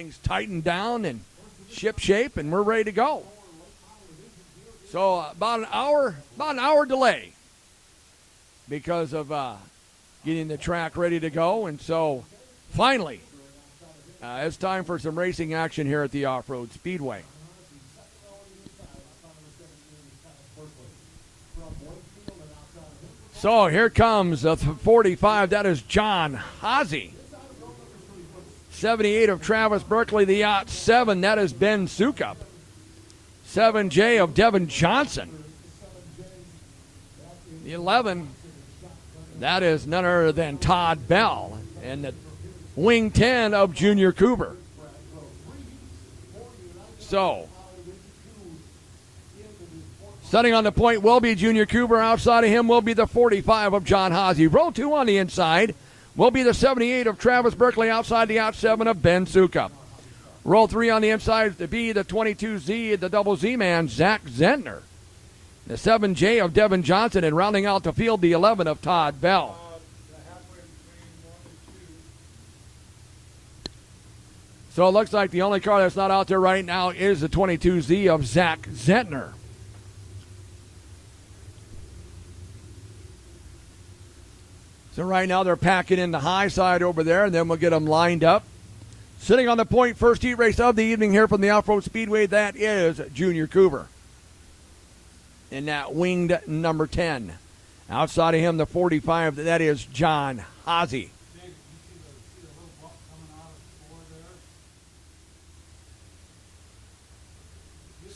Things tightened down and ship shape, and we're ready to go. So about an hour delay because of getting the track ready to go, and so finally it's time for some racing action here at the Off-Road Speedway. So here comes the 45. That is John Haase. 78 of Travis Berkeley, the yacht 7. That is Ben Sukup. 7J of Devin Johnson. The 11, that is none other than Todd Bell. And the wing 10 of Junior Cooper. So, setting on the point will be Junior Cooper. Outside of him will be the 45 of John Haase. Row 2 on the inside will be the 78 of Travis Berkeley. Outside the yacht 7 of Ben Sukup. Row 3 on the inside to be the 22Z, the double Z man, Zach Zentner. The 7J of Devin Johnson, and rounding out the field, the 11 of Todd Bell. So it looks like the only car that's not out there right now is the 22Z of Zach Zentner. So right now they're packing in the high side over there, and then we'll get them lined up. Sitting on the point, first heat race of the evening here from the Off-Road Speedway, that is Junior Cooper. In that winged number 10. Outside of him, the 45, that is John Haase.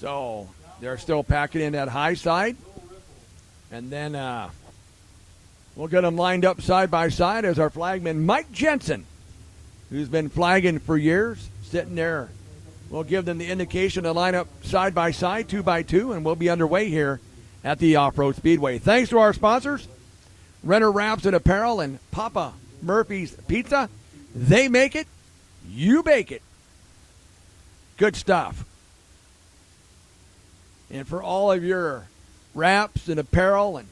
So they're still packing in that high side. And then we'll get them lined up side by side as our flagman, Mike Jensen, who's been flagging for years, sitting there. We'll give them the indication to line up side by side, 2 by 2, and we'll be underway here at the Off-Road Speedway. Thanks to our sponsors, Renner Wraps and Apparel and Papa Murphy's Pizza. They make it, you bake it. Good stuff. And for all of your wraps and apparel and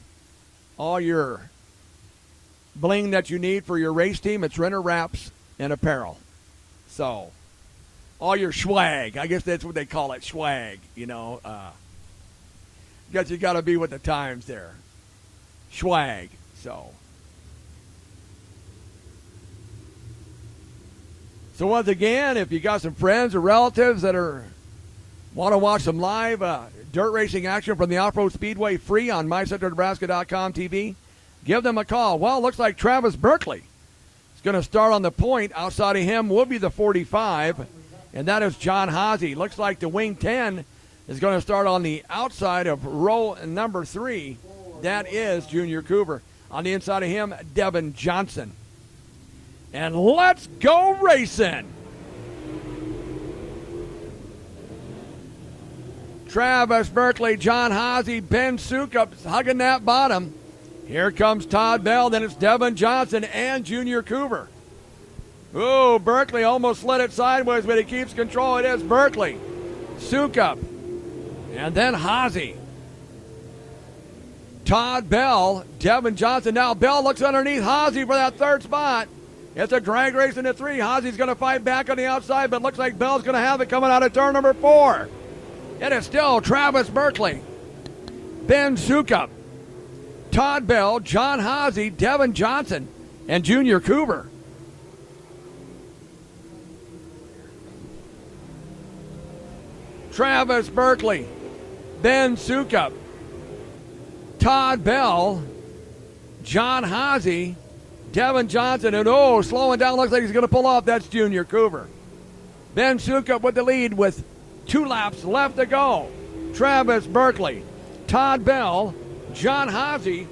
all your bling that you need for your race team, it's Renner Wraps and Apparel. So, all your swag, I guess that's what they call it, swag, you know. Guess you got to be with the times there. Swag, so. So once again, if you got some friends or relatives that want to watch some live dirt racing action from the Off-Road Speedway free on mycentralnebraska.com TV, give them a call. Well, it looks like Travis Berkeley is going to start on the point. Outside of him will be the 45, and that is John Haase. Looks like the wing 10 is going to start on the outside of row number 3. That is Junior Cooper. On the inside of him, Devin Johnson. And let's go racing! Travis Berkeley, John Haase, Ben Sukup hugging that bottom. Here comes Todd Bell, then it's Devin Johnson and Junior Cooper. Ooh, Berkeley almost slid it sideways, but he keeps control. It is Berkeley, Sukup, and then Haase. Todd Bell, Devin Johnson. Now Bell looks underneath Haase for that third spot. It's a drag race into 3. Haase's going to fight back on the outside, but looks like Bell's going to have it coming out of turn number 4. It is still Travis Berkeley, Ben Sukup, Todd Bell, John Haase, Devin Johnson, and Junior Cooper. Travis Berkeley, Ben Sukup, Todd Bell, John Haase, Devin Johnson, and slowing down, looks like he's going to pull off. That's Junior Cooper. Ben Sukup with the lead with 2 laps left to go. Travis Berkeley, Todd Bell, John Haase,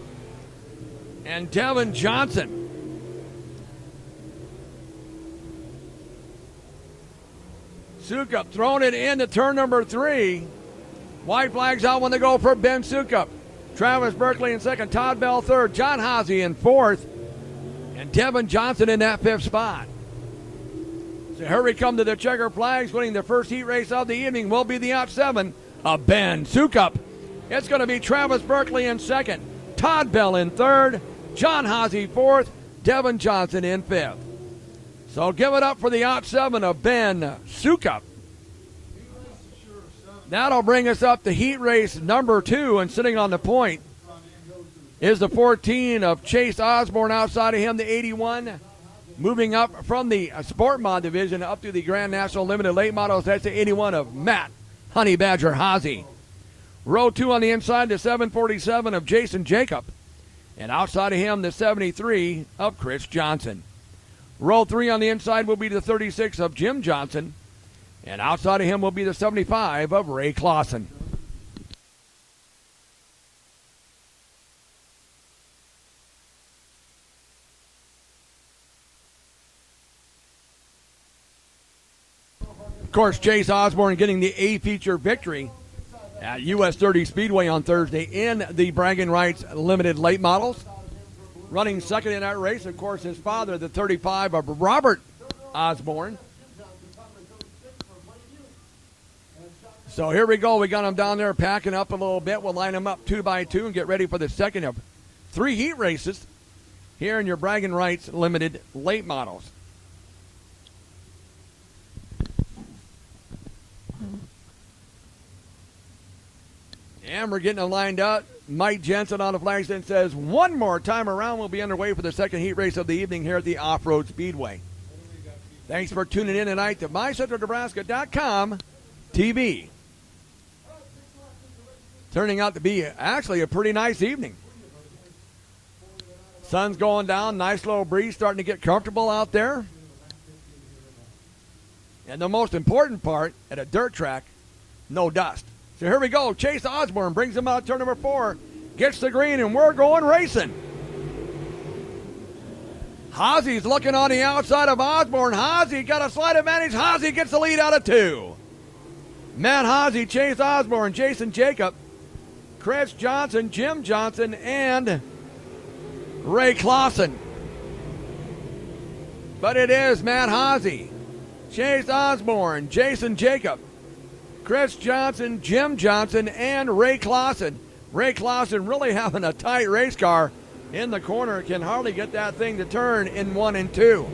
and Devin Johnson. Sukup throwing it into turn number 3. White flags out when they go for Ben Sukup. Travis Berkeley in second, Todd Bell third, John Haase in fourth, and Devin Johnson in that 5th spot. So here we come to the checker flags. Winning the first heat race of the evening will be the yacht 7 of Ben Sukup. It's going to be Travis Berkeley in second, Todd Bell in third, John Haase fourth, Devin Johnson in 5th. So give it up for the Yacht 7 of Ben Sukup. That'll bring us up to heat race number 2, and sitting on the point is the 14 of Chase Osborne. Outside of him, the 81. Moving up from the Sport Mod division up to the Grand National Limited Late Models, that's the 81 of Matt Honey Badger Haase. Row 2 on the inside, the 747 of Jason Jacob. And outside of him, the 73 of Chris Johnson. Row 3 on the inside will be the 36 of Jim Johnson. And outside of him will be the 75 of Ray Clausen. Of course, Chase Osborne getting the A-feature victory at US 30 Speedway on Thursday in the bragging rights limited late models. Running second in that race, of course, his father, the 35 of Robert Osborne. So here we go. We got them down there packing up a little bit. We'll line them up 2 by 2 and get ready for the second of 3 heat races here in your bragging rights limited late models. And we're getting them lined up. Mike Jensen on the flag stand says one more time around. We'll be underway for the second heat race of the evening here at the Off-Road Speedway. Thanks for tuning in tonight to MyCentralNebraska.com TV. Turning out to be actually a pretty nice evening. Sun's going down, nice little breeze starting to get comfortable out there. And the most important part, at a dirt track, no dust. So here we go. Chase Osborne brings him out turn number 4, gets the green, and we're going racing. Haase's looking on the outside of Osborne. Haase got a slight advantage. Haase gets the lead out of 2. Matt Haase, Chase Osborne, Jason Jacob, Chris Johnson, Jim Johnson, and Ray Clausen. But it is Matt Haase, Chase Osborne, Jason Jacob, Chris Johnson, Jim Johnson, and Ray Clausen. Ray Clausen really having a tight race car in the corner. Can hardly get that thing to turn in 1 and 2.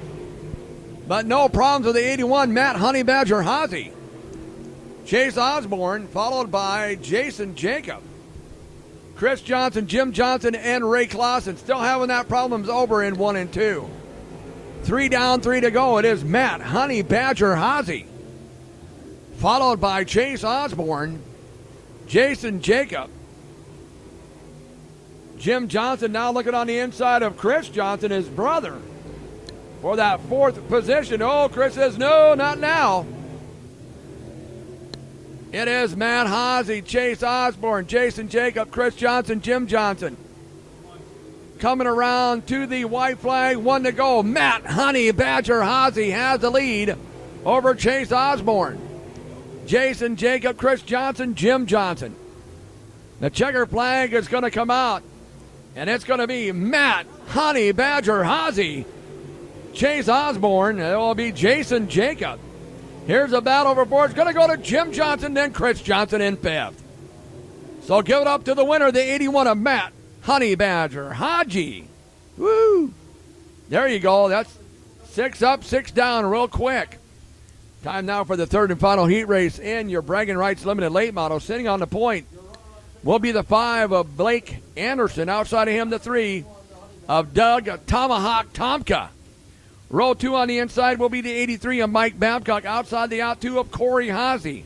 But no problems with the 81, Matt Honey Badger Haase. Chase Osborne, followed by Jason Jacob, Chris Johnson, Jim Johnson, and Ray Clausen. Still having that problems over in 1 and 2. 3 down, 3 to go. It is Matt Honey Badger Haase, followed by Chase Osborne, Jason Jacob, Jim Johnson now looking on the inside of Chris Johnson, his brother, for that 4th position. Oh, Chris says, no, not now. It is Matt Haase, Chase Osborne, Jason Jacob, Chris Johnson, Jim Johnson. Coming around to the white flag, 1 to go. Matt Honey Badger Haase has the lead over Chase Osborne, Jason Jacob, Chris Johnson, Jim Johnson. The checker flag is going to come out, and it's going to be Matt Honey Badger Haase, Chase Osborne. It will be Jason Jacob. Here's a battle for 4. It's going to go to Jim Johnson, then Chris Johnson in 5th. So give it up to the winner, the 81 of Matt Honey Badger Haase. Woo! There you go. That's 6 up, 6 down real quick. Time now for the 3rd and final heat race in your bragging rights limited late model. Sitting on the point will be the 5 of Blake Anderson. Outside of him, the 3 of Doug Tomahawk Tomka. Row 2 on the inside will be the 83 of Mike Babcock. Outside the out 2 of Corey Haase.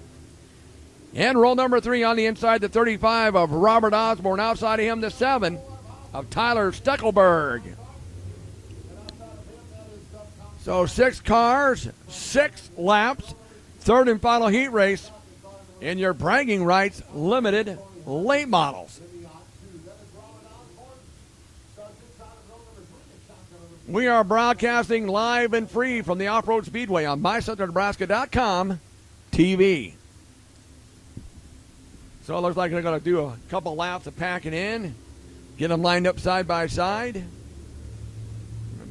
And row number 3 on the inside, the 35 of Robert Osborne. Outside of him, the 7 of Tyler Steckelberg. So 6 cars, 6 laps, 3rd and final heat race in your bragging rights limited late models. We are broadcasting live and free from the Off-Road Speedway on MyCentralNebraska.com TV. So it looks like they're going to do a couple laps of packing in, get them lined up side by side.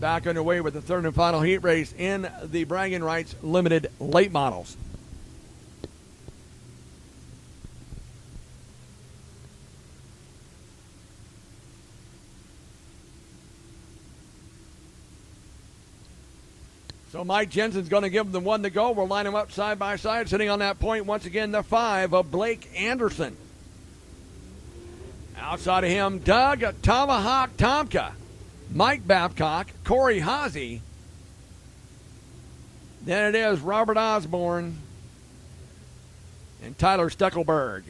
Back underway with the 3rd and final heat race in the bragging rights limited late models. So Mike Jensen's going to give them the 1 to go. We'll line them up side by side. Sitting on that point, once again, the 5 of Blake Anderson. Outside of him, Doug Tomahawk Tomka, Mike Babcock, Corey Haase. Then it is Robert Osborne and Tyler Steckelberg.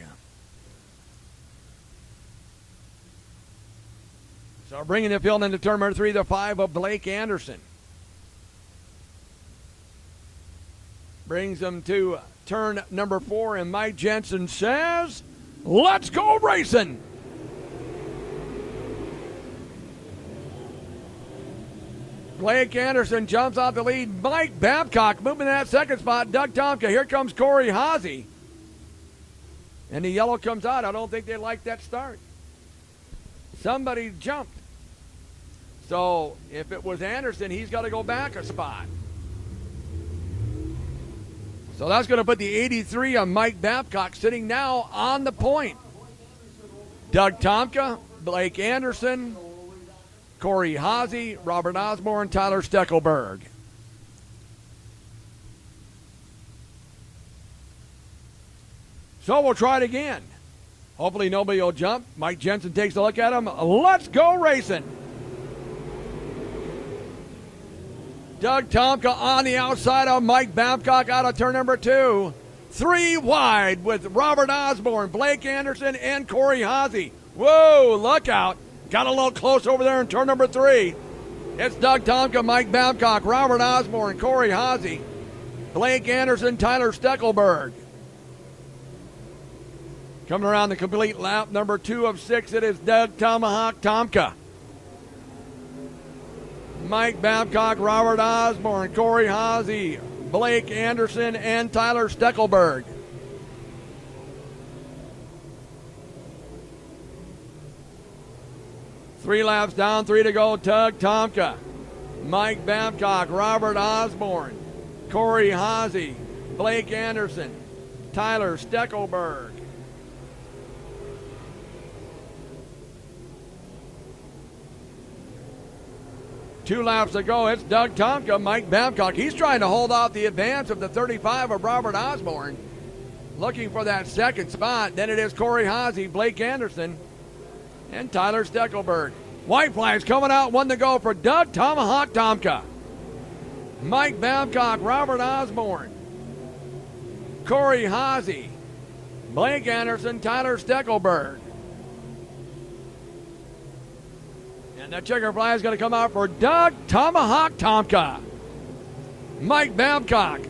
So bringing the field into turn number 3, the 5 of Blake Anderson. Brings them to turn number 4, and Mike Jensen says, let's go racing. Blake Anderson jumps out the lead. Mike Babcock moving in that second spot. Doug Tomka. Here comes Corey Haase. And the yellow comes out. I don't think they like that start. Somebody jumped. So if it was Anderson, he's got to go back a spot. So that's going to put the 83 on Mike Babcock, sitting now on the point. Doug Tomka, Blake Anderson, Corey Haase, Robert Osborne, Tyler Steckelberg. So we'll try it again. Hopefully nobody will jump. Mike Jensen takes a look at him. Let's go racing. Doug Tomka on the outside of Mike Babcock out of turn number 2. 3 wide with Robert Osborne, Blake Anderson, and Corey Haase. Whoa, look out. Got a little close over there in turn number 3. It's Doug Tomka, Mike Babcock, Robert Osborne, Corey Haase, Blake Anderson, Tyler Steckelberg. Coming around the complete lap, number 2 of 6, it is Doug Tomahawk Tomka. Mike Babcock, Robert Osborne, Corey Haase, Blake Anderson, and Tyler Steckelberg. Three laps down, 3 to go. Doug Tomka, Mike Babcock, Robert Osborne, Corey Haase, Blake Anderson, Tyler Steckelberg. Two laps to go. It's Doug Tomka, Mike Babcock. He's trying to hold out the advance of the 35 of Robert Osborne. Looking for that second spot. Then it is Corey Haase, Blake Anderson, and Tyler Steckelberg. White flags coming out, 1 to go for Doug Tomahawk Tomka. Mike Babcock, Robert Osborne, Corey Haase, Blake Anderson, Tyler Steckelberg. And the checker flag is going to come out for Doug Tomahawk Tomka. Mike Babcock,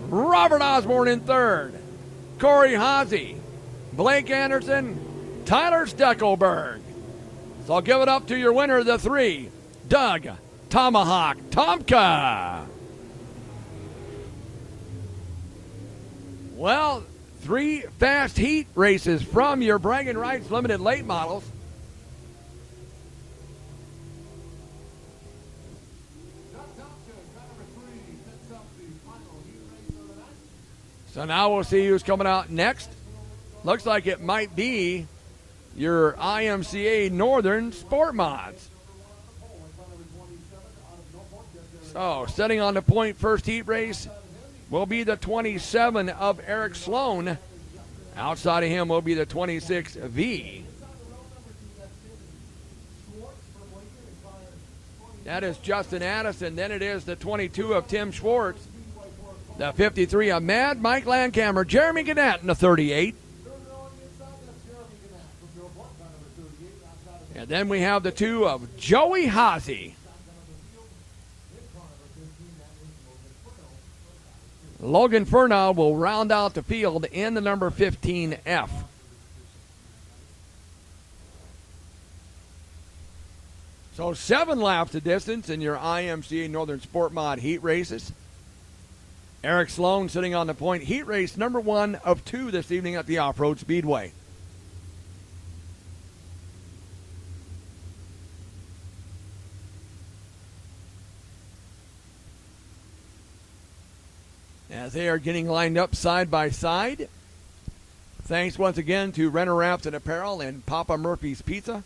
Robert Osborne in third, Corey Haase, Blake Anderson, Tyler Steckelberg. So I'll give it up to your winner, the 3, Doug Tomahawk Tomka. Well, 3 fast heat races from your Bragging Rights Limited late models. So now we'll see who's coming out next. Looks like it might be your IMCA Northern Sport Mods. So setting on the point, first heat race will be the 27 of Eric Sloan. Outside of him will be the 26 V. That is Justin Addison. Then it is the 22 of Tim Schwartz. The 53 of Mad Mike Landcamer, Jeremy Gannett in the 38. And then we have the 2 of Joey Haase. Logan Furnow will round out the field in the number 15F. So 7 laps of distance in your IMCA Northern Sport Mod heat races. Eric Sloan sitting on the point. Heat race number 1 of 2 this evening at the Off-Road Speedway. As they are getting lined up side by side. Thanks once again to Renner Wraps and Apparel and Papa Murphy's Pizza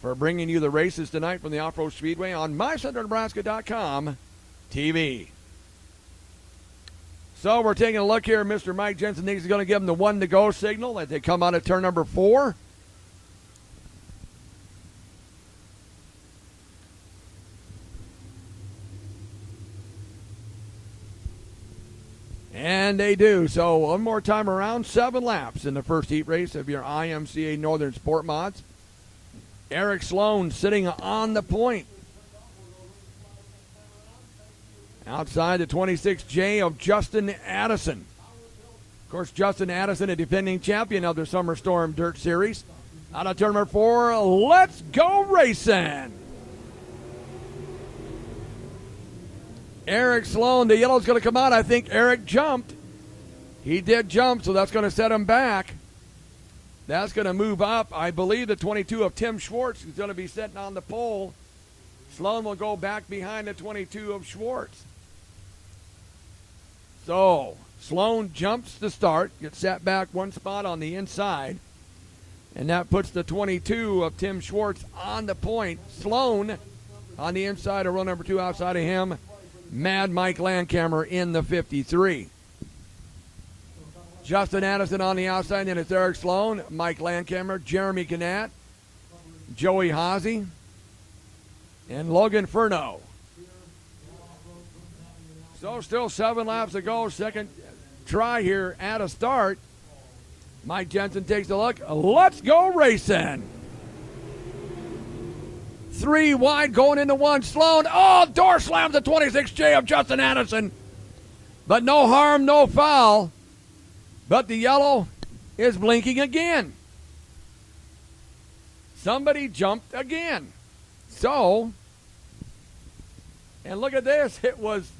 for bringing you the races tonight from the Off-Road Speedway on MyCentralNebraska.com TV. So we're taking a look here. Mr. Mike Jensen thinks he's going to give them the 1 to go signal as they come out of turn number 4. And they do. So one more time around, 7 laps in the first heat race of your IMCA Northern Sport Mods. Eric Sloan sitting on the point. Outside the 26J of Justin Addison. Of course, Justin Addison, a defending champion of the Summer Storm Dirt Series. Out of turn number 4, let's go racing. Eric Sloan, the yellow's going to come out. I think Eric jumped. He did jump, so that's going to set him back. That's going to move up. I believe the 22 of Tim Schwartz is going to be sitting on the pole. Sloan will go back behind the 22 of Schwartz. So, Sloan jumps to start, gets set back 1 spot on the inside, and that puts the 22 of Tim Schwartz on the point. Sloan on the inside of row number 2, outside of him, Mad Mike Landcamer in the 53. Justin Addison on the outside, then it's Eric Sloan, Mike Landcamer, Jeremy Gannett, Joey Haase, and Logan Furneaux. So still 7 laps to go. Second try here at a start. Mike Jensen takes a look. Let's go racing. 3 wide going into 1. Sloan. Oh, door slams the 26J of Justin Addison. But no harm, no foul. But the yellow is blinking again. Somebody jumped again. So, and look at this. It was,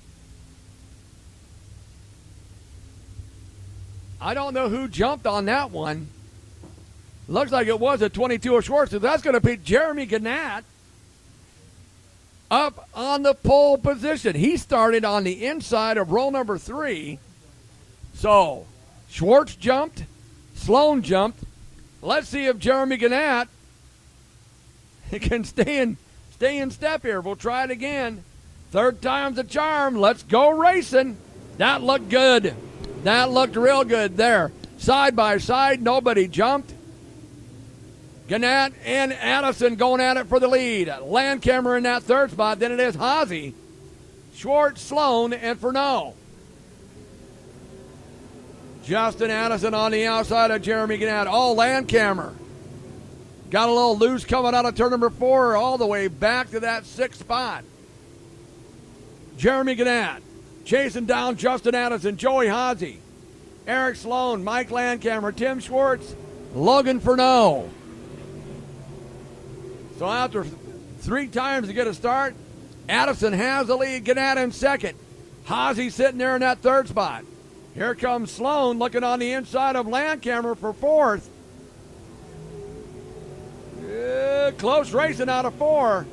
I don't know who jumped on that one. Looks like it was a 22 of Schwartz. So that's going to be Jeremy Gannett up on the pole position. He started on the inside of row number 3. So, Schwartz jumped. Sloan jumped. Let's see if Jeremy Gannett can stay in step here. We'll try it again. Third time's a charm. Let's go racing. That looked good. That looked real good there. Side by side, nobody jumped. Gannett and Addison going at it for the lead. Landcamer in that third spot. Then it is Haase, Schwartz, Sloan, and Furneaux. Justin Addison on the outside of Jeremy Gannett. Oh, Landcamer got a little loose coming out of turn number 4 all the way back to that 6th spot. Jeremy Gannett chasing down Justin Addison, Joey Haase, Eric Sloan, Mike Landcamer, Tim Schwartz, Logan Furneaux. So after 3 times to get a start, Addison has the lead, Gannett in second. Haase sitting there in that 3rd spot. Here comes Sloan looking on the inside of Landcamer for 4th. Close racing out of 4.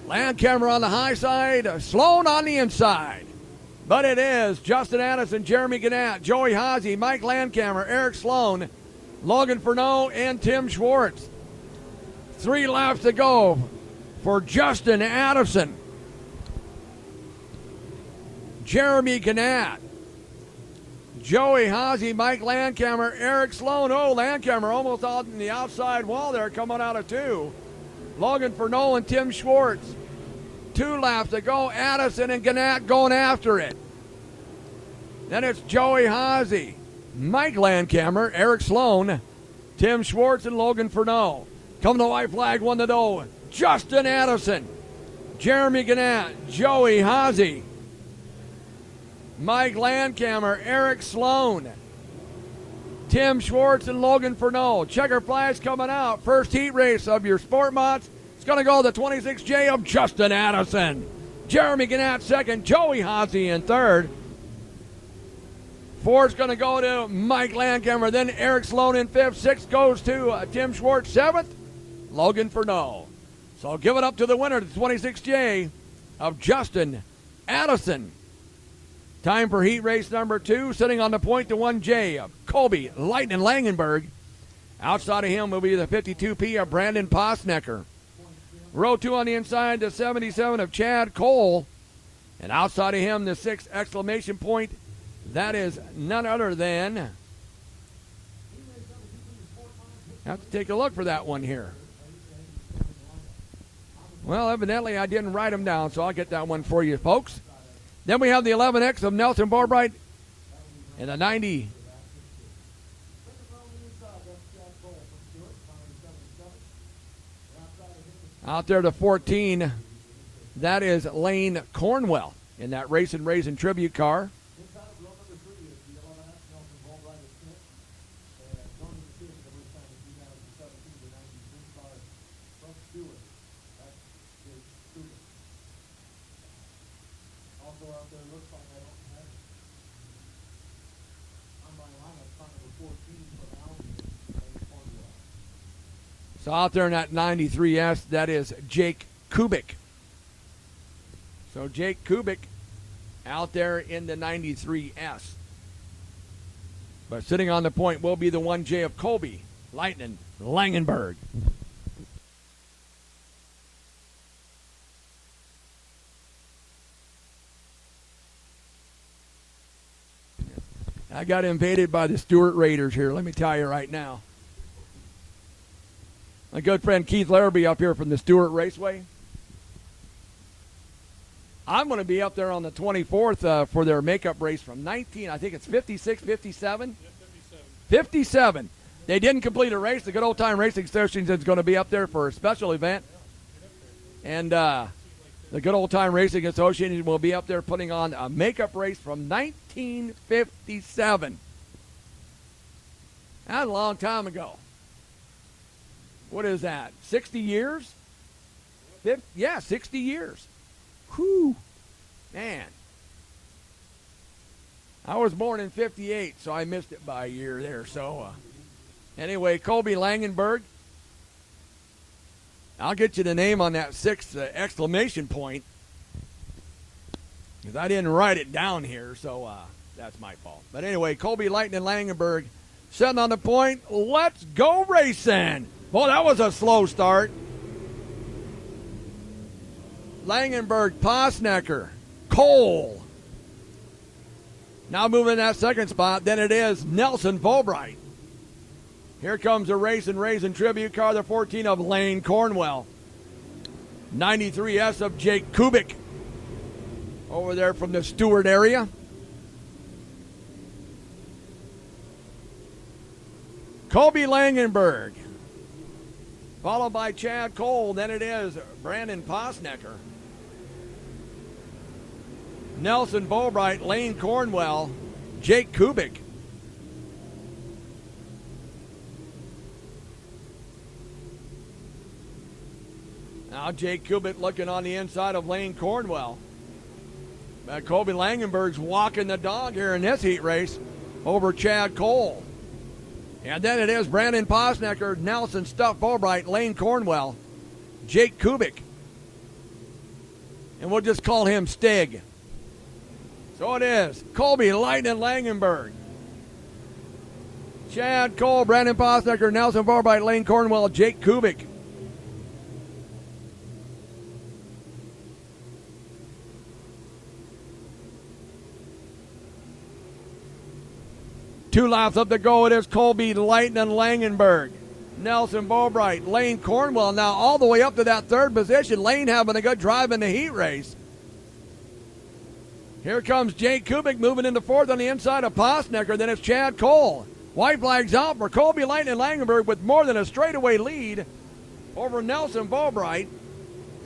Landcamer on the high side, Sloan on the inside. But it is Justin Addison, Jeremy Gannett, Joey Haase, Mike Landcamer, Eric Sloan, Logan Furneaux, and Tim Schwartz. 3 laps to go for Justin Addison. Jeremy Gannett, Joey Haase, Mike Landcamer, Eric Sloan. Oh, Landcamer almost on the outside wall there, coming out of 2. Logan Furneaux and Tim Schwartz. 2 laps to go. Addison and Gannett going after it. Then it's Joey Haase, Mike Landcamer, Eric Sloan, Tim Schwartz, and Logan Furneaux. Coming to white flag, 1 to go. Justin Addison, Jeremy Gannett, Joey Haase, Mike Landcamer, Eric Sloan, Tim Schwartz, and Logan Furneaux. Checker flags coming out. First heat race of your Sport Mods. It's going to go the 26J of Justin Addison. Jeremy Gannett second. Joey Haase in third. 4's going to go to Mike Landcamer. Then Eric Sloan in 5th. 6 goes to Tim Schwartz. 7th, Logan Furneaux. So give it up to the winner, the 26J of Justin Addison. Time for heat race number 2. Sitting on the point, the 1J of Colby Lightning Langenberg. Outside of him will be the 52P of Brandon Posnecker. Row 2 on the inside, the 77 of Chad Cole. And outside of him, the 6th exclamation point, that is none other than, have to take a look for that one here. Well, evidently I didn't write them down, so I'll get that one for you, folks. Then we have the 11X of Nelson Bobright and the 90. Out there to 14, that is Lane Cornwell in that Racing Raisin tribute car. So out there in that 93S, that is Jake Kubik. So Jake Kubik out there in the 93S. But sitting on the point will be the 1J of Colby Lightning Langenberg. I got invaded by the Stewart Raiders here, let me tell you right now. My good friend Keith Larrabee up here from the Stewart Raceway. I'm going to be up there on the 24th for their makeup race from 19, I think it's 56, 57? Yeah, 57. They didn't complete a race. The Good Old Time Racing Association is going to be up there for a special event. And the Good Old Time Racing Association will be up there putting on a makeup race from 1957. That's a long time ago. What is that, 60 years? Yeah, 60 years. Whew, man. I was born in 58, so I missed it by a year there. So anyway, Colby Langenberg. I'll get you the name on that 6th exclamation point because I didn't write it down here, so that's my fault. But anyway, Colby Lightning Langenberg sitting on the point. Let's go racing. Boy, that was a slow start. Langenberg, Posnecker, Cole. Now moving in that 2nd spot, then it is Nelson Bobright. Here comes the Racing Raisin tribute car, the 14 of Lane Cornwell. 93S of Jake Kubik over there from the Stewart area. Colby Langenberg, followed by Chad Cole. Then it is Brandon Posnecker. Nelson Bobright, Lane Cornwell, Jake Kubik. Now Jake Kubik looking on the inside of Lane Cornwell. Colby Langenberg's walking the dog here in this heat race over Chad Cole. And then it is Brandon Posnecker, Nelson Stuff Bobright, Lane Cornwell, Jake Kubik. And we'll just call him Stig. So it is Colby Lightning Langenberg, Chad Cole, Brandon Posnecker, Nelson Bobright, Lane Cornwell, Jake Kubik. Two laps up to go. It is Colby Lightning Langenberg, Nelson Bobright, Lane Cornwell. Now all the way up to that 3rd position. Lane having a good drive in the heat race. Here comes Jake Kubik moving into 4th on the inside of Posnecker. Then it's Chad Cole. White flags out for Colby Lightning Langenberg with more than a straightaway lead over Nelson Bobright,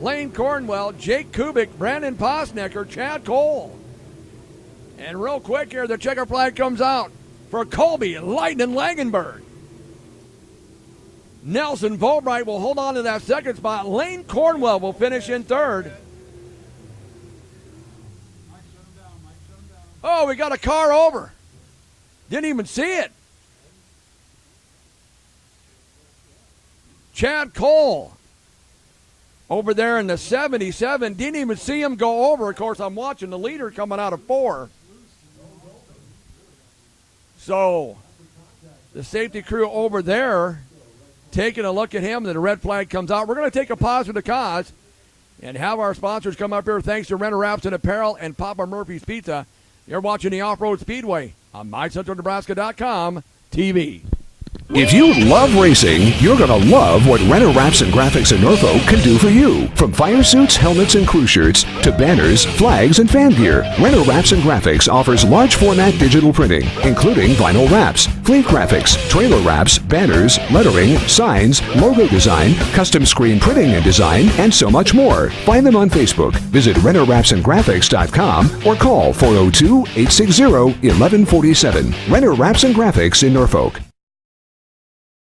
Lane Cornwell, Jake Kubik, Brandon Posnecker, Chad Cole. And real quick here, the checker flag comes out for Colby Lightning Langenberg. Nelson Bobright will hold on to that 2nd spot. Lane Cornwell will finish in 3rd. Oh, we got a car over. Didn't even see it. Chad Cole over there in the 77. Didn't even see him go over. Of course, I'm watching the leader coming out of 4. So the safety crew over there taking a look at him. Then the red flag comes out. We're going to take a pause for the cause. and have our sponsors come up here. Thanks to Renner Wraps and Apparel and Papa Murphy's Pizza. You're watching the Off-Road Speedway on MyCentralNebraska.com TV. If you love racing, you're going to love what Renner Wraps and Graphics in Norfolk can do for you. From fire suits, helmets, and crew shirts to banners, flags, and fan gear, Renner Wraps and Graphics offers large format digital printing, including vinyl wraps, fleet graphics, trailer wraps, banners, lettering, signs, logo design, custom screen printing and design, and so much more. Find them on Facebook. Visit RennerWrapsandGraphics.com or call 402-860-1147. Renner Wraps and Graphics in Norfolk.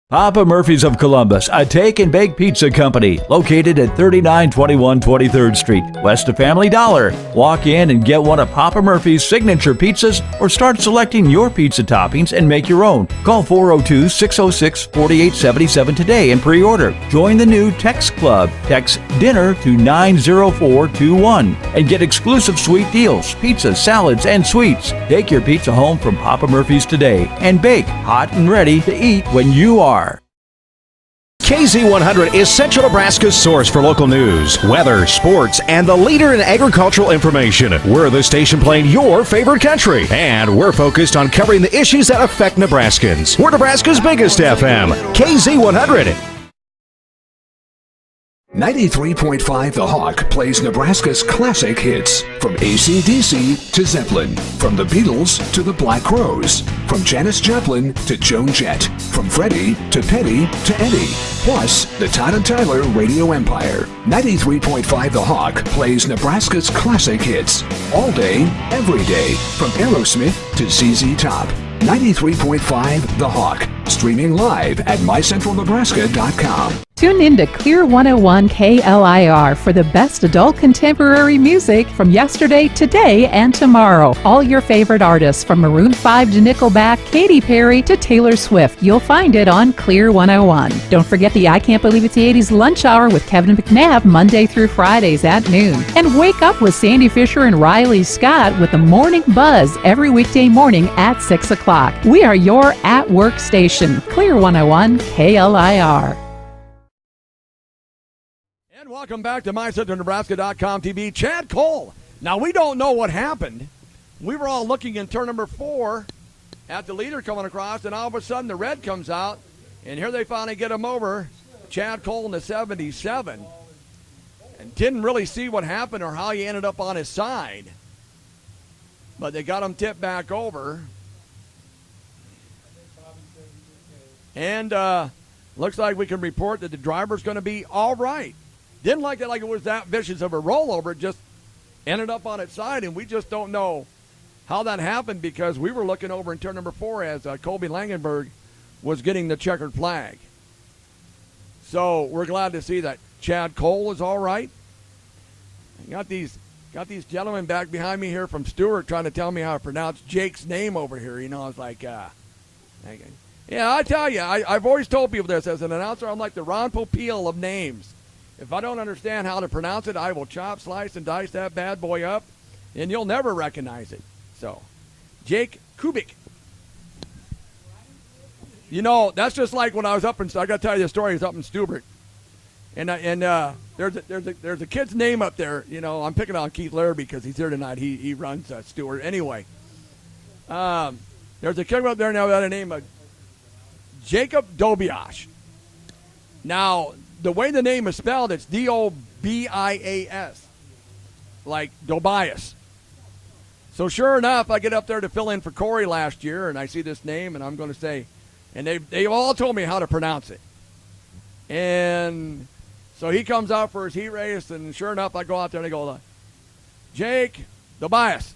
Papa Murphy's of Columbus, a take and bake pizza company located at 3921 23rd Street, west of Family Dollar. Walk in and get one of Papa Murphy's signature pizzas or start selecting your pizza toppings and make your own. Call 402-606-4877 today and pre-order. Join the new Text Club. Text DINNER to 90421 and get exclusive sweet deals, pizzas, salads, and sweets. Take your pizza home from Papa Murphy's today and bake hot and ready to eat when you are. KZ100 is Central Nebraska's source for local news, weather, sports, and the leader in agricultural information. We're the station playing your favorite country, and we're focused on covering the issues that affect Nebraskans. We're Nebraska's biggest FM, KZ100. 93.5 The Hawk plays Nebraska's classic hits. From AC/DC to Zeppelin. From the Beatles to the Black Crowes. From Janis Joplin to Joan Jett. From Freddie to Petty to Eddie. Plus, the Todd and Tyler Radio Empire. 93.5 The Hawk plays Nebraska's classic hits. All day, every day. From Aerosmith to ZZ Top. 93.5 The Hawk. Streaming live at mycentralnebraska.com. Tune in to Clear 101 KLIR for the best adult contemporary music from yesterday, today, and tomorrow. All your favorite artists from Maroon 5 to Nickelback, Katy Perry to Taylor Swift. You'll find it on Clear 101. Don't forget the I Can't Believe It's the 80s lunch hour with Kevin McNabb Monday through Fridays at noon. And wake up with Sandy Fisher and Riley Scott with the Morning Buzz every weekday morning at 6 o'clock. We are your at-work station. Clear 101 KLIR. And welcome back to MyCentralNebraska.com TV. Chad Cole. Now, we don't know what happened. We were all looking in turn number 4 at the leader coming across, and all of a sudden the red comes out, and here they finally get him over. Chad Cole in the 77. And didn't really see what happened or how he ended up on his side. But they got him tipped back over. And looks like we can report that the driver's going to be all right. Didn't like it like it was that vicious of a rollover. It just ended up on its side, and we just don't know how that happened because we were looking over in turn number 4 as Colby Langenberg was getting the checkered flag. So we're glad to see that Chad Cole is all right. I got these gentlemen back behind me here from Stewart trying to tell me how to pronounce Jake's name over here. You know, I was like, yeah, I tell you, I've always told people this. As an announcer, I'm like the Ron Popeil of names. If I don't understand how to pronounce it, I will chop, slice, and dice that bad boy up, and you'll never recognize it. So, Jake Kubik. You know, that's just like when I was up in, I got to tell you the story, I was up in Stewart. And there's a kid's name up there. You know, I'm picking on Keith Larrabee because he's here tonight. He runs Stewart. Anyway, there's a kid up there now by the name of Jacob Dobias. Now, the way the name is spelled, it's D-O-B-I-A-S, like Dobias. So sure enough, I get up there to fill in for Corey last year, and I see this name, and I'm going to say, and they all told me how to pronounce it. And so he comes out for his heat race, and sure enough, I go out there and I go, Jake Dobias.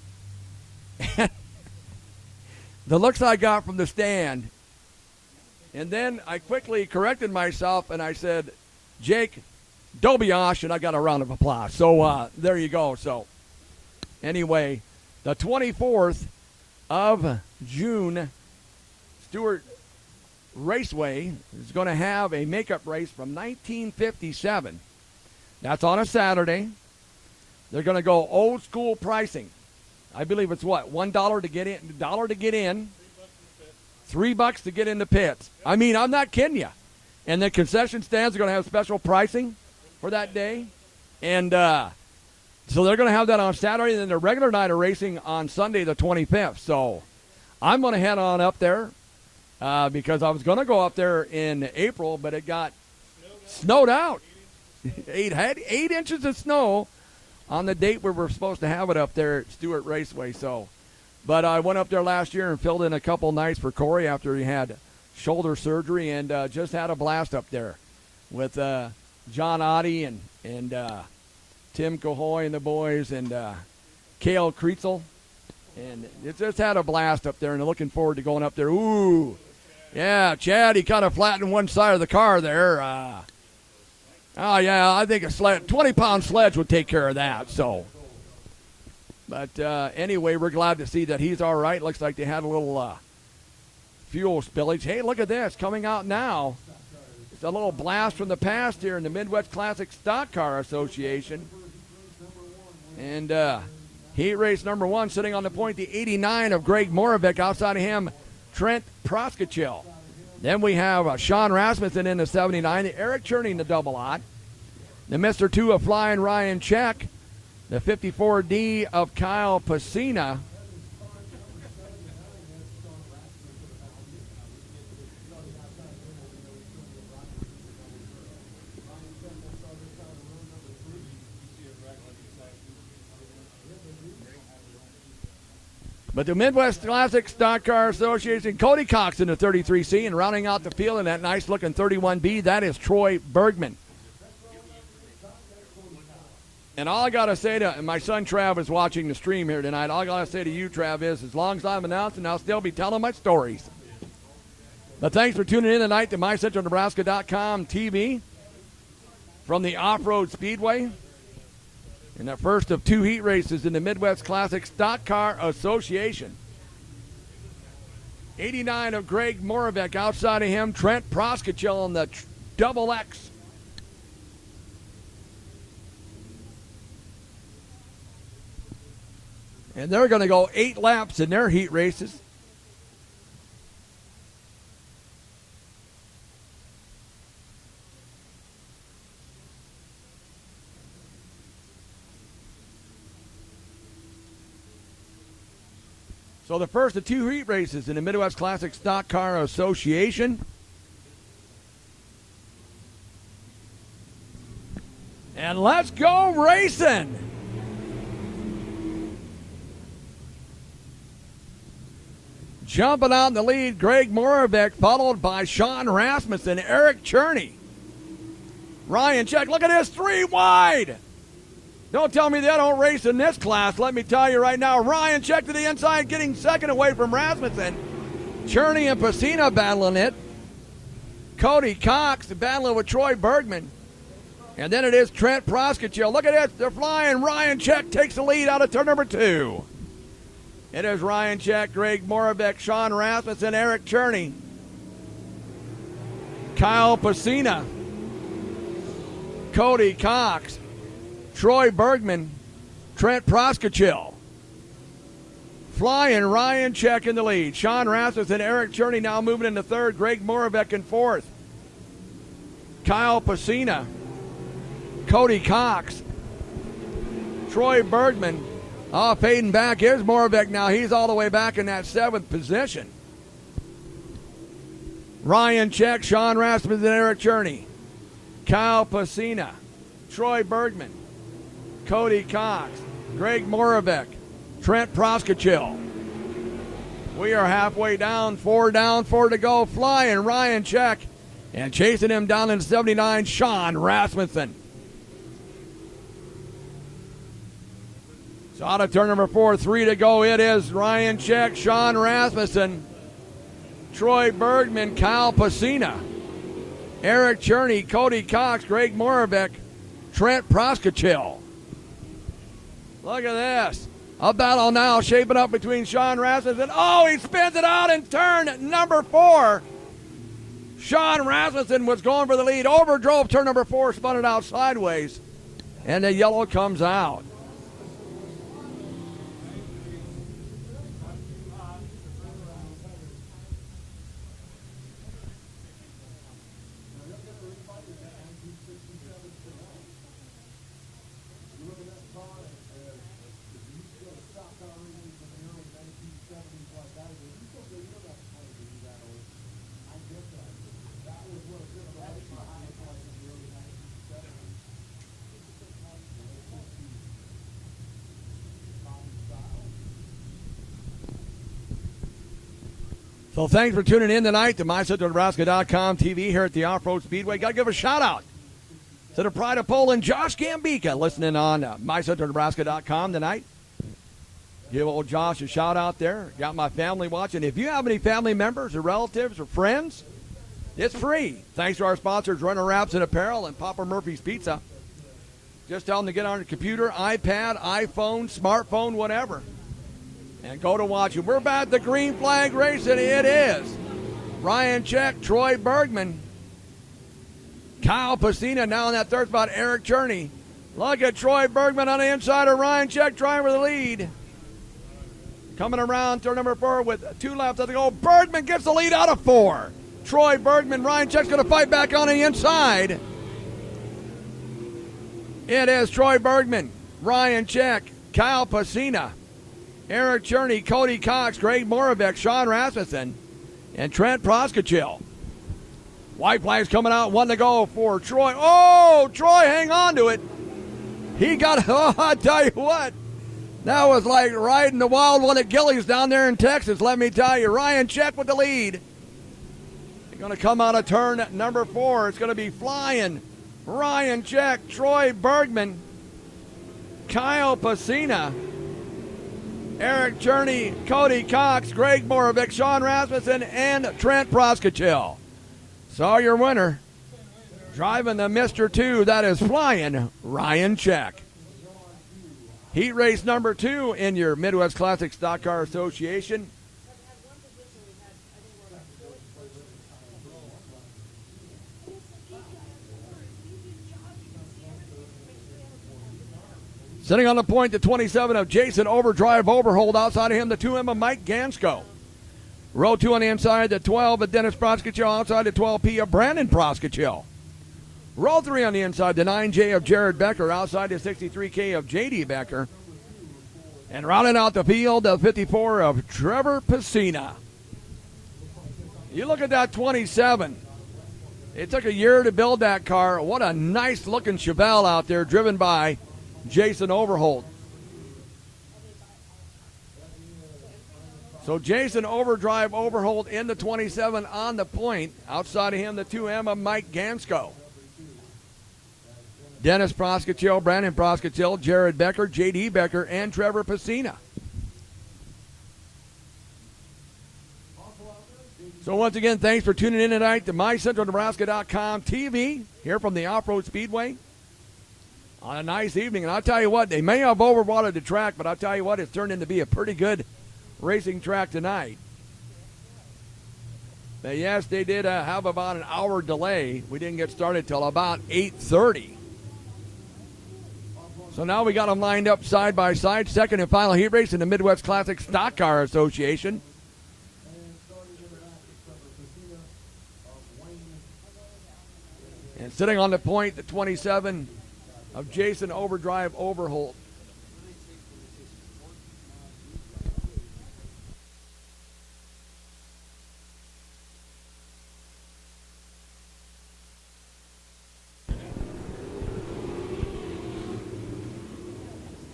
The looks I got from the stand. And then I quickly corrected myself, and I said, Jake Dobias, and I got a round of applause. So there you go. So anyway, the 24th of June, Stewart Raceway is going to have a makeup race from 1957. That's on a Saturday. They're going to go old school pricing. I believe it's what, $1 to get in, $1 to get in, $3 to get in the pits. I mean, I'm not kidding you. And the concession stands are going to have special pricing for that day. And so they're going to have that on Saturday, and then the regular night of racing on Sunday the 25th. So I'm going to head on up there because I was going to go up there in April, but it got snowed out. Had 8 inches of snow on the date where we're supposed to have it up there at Stewart Raceway. So, but I went up there last year and filled in a couple nights for Corey after he had shoulder surgery, and just had a blast up there with John Oddie and Tim Cahoy and the boys and Cale Kreitzel. And it just had a blast up there, and looking forward to going up there. Ooh, yeah, Chad, he kind of flattened one side of the car there. Oh, yeah, I think a 20-pound sledge would take care of that. So, but anyway, we're glad to see that he's all right. Looks like they had a little fuel spillage. Hey, look at this coming out now. It's a little blast from the past here in the Midwest Classic Stock Car Association. And heat race number 1 sitting on the point, the 89 of Greg Moravec. Outside of him, Trent Proskachil. Then we have Sean Rasmussen in the 79, the Eric Cherney in the double odd. The Mr. 2 of Flying Ryan Check, the 54D of Kyle Pacina. But the Midwest Classic Stock Car Association, Cody Cox in the 33C, and rounding out the field in that nice-looking 31B, that is Troy Bergman. And all I got to say to, and my son Trav is watching the stream here tonight, all I got to say to you, Trav, is as long as I'm announcing, I'll still be telling my stories. But thanks for tuning in tonight to MyCentralNebraska.com TV from the Off-Road Speedway. In the first of 2 heat races in the Midwest Classic Stock Car Association. 89 of Greg Moravec. Outside of him, Trent Proskachil on the double X. And they're going to go 8 laps in their heat races. So the first of 2 heat races in the Midwest Classic Stock Car Association. And let's go racing. Jumping out in the lead, Greg Moravec, followed by Sean Rasmussen, Eric Cherney. Ryan Check, look at this, 3 wide. Don't tell me they don't race in this class. Let me tell you right now, Ryan Check to the inside, getting second away from Rasmussen. Cherney and Pacina battling it. Cody Cox battling with Troy Bergman. And then it is Trent Proskachil. Look at this, they're flying. Ryan Check takes the lead out of turn number 2. It is Ryan Check, Greg Moravec, Sean Rasmussen, Eric Cherney. Kyle Pacina. Cody Cox. Troy Bergman, Trent Proskachil. Flying Ryan Check in the lead. Sean Rasmussen, Eric Cherney now moving into 3rd. Greg Moravec in 4th. Kyle Pacina. Cody Cox. Troy Bergman. Fading back. Here's Moravec now. He's all the way back in that 7th position. Ryan Check, Sean Rasmussen, Eric Cherney. Kyle Pacina. Troy Bergman. Cody Cox, Greg Moravec, Trent Proskachil. We are halfway down, 4 to go. Flying Ryan Check, and chasing him down in 79, Sean Rasmussen. So out of turn number 4, 3 to go. It is Ryan Check, Sean Rasmussen, Troy Bergman, Kyle Pacina, Eric Cherney, Cody Cox, Greg Moravec, Trent Proskachil. Look at this. A battle now shaping up between Sean Rasmussen. Oh, he spins it out in turn number 4. Sean Rasmussen was going for the lead. Overdrove turn number 4, spun it out sideways. And the yellow comes out. So thanks for tuning in tonight to MyCentralNebraska.com TV here at the Off-Road Speedway. Got to give a shout-out to the pride of Poland, Josh Gambika, listening on MyCentralNebraska.com tonight. Give old Josh a shout-out there. Got my family watching. If you have any family members or relatives or friends, it's free. Thanks to our sponsors, Runner Wraps and Apparel and Papa Murphy's Pizza. Just tell them to get on your computer, iPad, iPhone, smartphone, whatever, and go to watch it. We're back at the green flag racing. It is Ryan Check, Troy Bergman, Kyle Pacina now in that third spot, Eric Cherney. Look at Troy Bergman on the inside of Ryan Check, driving the lead. Coming around turn number 4 with 2 laps to go. Bergman gets the lead out of 4. Troy Bergman, Ryan Check's going to fight back on the inside. It is Troy Bergman, Ryan Check, Kyle Pacina, Eric Cherney, Cody Cox, Greg Moravec, Sean Rasmussen, and Trent Proskachil. White flags coming out, 1 to go for Troy. Oh, Troy, hang on to it. He got, I tell you what, that was like riding the wild one at Gillies down there in Texas, let me tell you. Ryan Check with the lead. He's going to come out of turn number 4. It's going to be flying. Ryan Check, Troy Bergman, Kyle Pacina, Eric Cherney, Cody Cox, Greg Moravec, Sean Rasmussen, and Trent Proskachil. So your winner, driving the Mr. 2, that is flying, Ryan Check. Heat race number 2 in your Midwest Classic Stock Car Association. Sitting on the point, the 27 of Jason Overdrive Overhold. Outside of him, the 2M of Mike Gansko. Row 2 on the inside, the 12 of Dennis Proskachil. Outside the 12P of Brandon Proskachil. Row 3 on the inside, the 9J of Jared Becker. Outside the 63K of J.D. Becker. And rounding out the field, the 54 of Trevor Pacina. You look at that 27. It took a year to build that car. What a nice-looking Chevelle out there, driven by Jason Overholt. So Jason Overdrive Overholt in the 27 on the point. Outside of him, the 2M of Mike Gansko. Dennis Proskachil, Brandon Proskachil, Jared Becker, J.D. Becker, and Trevor Pacina. So once again, thanks for tuning in tonight to MyCentralNebraska.com TV here from the Off-Road Speedway on a nice evening. And I'll tell you what, they may have overwatered the track, but I'll tell you what, it's turned into be a pretty good racing track tonight. But yes, they did have about an hour delay. We didn't get started till about 8:30. So now we got them lined up side by side. Second and final heat race in the Midwest Classic Stock Car Association. And sitting on the point, the 27 of Jason Overdrive Overholt.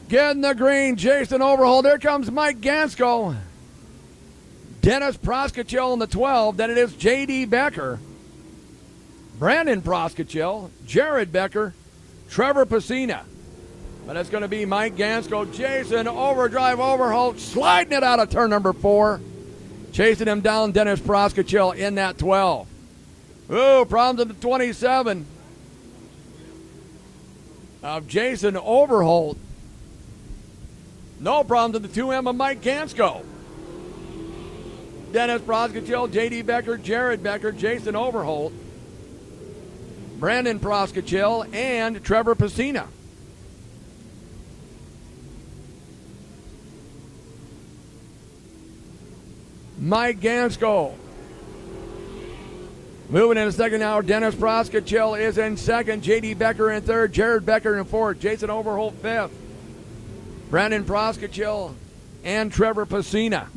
Getting the green, Jason Overholt. Here comes Mike Gansko. Dennis Proskachil in the 12. Then it is J.D. Becker. Brandon Proskachil. Jared Becker. Trevor Pacina. But it's going to be Mike Gansko. Jason Overdrive Overholt sliding it out of turn number 4. Chasing him down, Dennis Proskachil in that 12. Ooh, problems in the 27 of Jason Overholt. No problems in the 2M of Mike Gansko. Dennis Proskachil, J.D. Becker, Jared Becker, Jason Overholt, Brandon Proskachil, and Trevor Pacina. Mike Gansko moving in the second now. Dennis Proskachil is in second. J.D. Becker in third. Jared Becker in fourth. Jason Overholt fifth. Brandon Proskachil and Trevor Pacina.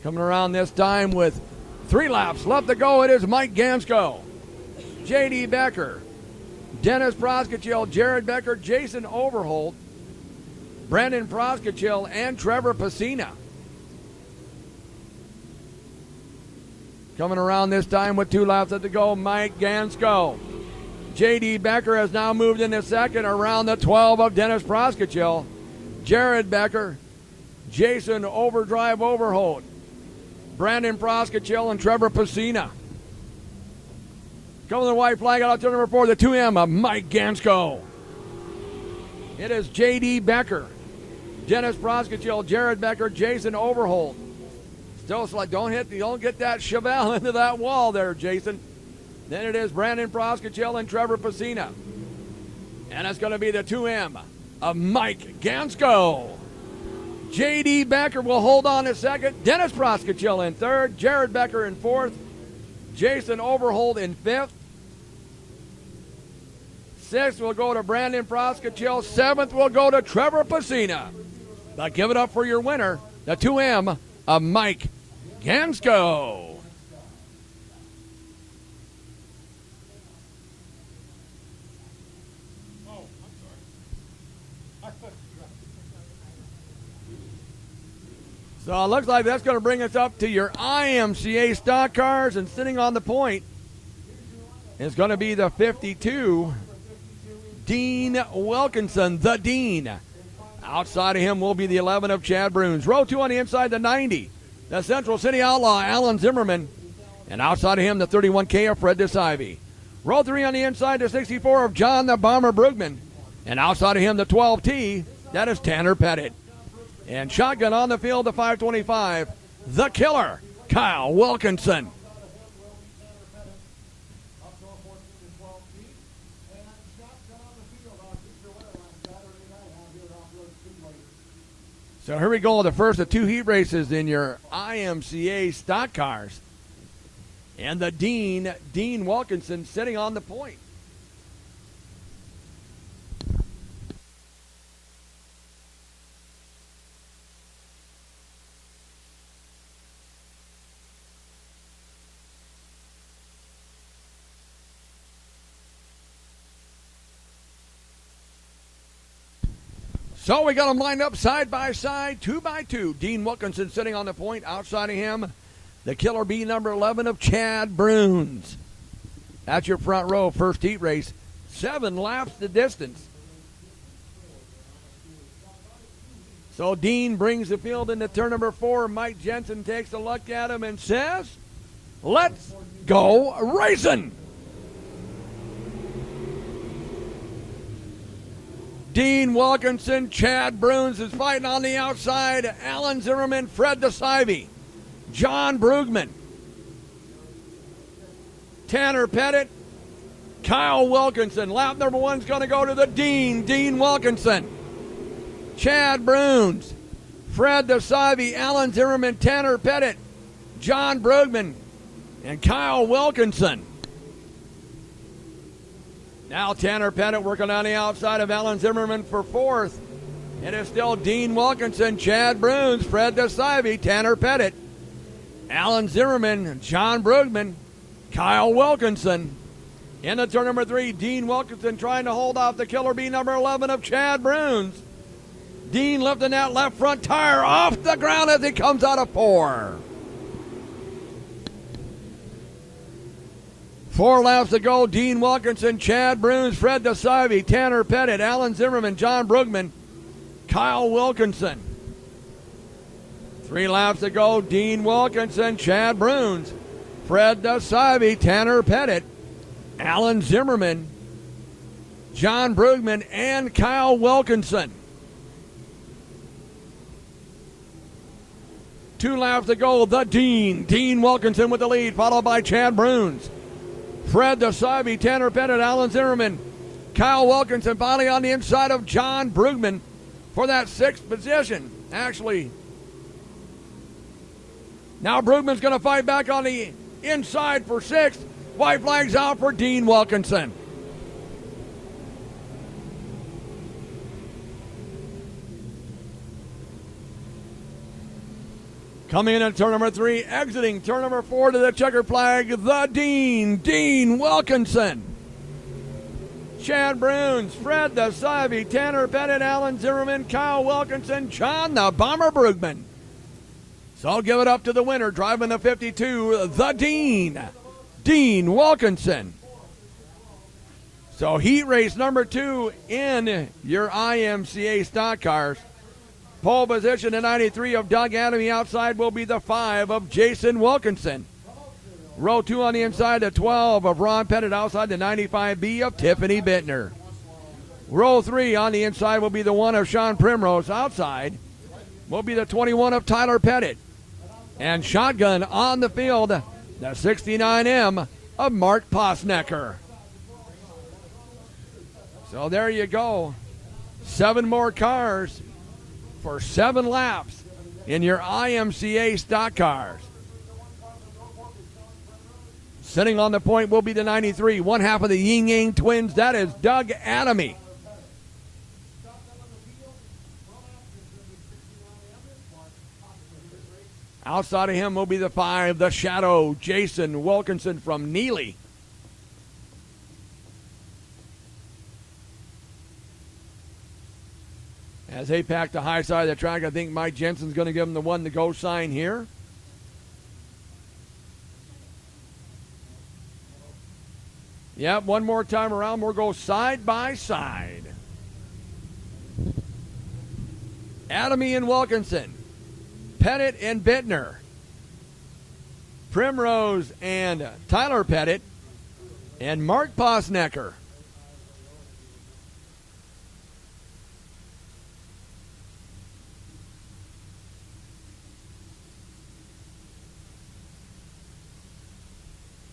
Coming around this time with 3 laps left to go. It is Mike Gansko, J.D. Becker, Dennis Proskachil, Jared Becker, Jason Overholt, Brandon Proskachil, and Trevor Pacina. Coming around this time with 2 laps to go, Mike Gansko. J.D. Becker has now moved into second around the 12 of Dennis Proskachil. Jared Becker, Jason Overdrive Overholt, Brandon Proskachil, and Trevor Pacina. Coming to the white flag out of turn number 4, the 2M of Mike Gansko. It is J.D. Becker, Dennis Proskachil, Jared Becker, Jason Overholt. Still like don't get that Chevelle into that wall there, Jason. Then it is Brandon Proskachil and Trevor Pacina. And it's going to be the 2M of Mike Gansko. J.D. Becker will hold on in second. Dennis Proskachil in third. Jared Becker in fourth. Jason Overholt in fifth. Sixth will go to Brandon Proskachil. Seventh will go to Trevor Pacina. But give it up for your winner, the 2M of Mike Gansko. So it looks like that's going to bring us up to your IMCA stock cars, and sitting on the point is going to be the 52, Dean Wilkinson, the Dean. Outside of him will be the 11 of Chad Bruns. Row 2 on the inside, the 90, the Central City Outlaw, Alan Zimmerman. And outside of him, the 31K of Fred DeSivey. Row 3 on the inside, the 64 of John the Bomber Brugman. And outside of him, the 12T, that is Tanner Pettit. And shotgun on the field, the 525, the killer, Kyle Wilkinson. So here we go, the first of 2 heat races in your IMCA stock cars. And the Dean Wilkinson, sitting on the point. So we got them lined up side by side, 2 by 2. Dean Wilkinson sitting on the point. Outside of him, the killer bee number 11 of Chad Bruns. That's your front row, first heat race. 7 laps the distance. So Dean brings the field into turn number 4. Mike Jensen takes a look at him and says, "Let's go racing." Dean Wilkinson, Chad Bruns is fighting on the outside. Alan Zimmerman, Fred DeSivey, John Brugman, Tanner Pettit, Kyle Wilkinson. Lap number 1 is going to go to the Dean Wilkinson, Chad Bruns, Fred DeSivey, Alan Zimmerman, Tanner Pettit, John Brugman, and Kyle Wilkinson. Now Tanner Pettit working on the outside of Alan Zimmerman for 4th. It is still Dean Wilkinson, Chad Bruns, Fred DeSivey, Tanner Pettit, Alan Zimmerman, John Brugman, Kyle Wilkinson. Into turn number 3, Dean Wilkinson trying to hold off the killer bee number 11 of Chad Bruns. Dean lifting that left front tire off the ground as he comes out of 4. 4 laps to go. Dean Wilkinson, Chad Bruns, Fred DeSivey, Tanner Pettit, Alan Zimmerman, John Brugman, Kyle Wilkinson. 3 laps to go. Dean Wilkinson, Chad Bruns, Fred DeSivey, Tanner Pettit, Alan Zimmerman, John Brugman, and Kyle Wilkinson. 2 laps to go. The Dean Wilkinson with the lead, followed by Chad Bruns, Fred DeSivey, Tanner Pettit, Alan Zimmerman, Kyle Wilkinson, finally on the inside of John Brugman for that 6th position. Actually, now Brugman's going to fight back on the inside for 6th. White flags out for Dean Wilkinson. Coming in at turn number 3, exiting turn number 4 to the checker flag, the Dean Wilkinson. Chad Bruns, Fred the Sivey, Tanner Pettit, Alan Zimmerman, Kyle Wilkinson, John the Bomber Brugman. So I'll give it up to the winner, driving the 52, the Dean Wilkinson. So heat race number 2 in your IMCA stock cars. Pole position, the 93 of Doug Adamy. Outside will be the 5 of Jason Wilkinson. Row 2 on the inside, the 12 of Ron Pettit. Outside, the 95B of Tiffany Bittner. Row 3 on the inside will be the 1 of Sean Primrose. Outside will be the 21 of Tyler Pettit. And shotgun on the field, the 69M of Mark Posnecker. So there you go. 7 more cars for 7 laps in your IMCA stock cars. Sitting on the point will be the 93, one half of the Ying Yang twins. That is Doug Adamy. Outside of him will be the 5, the Shadow, Jason Wilkinson from Neely. As they pack the high side of the track, I think Mike Jensen's going to give him the 1 to go sign here. Yep, one more time around. We'll go side by side. Adamy and Wilkinson. Pettit and Bittner. Primrose and Tyler Pettit. And Mark Posnecker.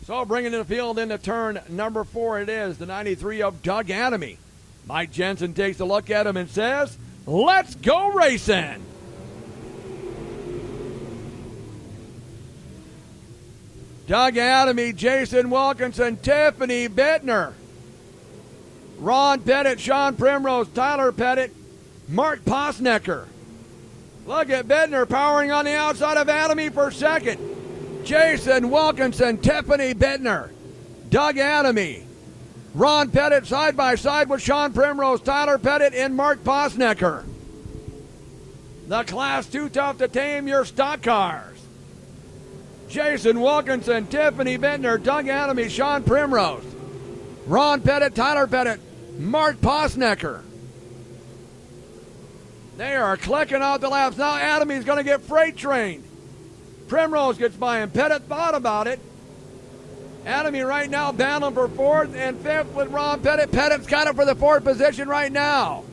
So bringing the field into turn number 4, it is the 93 of Doug Adamy. Mike Jensen takes a look at him and says, "Let's go racing." Doug Adamy, Jason Wilkinson, Tiffany Bittner, Ron Pettit, Sean Primrose, Tyler Pettit, Mark Posnecker. Look at Bittner powering on the outside of Adamy for second. Jason Wilkinson, Tiffany Bittner, Doug Adamy, Ron Pettit side by side with Sean Primrose, Tyler Pettit, and Mark Posnecker. The class too tough to tame your stock cars. Jason Wilkinson, Tiffany Bittner, Doug Adamy, Sean Primrose, Ron Pettit, Tyler Pettit, Mark Posnecker. They are clicking out the laps. Now Adamy's going to get freight trained. Primrose gets by him. Pettit thought about it. Adamy right now battling for 4th and 5th with Ron Pettit. Pettit's got it for the 4th position right now.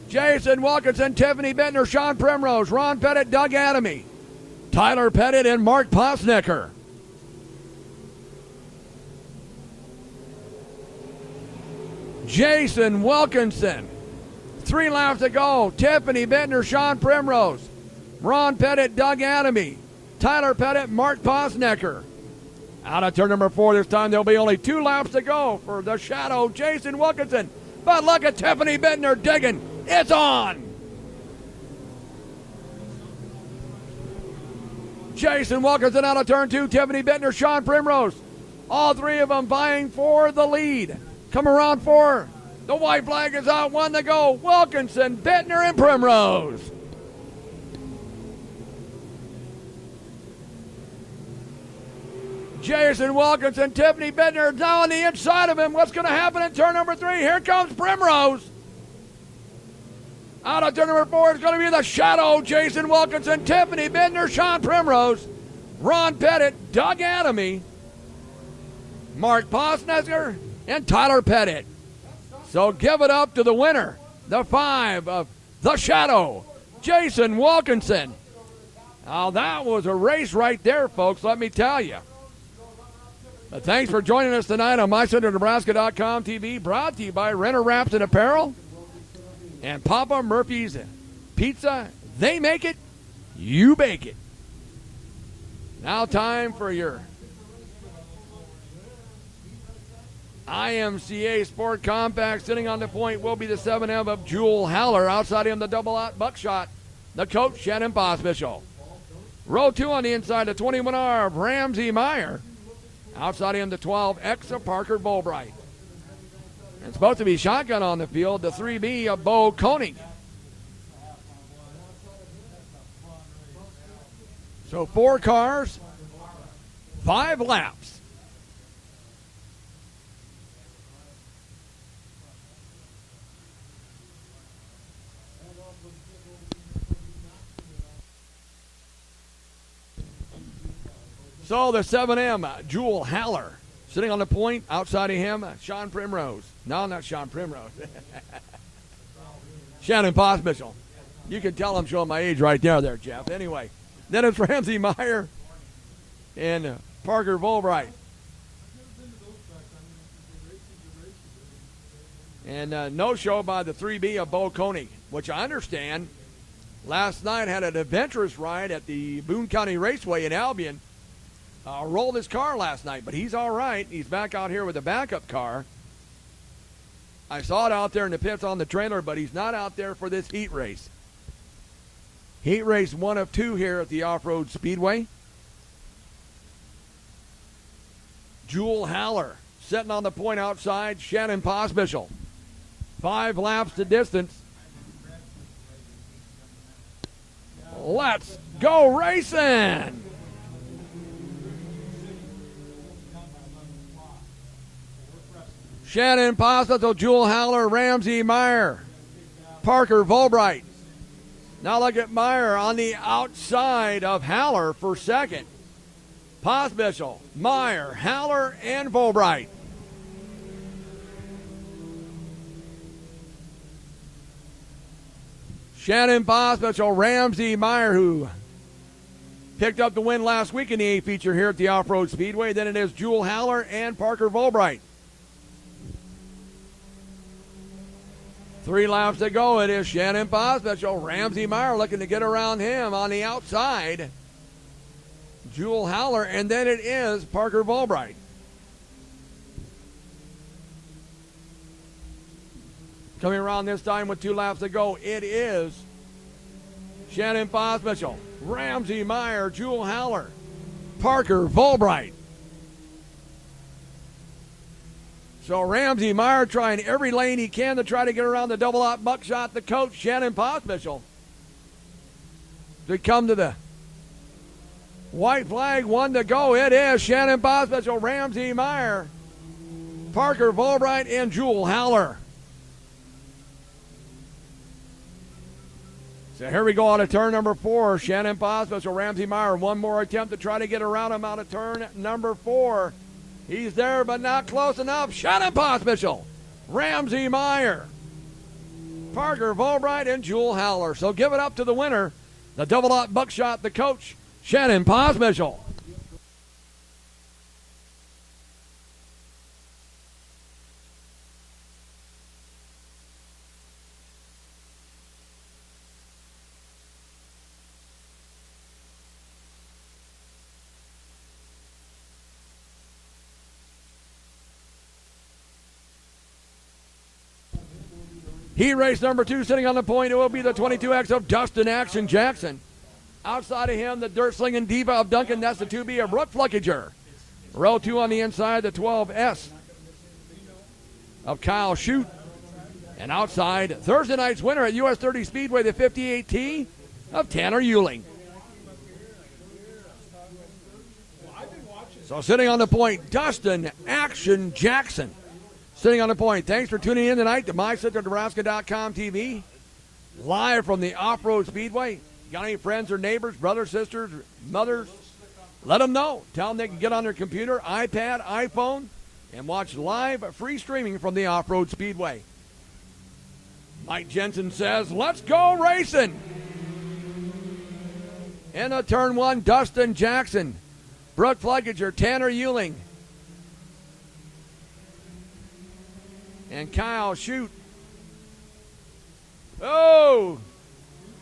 Jason Wilkinson, Tiffany Bittner, Sean Primrose, Ron Pettit, Doug Adamy, Tyler Pettit, and Mark Posnecker. Jason Wilkinson. 3 laps to go. Tiffany Bittner, Sean Primrose, Ron Pettit, Doug Adamy, Tyler Pettit, Mark Posnecker. Out of turn number 4 this time, there'll be only 2 laps to go for the Shadow, Jason Wilkinson. But look at Tiffany Bittner digging. It's on. Jason Wilkinson out of turn 2, Tiffany Bittner, Sean Primrose. All 3 of them vying for the lead. Come around 4. The white flag is out, 1 to go. Wilkinson, Bittner, and Primrose. Jason Wilkinson, Tiffany Bittner now on the inside of him. What's going to happen in turn number 3? Here comes Primrose. Out of turn number 4 is going to be the Shadow, Jason Wilkinson, Tiffany Bittner, Sean Primrose, Ron Pettit, Doug Adamy, Mark Posnecker, and Tyler Pettit. So give it up to the winner, the 5 of the Shadow, Jason Wilkinson. Now that was a race right there, folks, let me tell you. But thanks for joining us tonight on MyCenterNebraska.com TV, brought to you by Renner Wraps and Apparel and Papa Murphy's Pizza. They make it, you bake it. Now time for your IMCA Sport Compact. Sitting on the point will be the 7M of Jewel Haller. Outside him, the double-out buckshot, the coach, Shannon Pospischel. Row 2 on the inside, the 21R of Ramsey Meyer. Outside him, the 12X of Parker Bulbright. And supposed to be shotgun on the field, the 3B of Bo Koenig. So 4 cars, 5 laps. So the 7M, Jewel Haller, sitting on the point. Outside of him, Sean Primrose. No, not Sean Primrose. Shannon Pospischel. You can tell I'm showing my age right there, Jeff. Anyway, then it's Ramsey Meyer and Parker Volbright. And no show by the 3B of Bo Koenig, which I understand last night had an adventurous ride at the Boone County Raceway in Albion. Rolled his car last night, but he's all right. He's back out here with a backup car. I saw it out there in the pits on the trailer, but he's not out there for this heat race. Heat race 1 of 2 here at the Off-Road Speedway. Jewel Haller sitting on the point outside. Shannon Pospischel. 5 laps to distance. Let's go racing! Shannon Pospischel, Jewel Haller, Ramsey Meyer, Parker Volbright. Now look at Meyer on the outside of Haller for second. Pospischel, Meyer, Haller, and Volbright. Shannon Pospischel, Ramsey Meyer, who picked up the win last week in the A feature here at the Off-Road Speedway. Then it is Jewel Haller and Parker Volbright. 3 laps to go. It is Shannon Pospischel. Ramsey Meyer looking to get around him on the outside. Jewel Haller, and then it is Parker Volbright. Coming around this time with 2 laps to go, it is Shannon Pospischel, Ramsey Meyer, Jewel Haller, Parker Volbright. So Ramsey Meyer trying every lane he can to try to get around the double-out buckshot, the coach, Shannon Pospischel, to come to the white flag. 1 to go. It is Shannon Pospischel, Ramsey Meyer, Parker Volbright, and Jewel Haller. So here we go on to turn number 4. Shannon Pospischel, Ramsey Meyer. One more attempt to try to get around him out of turn number 4. He's there, but not close enough. Shannon Pospischel, Ramsey Meyer, Parker Volbright, and Jewel Haller. So give it up to the winner, the double-out buckshot, the coach, Shannon Pospischel. Heat race number 2 sitting on the point. It will be the 22X of Dustin Action Jackson. Outside of him, the dirt-slinging diva of Duncan. That's the 2B of Brooke Flickinger. Row 2 on the inside, the 12S of Kyle Shute. And outside, Thursday night's winner at US 30 Speedway, the 58T of Tanner Euling. So sitting on the point, Dustin Action Jackson. Sitting on the point. Thanks for tuning in tonight to MyCentralNebraska.com TV. Live from the Off-Road Speedway. Got any friends or neighbors, brothers, sisters, mothers? Let them know. Tell them they can get on their computer, iPad, iPhone, and watch live free streaming from the Off-Road Speedway. Mike Jensen says, let's go racing. In the turn 1, Dustin Jackson, Brooke Flickinger, Tanner Euling, and Kyle Shute. Oh,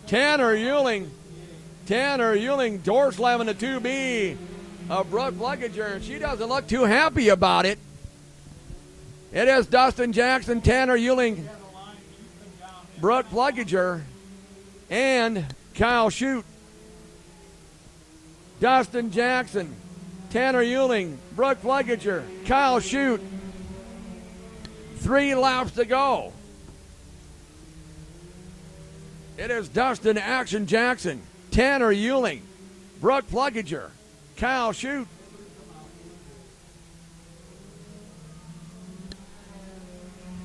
Tanner Euling. Tanner Euling door slamming the 2B of Brooke Flickinger, and she doesn't look too happy about it. It is Dustin Jackson, Tanner Euling, Brooke Flickinger, and Kyle Shute. Dustin Jackson, Tanner Euling, Brooke Flickinger, Kyle Shute. 3 laps to go. It is Dustin Action Jackson, Tanner Euling, Brooke Pluggager, Kyle Shute.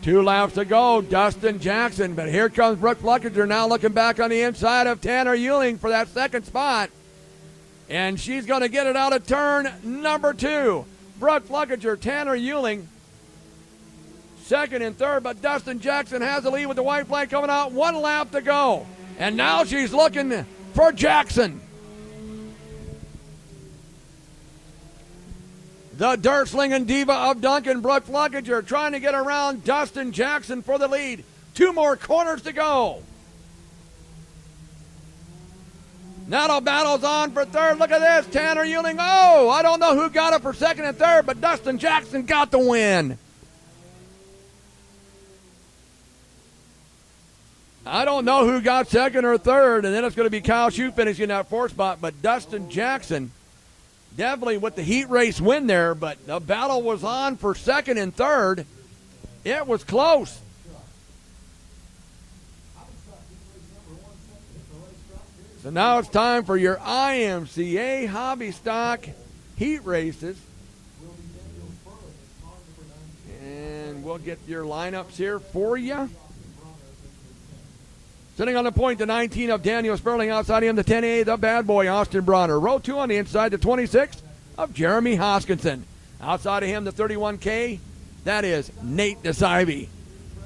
Two laps to go, Dustin Jackson, but here comes Brooke Pluggager now looking back on the inside of Tanner Euling for that second spot. And she's going to get it out of turn number 2. Brooke Pluggager, Tanner Euling, second and third, but Dustin Jackson has the lead with the white flag coming out. 1 lap to go. And now she's looking for Jackson. The dirt slinging diva of Duncan, Brooke Pluggager, trying to get around Dustin Jackson for the lead. 2 more corners to go. Now the battle's on for third. Look at this. Tanner Euling. Oh, I don't know who got it for second and third, but Dustin Jackson got the win. I don't know who got second or third, and then it's going to be Kyle Shute finishing that 4th spot, but Dustin Jackson definitely with the heat race win there, but the battle was on for second and third. It was close. So now it's time for your IMCA Hobby Stock heat races. And we'll get your lineups here for you. Sitting on the point, the 19 of Daniel Sperling. Outside him, the 10A, the bad boy, Austin Bronner. Row 2 on the inside, the 26 of Jeremy Hoskinson. Outside of him, the 31K, that is Nate DeSivey.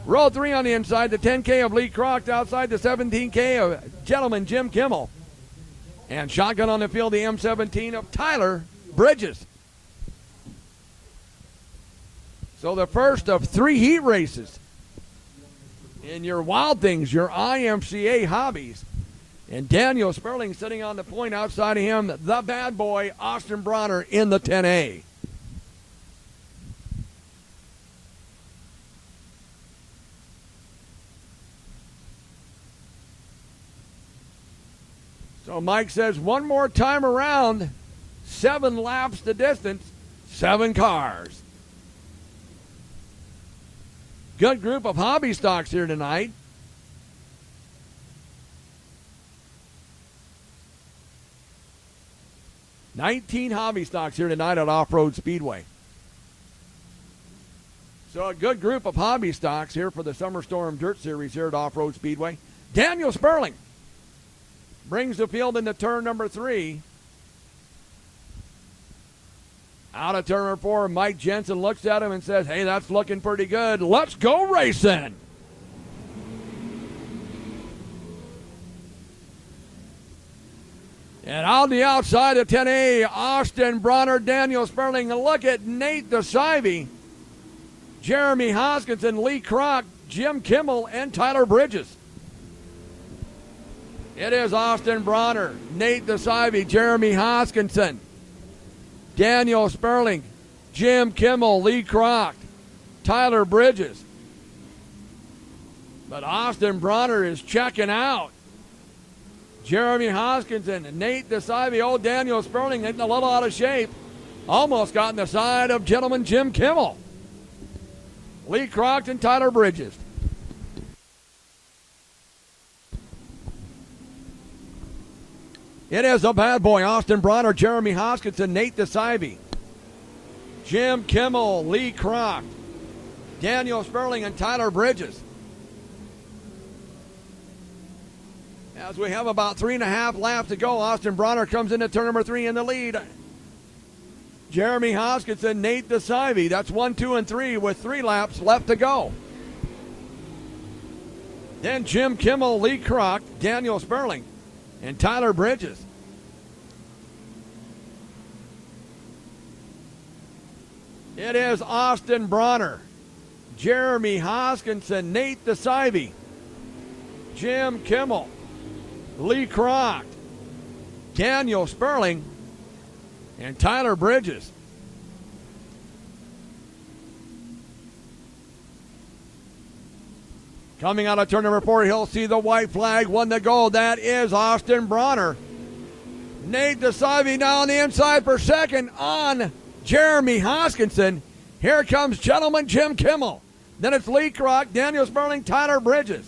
Row 3 on the inside, the 10K of Lee Croft. Outside, the 17K of Gentleman Jim Kimmel. And shotgun on the field, the M17 of Tyler Bridges. So the first of 3 heat races in your Wild Things, your IMCA hobbies. And Daniel Sperling sitting on the point. Outside of him, the bad boy, Austin Bronner in the 10A. So Mike says 1 more time around, 7 laps the distance, 7 cars. Good group of hobby stocks here tonight. $19 hobby stocks here tonight at Off-Road Speedway. So a good group of hobby stocks here for the Summer Storm Dirt Series here at Off-Road Speedway. Daniel Sperling brings the field into turn number 3. Out of turn number 4, Mike Jensen looks at him and says, hey, that's looking pretty good. Let's go racing. And on the outside of 10A, Austin Bronner, Daniel Sperling. Look at Nate DeSivey, Jeremy Hoskinson, Lee Kroc, Jim Kimmel, and Tyler Bridges. It is Austin Bronner, Nate DeSivey, Jeremy Hoskinson, Daniel Sperling, Jim Kimmel, Lee Kroc, Tyler Bridges. But Austin Bronner is checking out. Jeremy Hoskinson, Nate DeSivey, old Daniel Sperling getting a little out of shape. Almost got in the side of gentleman Jim Kimmel. Lee Kroc and Tyler Bridges. It is a bad boy, Austin Bronner, Jeremy Hoskinson, Nate DeSivey, Jim Kimmel, Lee Kroc, Daniel Sperling, and Tyler Bridges. As we have about 3.5 laps to go, Austin Bronner comes into turn number 3 in the lead. Jeremy Hoskinson, Nate DeSivey, that's 1, 2, and 3 with 3 laps left to go. Then Jim Kimmel, Lee Kroc, Daniel Sperling, and Tyler Bridges. It is Austin Bronner, Jeremy Hoskinson, Nate DeSivey, Jim Kimmel, Lee Kroc, Daniel Sperling, and Tyler Bridges. Coming out of turn number 4, he'll see the white flag, 1 to go. That is Austin Bronner. Nate DeSivey now on the inside for second on Jeremy Hoskinson. Here comes gentleman Jim Kimmel. Then it's Lee Kroc, Daniel Sperling, Tyler Bridges.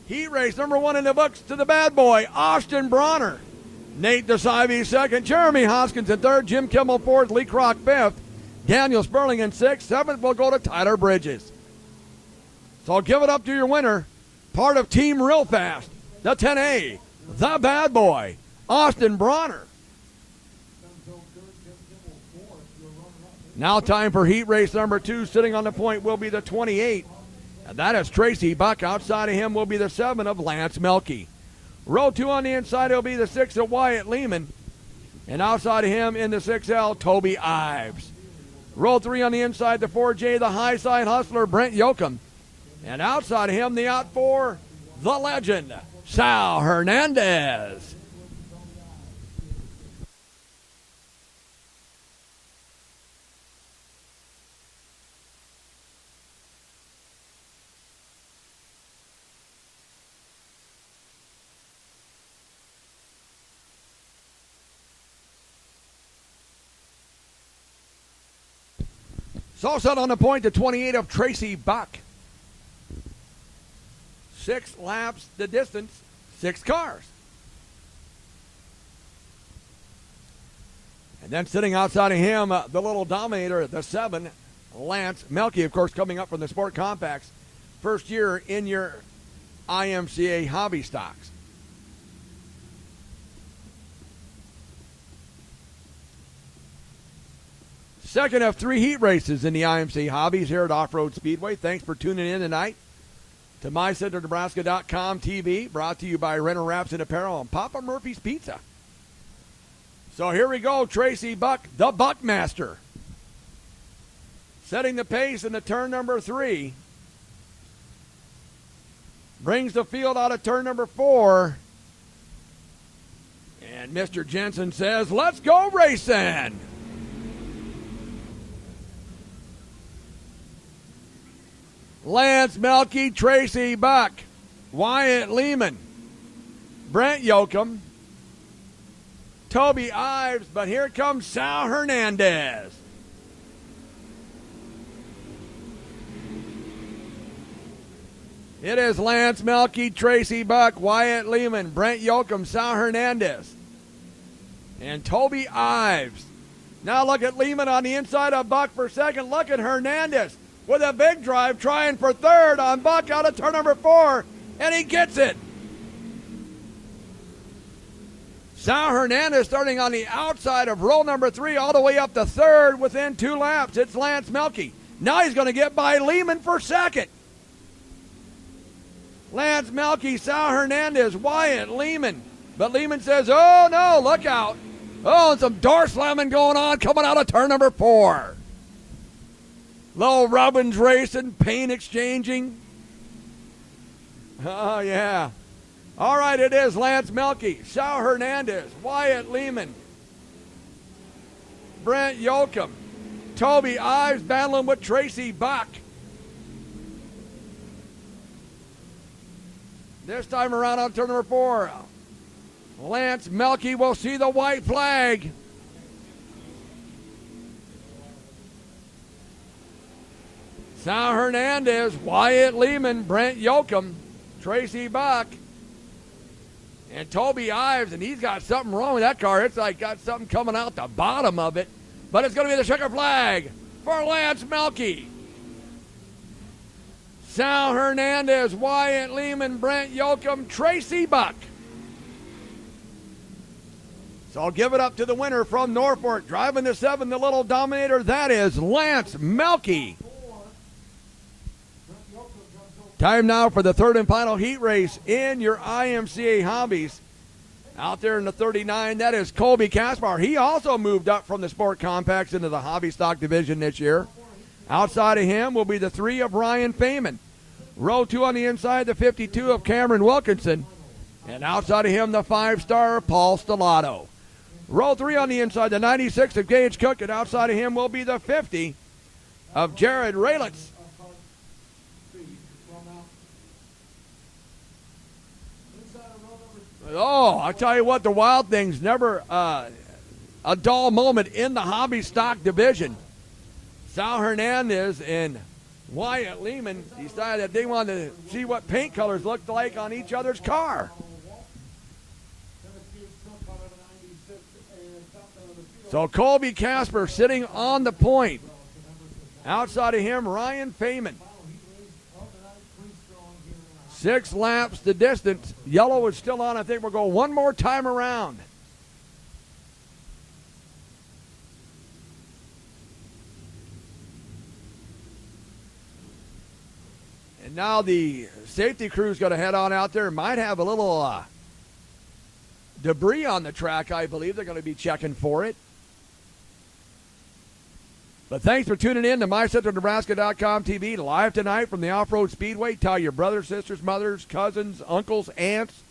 Heat race number 1 in the books to the bad boy, Austin Bronner. Nate DeSivey second, Jeremy Hoskins in third, Jim Kimmel fourth, Lee Kroc fifth, Daniel Sperling in sixth, seventh will go to Tyler Bridges. So give it up to your winner, part of Team Real Fast, the 10A, the bad boy, Austin Bronner. Now time for heat race number 2. Sitting on the point will be the 28. And that is Tracy Buck. Outside of him will be the 7 of Lance Melke. Row 2 on the inside will be the 6 of Wyatt Lehman. And outside of him in the 6L, Toby Ives. Row 3 on the inside, the 4J, the high side hustler, Brent Yoakum. And outside of him, the out 4, the legend, Sal Hernandez. So set on the point, the 28 of Tracy Buck. 6 laps the distance, 6 cars. And then sitting outside of him, the little dominator, the 7, Lance Melke, of course, coming up from the Sport Compacts. First year in your IMCA hobby stocks. Second of 3 heat races in the IMCA hobbies here at Off-Road Speedway. Thanks for tuning in tonight to MyCenterNebraska.com TV, brought to you by Renner Wraps and Apparel and Papa Murphy's Pizza. So here we go, Tracy Buck, the Buckmaster, setting the pace in the turn number 3. Brings the field out of turn number 4. And Mr. Jensen says, let's go racing. Lance Melke, Tracy Buck, Wyatt Lehman, Brent Yoakum, Toby Ives, but here comes Sal Hernandez. It is Lance Melke, Tracy Buck, Wyatt Lehman, Brent Yoakum, Sal Hernandez, and Toby Ives. Now look at Lehman on the inside of Buck for second. Look at Hernandez with a big drive trying for third on Buck out of turn number 4, and he gets it. Sal Hernandez starting on the outside of row number 3 all the way up to third within 2 laps. It's Lance Melke. Now he's going to get by Lehman for second. Lance Melke, Sal Hernandez, Wyatt Lehman. But Lehman says, oh no, look out. Oh, and some door slamming going on coming out of turn number 4. Little Robbins racing, paint exchanging. Oh, yeah. All right, it is Lance Melke, Sal Hernandez, Wyatt Lehman, Brent Yoakum, Toby Ives battling with Tracy Buck. This time around on turn number 4, Lance Melke will see the white flag. Sal Hernandez, Wyatt Lehman, Brent Yoakum, Tracy Buck, and Toby Ives, and he's got something wrong with that car. It's like got something coming out the bottom of it. But it's going to be the checker flag for Lance Melke. Sal Hernandez, Wyatt Lehman, Brent Yoakum, Tracy Buck. So I'll give it up to the winner from Norfolk, driving the 7, the little dominator. That is Lance Melke. Time now for the third and final heat race in your IMCA hobbies. Out there in the 39, that is Colby Kaspar. He also moved up from the Sport Compacts into the hobby stock division this year. Outside of him will be the 3 of Ryan Feynman. Row 2 on the inside, the 52 of Cameron Wilkinson. And outside of him, the 5-star Paul Stellato. Row 3 on the inside, the 96 of Gage Cook. And outside of him will be the 50 of Jared Raylitz. Oh, I'll tell you what, the Wild Thing's never a dull moment in the hobby stock division. Sal Hernandez and Wyatt Lehman decided that they wanted to see what paint colors looked like on each other's car. So Colby Casper sitting on the point. Outside of him, Ryan Feynman. 6 laps the distance. Yellow is still on. I think we'll go one more time around. And now the safety crew's going to head on out there. Might have a little debris on the track, I believe. They're going to be checking for it. But thanks for tuning in to MyCentralNebraska.com TV live tonight from the Off-Road Speedway. Tell your brothers, sisters, mothers, cousins, uncles, aunts,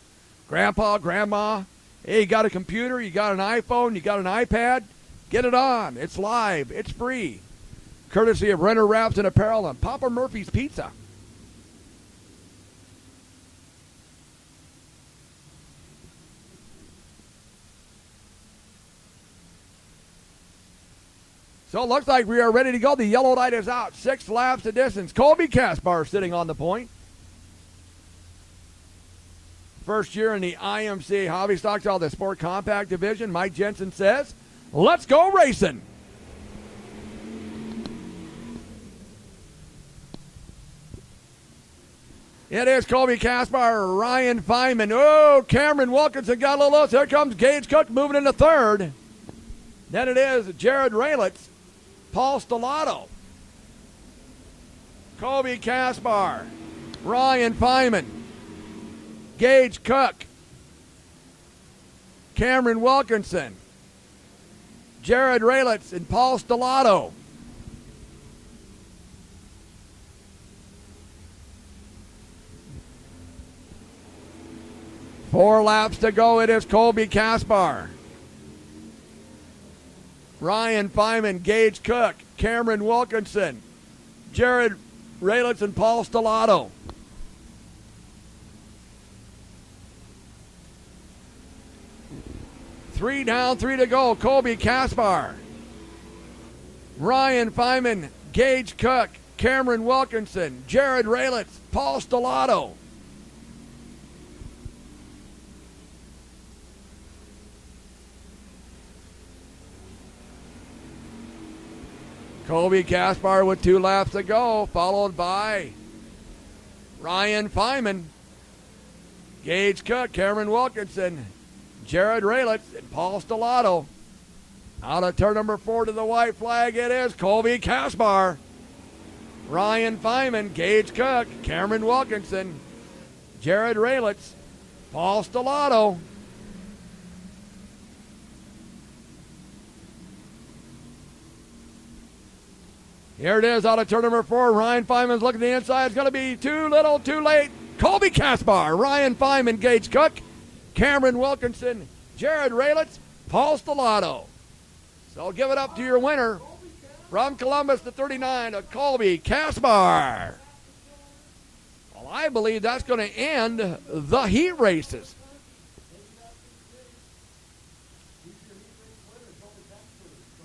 grandpa, grandma. Hey, you got a computer, you got an iPhone, you got an iPad? Get it on. It's live. It's free. Courtesy of Renner Wraps and Apparel and Papa Murphy's Pizza. So it looks like we are ready to go. The yellow light is out. 6 laps to distance. Colby Caspar sitting on the point. First year in the IMCA Hobby Stock Style, the Sport Compact Division. Mike Jensen says, let's go racing. It is Colby Caspar, Ryan Feynman. Oh, Cameron Wilkinson got a little loose. Here comes Gage Cook moving into third. Then it is Jared Raylitz, Paul Stellato, Colby Caspar, Ryan Feynman, Gage Cook, Cameron Wilkinson, Jared Raylitz, and Paul Stellato. Four laps to go. It is Colby Caspar, Ryan Feynman, Gage Cook, Cameron Wilkinson, Jared Raylitz, and Paul Stellato. Three down, 3 to go. Colby Caspar, Ryan Feynman, Gage Cook, Cameron Wilkinson, Jared Raylitz, Paul Stellato. Colby Caspar with 2 laps to go, followed by Ryan Feynman, Gage Cook, Cameron Wilkinson, Jared Raylitz, and Paul Stellato. Out of turn number 4 to the white flag, it is Colby Caspar, Ryan Feynman, Gage Cook, Cameron Wilkinson, Jared Raylitz, Paul Stellato. Here it is out of turn number 4. Ryan Feynman's looking to the inside. It's going to be too little, too late. Colby Caspar, Ryan Feynman, Gage Cook, Cameron Wilkinson, Jared Raylitz, Paul Stellato. So give it up to your winner from Columbus to 39 of Colby Caspar. Well, I believe that's going to end the heat races.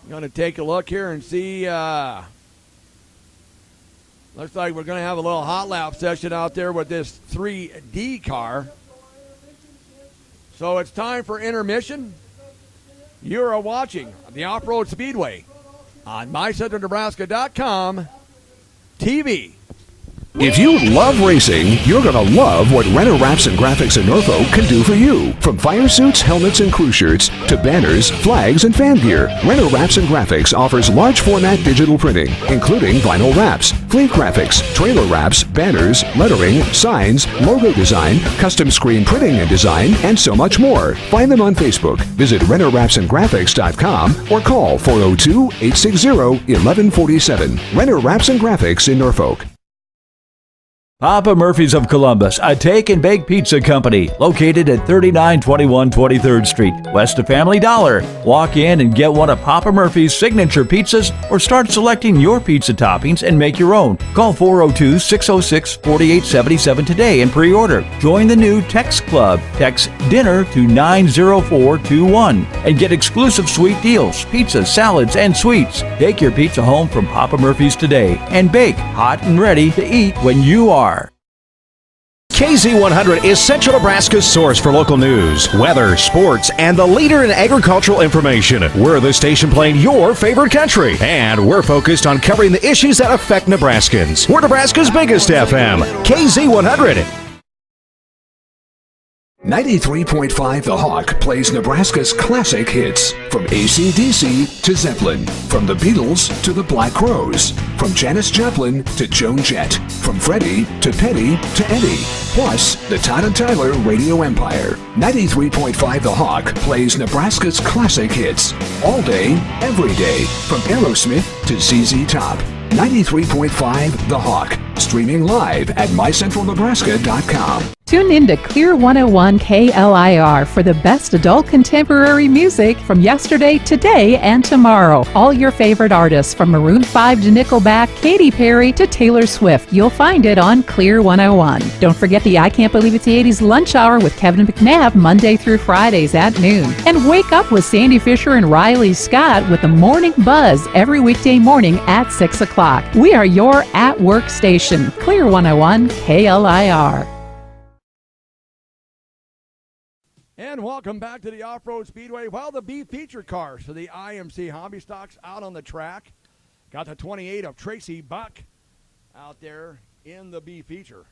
I'm going to take a look here and see. Looks like we're going to have a little hot lap session out there with this 3D car. So it's time for intermission. You are watching the Off-Road Speedway on MyCentralNebraska.com TV. If you love racing, you're going to love what Renner Wraps and Graphics in Norfolk can do for you. From fire suits, helmets, and crew shirts to banners, flags, and fan gear, Renner Wraps and Graphics offers large format digital printing, including vinyl wraps, fleet graphics, trailer wraps, banners, lettering, signs, logo design, custom screen printing and design, and so much more. Find them on Facebook. Visit RennerWrapsandGraphics.com or call 402-860-1147. Renner Wraps and Graphics in Norfolk. Papa Murphy's of Columbus, a take and bake pizza company located at 3921 23rd Street, west of Family Dollar. Walk in and get one of Papa Murphy's signature pizzas or start selecting your pizza toppings and make your own. Call 402-606-4877 today and pre-order. Join the new Text Club. Text DINNER to 90421 and get exclusive sweet deals, pizzas, salads, and sweets. Take your pizza home from Papa Murphy's today and bake hot and ready to eat when you are. KZ100 is Central Nebraska's source for local news, weather, sports, and the leader in agricultural information. We're the station playing your favorite country, and we're focused on covering the issues that affect Nebraskans. We're Nebraska's biggest FM, KZ100. 93.5 The Hawk plays Nebraska's classic hits. From AC/DC to Zeppelin. From the Beatles to the Black Crowes. From Janis Joplin to Joan Jett. From Freddie to Petty to Eddie. Plus, the Todd and Tyler Radio Empire. 93.5 The Hawk plays Nebraska's classic hits. All day, every day. From Aerosmith to ZZ Top. 93.5 The Hawk. Streaming live at mycentralnebraska.com. Tune in to Clear 101 KLIR for the best adult contemporary music from yesterday, today, and tomorrow. All your favorite artists from Maroon 5 to Nickelback, Katy Perry to Taylor Swift. You'll find it on Clear 101. Don't forget the I Can't Believe It's the 80s lunch hour with Kevin McNabb Monday through Fridays at noon. And wake up with Sandy Fisher and Riley Scott with the Morning Buzz every weekday morning at 6 o'clock. We are your at-work station. Clear 101 KLIR. And welcome back to the Off-Road Speedway. Well, the B feature cars for the IMC Hobby Stocks out on the track. Got the 28 of Tracy Buck out there in the B feature,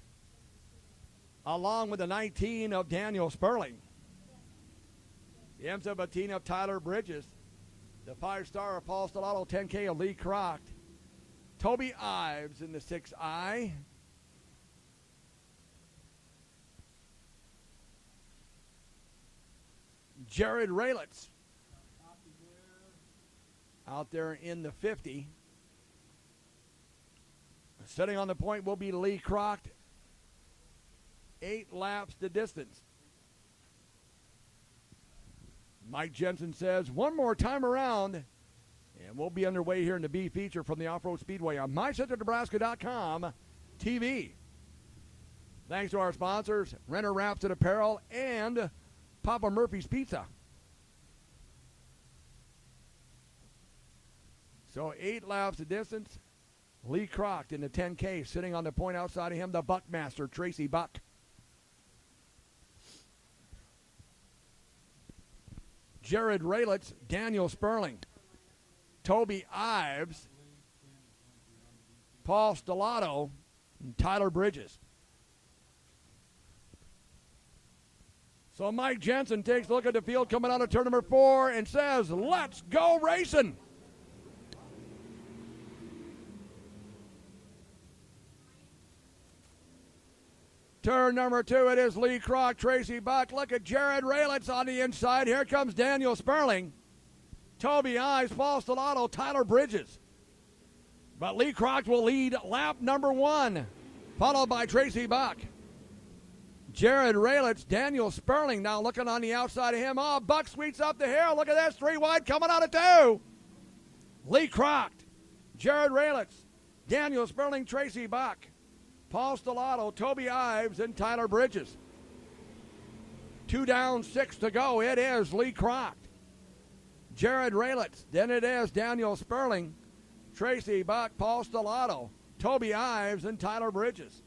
along with the 19 of Daniel Sperling. The M17 of Tyler Bridges. The 5-star of Paul Stellato, 10K of Lee Croct. Toby Ives in the 6i. Jared Raylitz out there in the 50. Sitting on the point will be Lee Croct. 8 laps the distance. Mike Jensen says one more time around, and we'll be underway here in the B feature from the Off-Road Speedway on mycentralnebraska.com TV. Thanks to our sponsors, Renner Wraps and Apparel and Papa Murphy's Pizza. So 8 laps the distance. Lee Croct in the 10K sitting on the point outside of him, the Buckmaster, Tracy Buck. Jared Raylitz, Daniel Sperling, Toby Ives, Paul Stellato, and Tyler Bridges. So Mike Jensen takes a look at the field coming out of turn number 4 and says, let's go racing. Turn number 2, it is Lee Croct, Tracy Buck. Look at Jared Raylitz on the inside. Here comes Daniel Sperling. Toby Ives, Paul Stellato, Tyler Bridges. But Lee Croct will lead lap number 1, followed by Tracy Buck. Jared Raylitz, Daniel Sperling now looking on the outside of him. Oh, Buck sweeps up the hill. Look at this, 3 wide coming out of 2. Lee Croct, Jared Raylitz, Daniel Sperling, Tracy Buck, Paul Stellato, Toby Ives, and Tyler Bridges. 2 down, 6 to go. It is Lee Croct, Jared Raylitz. Then it is Daniel Sperling, Tracy Buck, Paul Stellato, Toby Ives, and Tyler Bridges.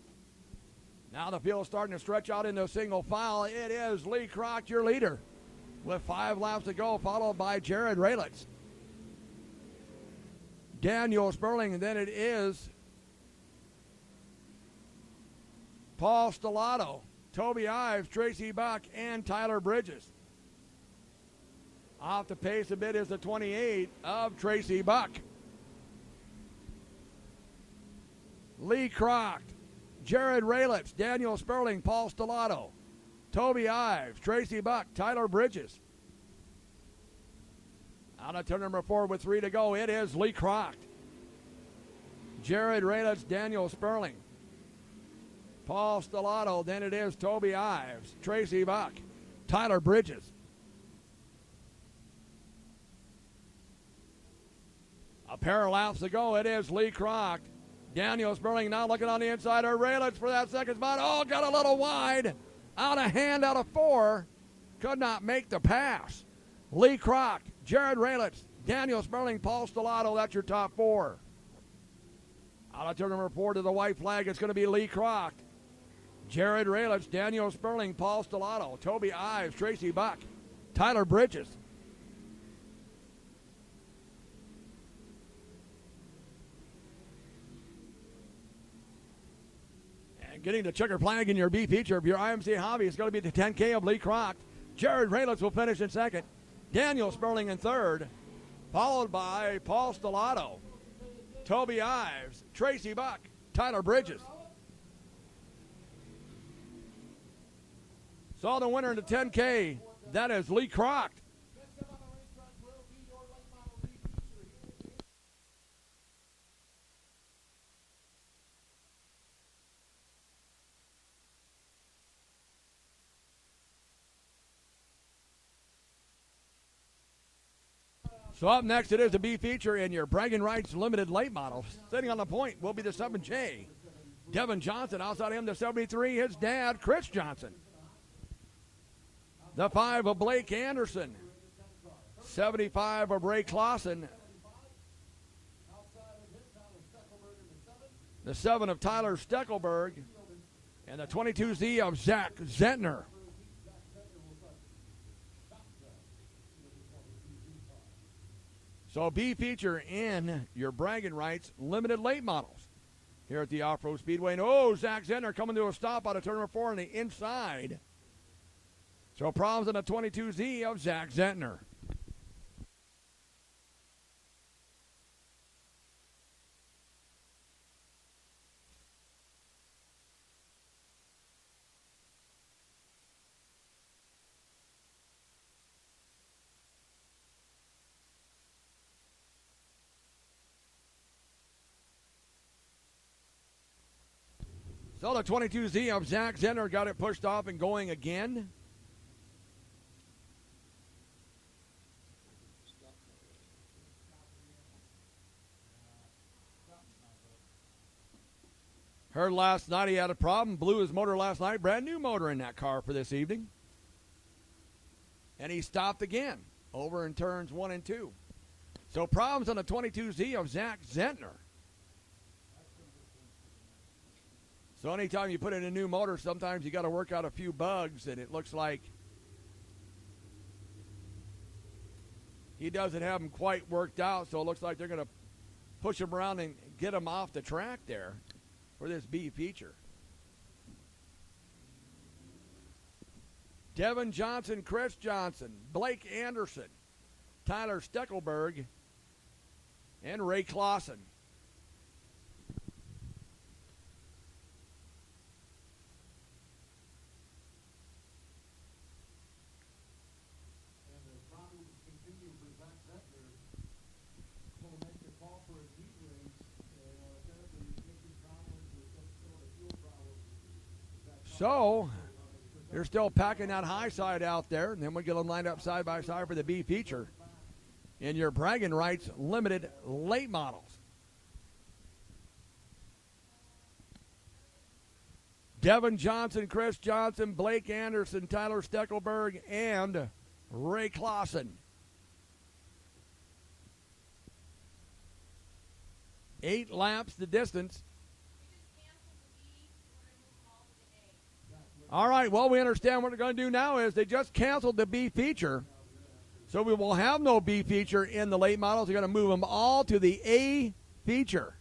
Now the field starting to stretch out into a single file. It is Lee Croct, your leader, with 5 laps to go, followed by Jared Raylitz. Daniel Sperling, and then it is Paul Stellato, Toby Ives, Tracy Buck, and Tyler Bridges. Off the pace a bit is the 28 of Tracy Buck. Lee Croct, Jared Raylitz, Daniel Sperling, Paul Stellato, Toby Ives, Tracy Buck, Tyler Bridges. Out of turn number 4 with 3 to go, it is Lee Croct, Jared Raylitz, Daniel Sperling, Paul Stellato. Then it is Toby Ives, Tracy Buck, Tyler Bridges. A pair of laps to go. It is Lee Kroc. Daniel Sperling now looking on the inside of Raylitz for that second spot. Oh, got a little wide. Out of hand, out of 4. Could not make the pass. Lee Kroc, Jared Raylitz, Daniel Sperling, Paul Stellato. That's your top 4. Out of turn number 4 to the white flag, it's going to be Lee Kroc, Jared Raylitz, Daniel Sperling, Paul Stellato, Toby Ives, Tracy Buck, Tyler Bridges. And getting the checker flag in your B feature of your IMCA hobby is going to be the 10K of Lee Kroc. Jared Raylitz will finish in second. Daniel Sperling in third, followed by Paul Stellato, Toby Ives, Tracy Buck, Tyler Bridges. So the winner in the 10K, that is Lee Kroc. So up next, it is the B feature in your bragging rights limited late model. Sitting on the point will be the 7J. Devin Johnson, outside him, the 73, his dad, Chris Johnson. The 5 of Blake Anderson. 75 of Ray Clausen. The 7 of Tyler Steckelberg. And the 22Z of Zach Zentner. So B feature in your bragging rights limited late models here at the Off-Road Speedway. And oh, Zach Zentner coming to a stop out of turn number 4 on the inside. So problems in the 22Z of Zach Zentner. So the 22Z of Zach Zentner got it pushed off and going again. Heard last night he had a problem. Blew his motor last night. Brand new motor in that car for this evening. And he stopped again over in turns 1 and 2. So problems on the 22Z of Zach Zentner. So anytime you put in a new motor, sometimes you got to work out a few bugs, and it looks like he doesn't have them quite worked out, so it looks like they're going to push him around and get him off the track there for this B feature. Devin Johnson, Chris Johnson, Blake Anderson, Tyler Steckelberg, and Ray Clausen. So they're still packing that high side out there, and then we get them lined up side by side for the B feature in your bragging rights limited late models. Devin Johnson, Chris Johnson, Blake Anderson, Tyler Steckelberg, and Ray Clausen. 8 laps the distance. All right, well, we understand what they're going to do now is they just canceled the B feature. So we will have no B feature in the late models. They're going to move them all to the A feature.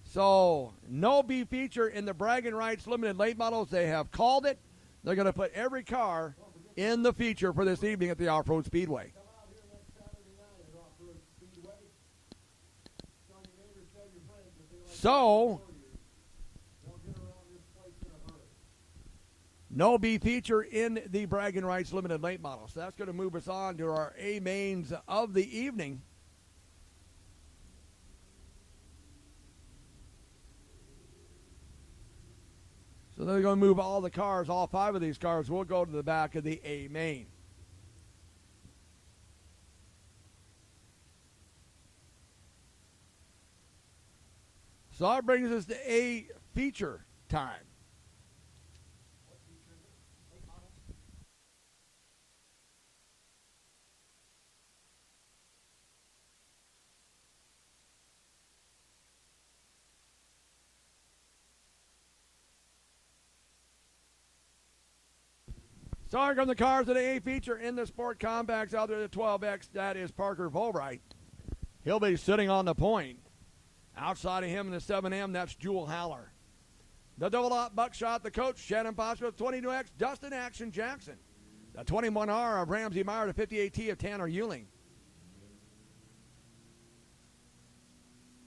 So no B feature in the bragging rights limited late models. They have called it. They're going to put every car in the feature for this evening at the Off-Road Speedway. So no B feature in the bragging rights limited late model. So that's going to move us on to our A mains of the evening. So they're going to move all the cars, all 5 of these cars will go to the back of the A main. So that brings us to A feature time. Starting on the cars of the A feature in the Sport Compacts out there, the 12X, that is Parker Volbright. He'll be sitting on the point. Outside of him in the 7M, that's Jewel Haller. The double up buckshot, the coach, Shannon Bosco, 22X, Dustin Action Jackson. The 21R of Ramsey Meyer, the 58T of Tanner Euling.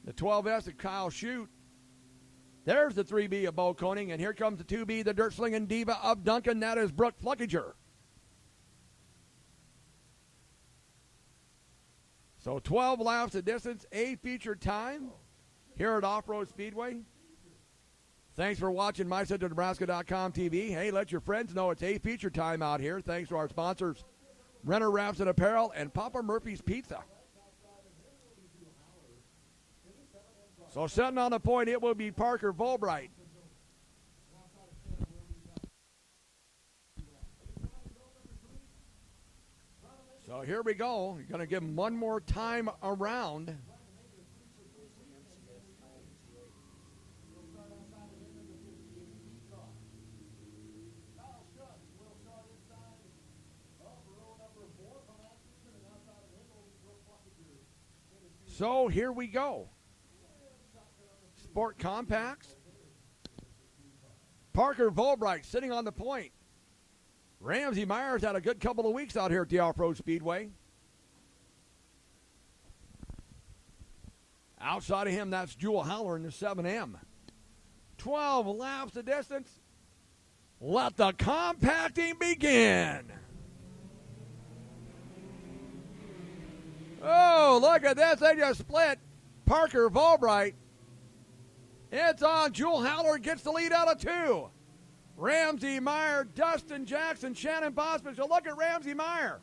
The 12S of Kyle Shute. There's the 3B of Bo Koenig, and here comes the 2B, the dirt slinging diva of Duncan, that is Brooke Fluckiger. So 12 laps of distance, A feature time here at Off-Road Speedway. Thanks for watching MyCentralNebraska.com TV. Hey, let your friends know it's A feature time out here. Thanks to our sponsors, Renner Wraps and Apparel and Papa Murphy's Pizza. So sitting on the point, it will be Parker Volbright. So here we go. You're going to give him one more time around. So here we go. Sport Compacts. Parker Volbright sitting on the point. Ramsey Meyer's had a good couple of weeks out here at the Off-Road Speedway. Outside of him, that's Jewel Haller in the 7M. 12 laps of distance. Let the compacting begin. Oh, look at this. They just split. Parker Volbright. It's on. Jewel Haller gets the lead out of 2. Ramsey Meyer, Dustin Jackson, Shannon Bosman. So look at Ramsey Meyer.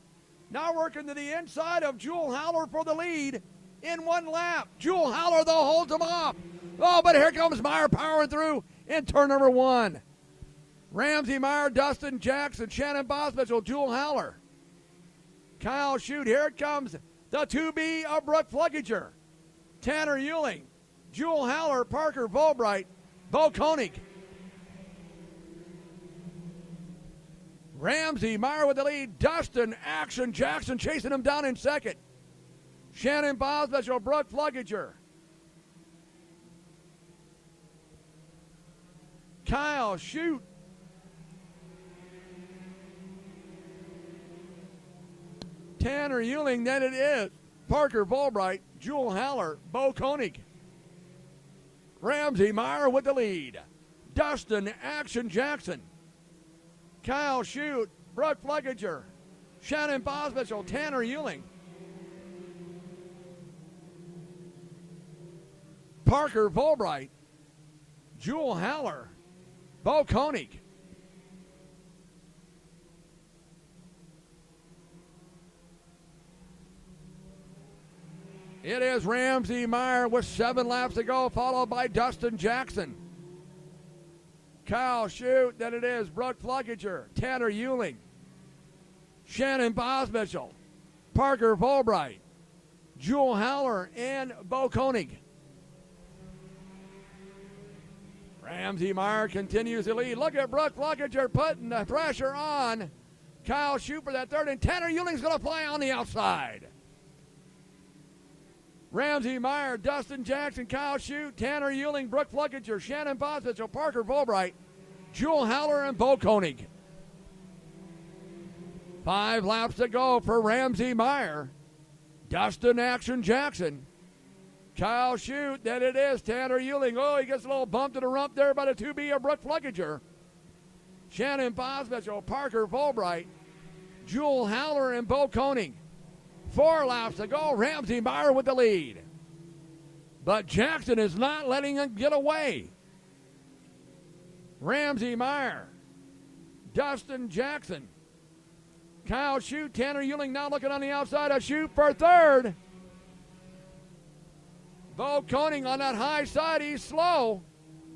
Now working to the inside of Jewel Haller for the lead in 1 lap. Jewel Haller, though, holds him off. Oh, but here comes Meyer powering through in turn number 1. Ramsey Meyer, Dustin Jackson, Shannon Bosman, Jewel Haller. Kyle Shute. Here it comes. The 2B of Brooke Fluckiger. Tanner Euling. Jewel Haller, Parker Volbright, Bo Koenig. Ramsey Meyer with the lead. Dustin Action Jackson chasing him down in second. Shannon Boswell, Brooke Fluckiger. Kyle Shute. Tanner Euling, then it is Parker Volbright, Jewel Haller, Bo Koenig. Ramsey Meyer with the lead. Dustin Action Jackson. Kyle Shute, Brooke Fluckiger, Shannon Boswell, Tanner Euling. Parker Volbright, Jewel Haller, Bo Koenig. It is Ramsey Meyer with 7 laps to go, followed by Dustin Jackson. Kyle Shute, then it is Brooke Fluckiger, Tanner Euling, Shannon Bosmitchell, Parker Volbright, Jewel Haller, and Bo Koenig. Ramsey Meyer continues to lead. Look at Brooke Fluckiger putting the pressure on Kyle Shute for that third, and Tanner Euling's going to fly on the outside. Ramsey Meyer, Dustin Jackson, Kyle Shute, Tanner Euling, Brooke Fluckiger, Shannon Boswell, Parker Volbright, Jewel Haller, and Bo Koenig. 5 laps to go for Ramsey Meyer. Dustin Action Jackson. Kyle Shute, then it is Tanner Euling. Oh, he gets a little bump to the rump there by the 2B of Brooke Fluckiger. Shannon Boswell, Parker Volbright, Jewel Haller, and Bo Koenig. 4 laps to go. Ramsey Meyer with the lead. But Jackson is not letting him get away. Ramsey Meyer, Dustin Jackson, Kyle Shute, Tanner Euling now looking on the outside of Shute for third. Bo Koenig on that high side, he's slow.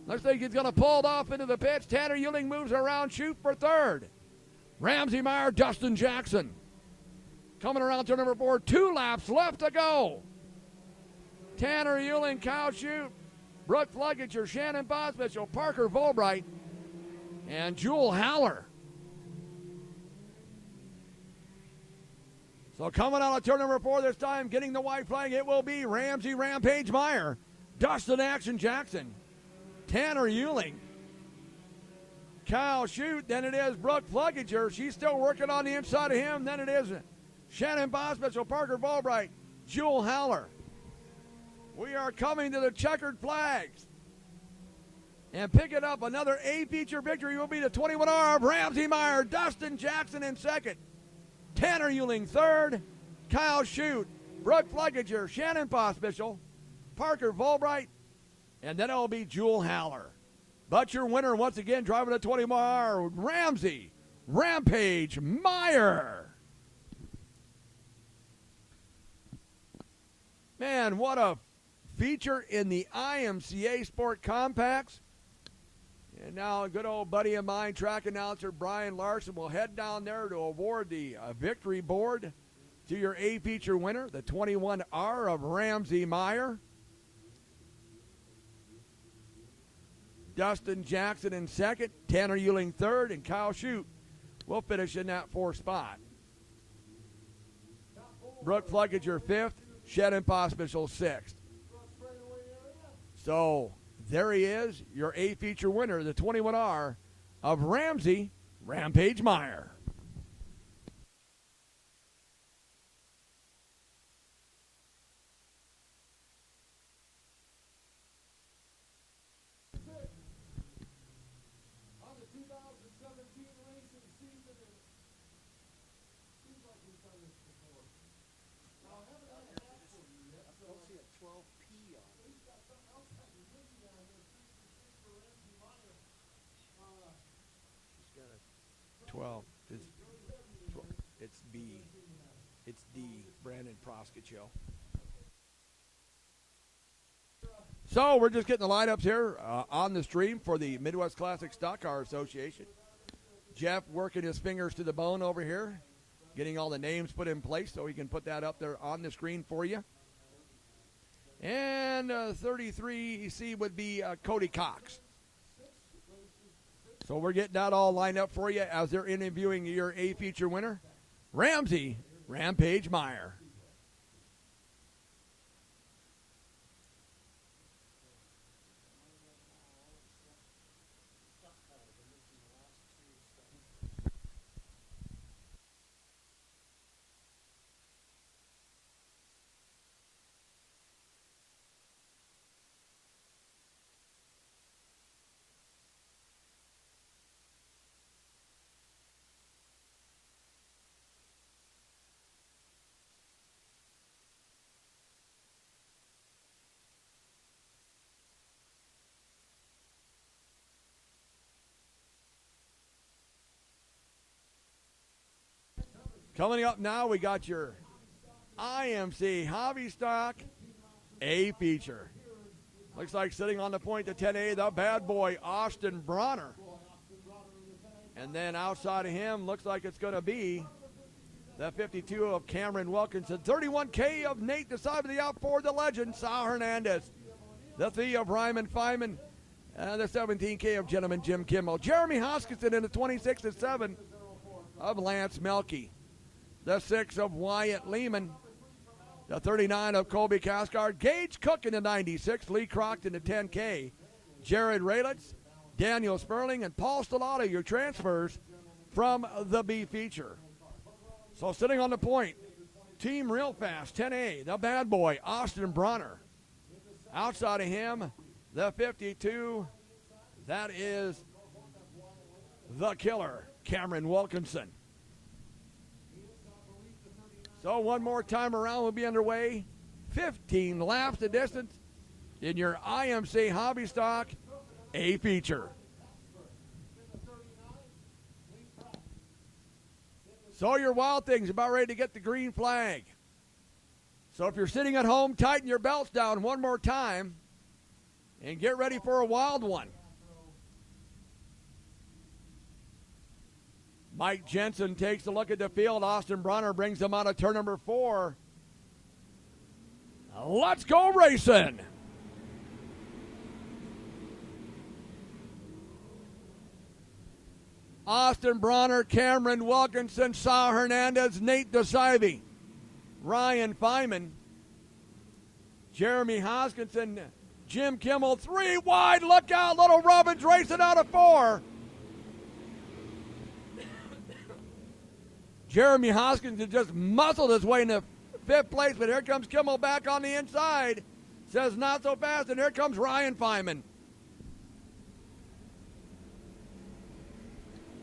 Looks like he's going to pull it off into the pitch. Tanner Euling moves around, Shute for third. Ramsey Meyer, Dustin Jackson. Coming around turn number 4, 2 laps left to go. Tanner Euling, Kyle Shute, Brooke Fluggager, Shannon Bosmitchell, Parker Volbright, and Jewel Haller. So coming out of turn number 4 this time, getting the white flag, it will be Ramsey Rampage Meyer, Dustin Action Jackson, Tanner Euling, Kyle Shute, then it is Brooke Fluggager. She's still working on the inside of him. Then it is Shannon Bosmitchell, Parker Volbright, Jewel Haller. We are coming to the checkered flags. And picking up another A-feature victory will be the 21R of Ramsey Meyer, Dustin Jackson in second, Tanner Euling third, Kyle Shute, Brooke Fluggager, Shannon Bosmitchell, Parker Volbright, and then it will be Jewel Haller. But your winner once again driving the 21R, Ramsey Rampage Meyer. Man, what a feature in the IMCA Sport Compacts. And now a good old buddy of mine, track announcer Brian Larson, will head down there to award the victory board to your A-feature winner, the 21R of Ramsey Meyer. Dustin Jackson in second, Tanner Euling third, and Kyle Shute will finish in that 4th spot. Brooke Fluggager fifth, Shannon Bosmitchell sixth. So there he is, your A-feature winner, the 21R of Ramsey Rampage Meyer. It's D. Brandon Proskett show. So we're just getting the lineups here on the stream for the Midwest Classic Stock Car Association. Jeff working his fingers to the bone over here, getting all the names put in place so he can put that up there on the screen for you. And 33C would be Cody Cox. So we're getting that all lined up for you as they're interviewing your A-feature winner, Ramsey Rampage Meyer. Coming up now, we got your IMC Hobby Stock A-feature. Looks like sitting on the point to 10A, the bad boy, Austin Bronner. And then outside of him, looks like it's going to be the 52 of Cameron Wilkinson. 31K of Nate Decide the out for the legend, Sal Hernandez. The 3 of Ryman Feynman. The 17K of Gentleman Jim Kimmel. Jeremy Hoskinson in the 26 and 7 of Lance Melky. The 6 of Wyatt Lehman. The 39 of Colby Cascard. Gage Cook in the 96. Lee Crockett in the 10K. Jared Raylitz, Daniel Sperling, and Paul Stellato, your transfers from the B feature. So sitting on the point, Team Real Fast, 10A, the bad boy, Austin Bronner. Outside of him, the 52, that is the killer, Cameron Wilkinson. So one more time around will be underway. 15 laps the distance in your IMC Hobby Stock A-feature. So your Wild Things about ready to get the green flag. So if you're sitting at home, tighten your belts down one more time and get ready for a wild one. Mike Jensen takes a look at the field. Austin Bronner brings him out of turn number 4. Let's go racing. Austin Bronner, Cameron Wilkinson, Sal Hernandez, Nate DeSivey, Ryan Feynman, Jeremy Hoskinson, Jim Kimmel, 3 wide. Look out, Little Robbins racing out of 4. Jeremy Hoskinson just muscled his way into 5th place, but here comes Kimmel back on the inside. Says not so fast, and here comes Ryan Feynman.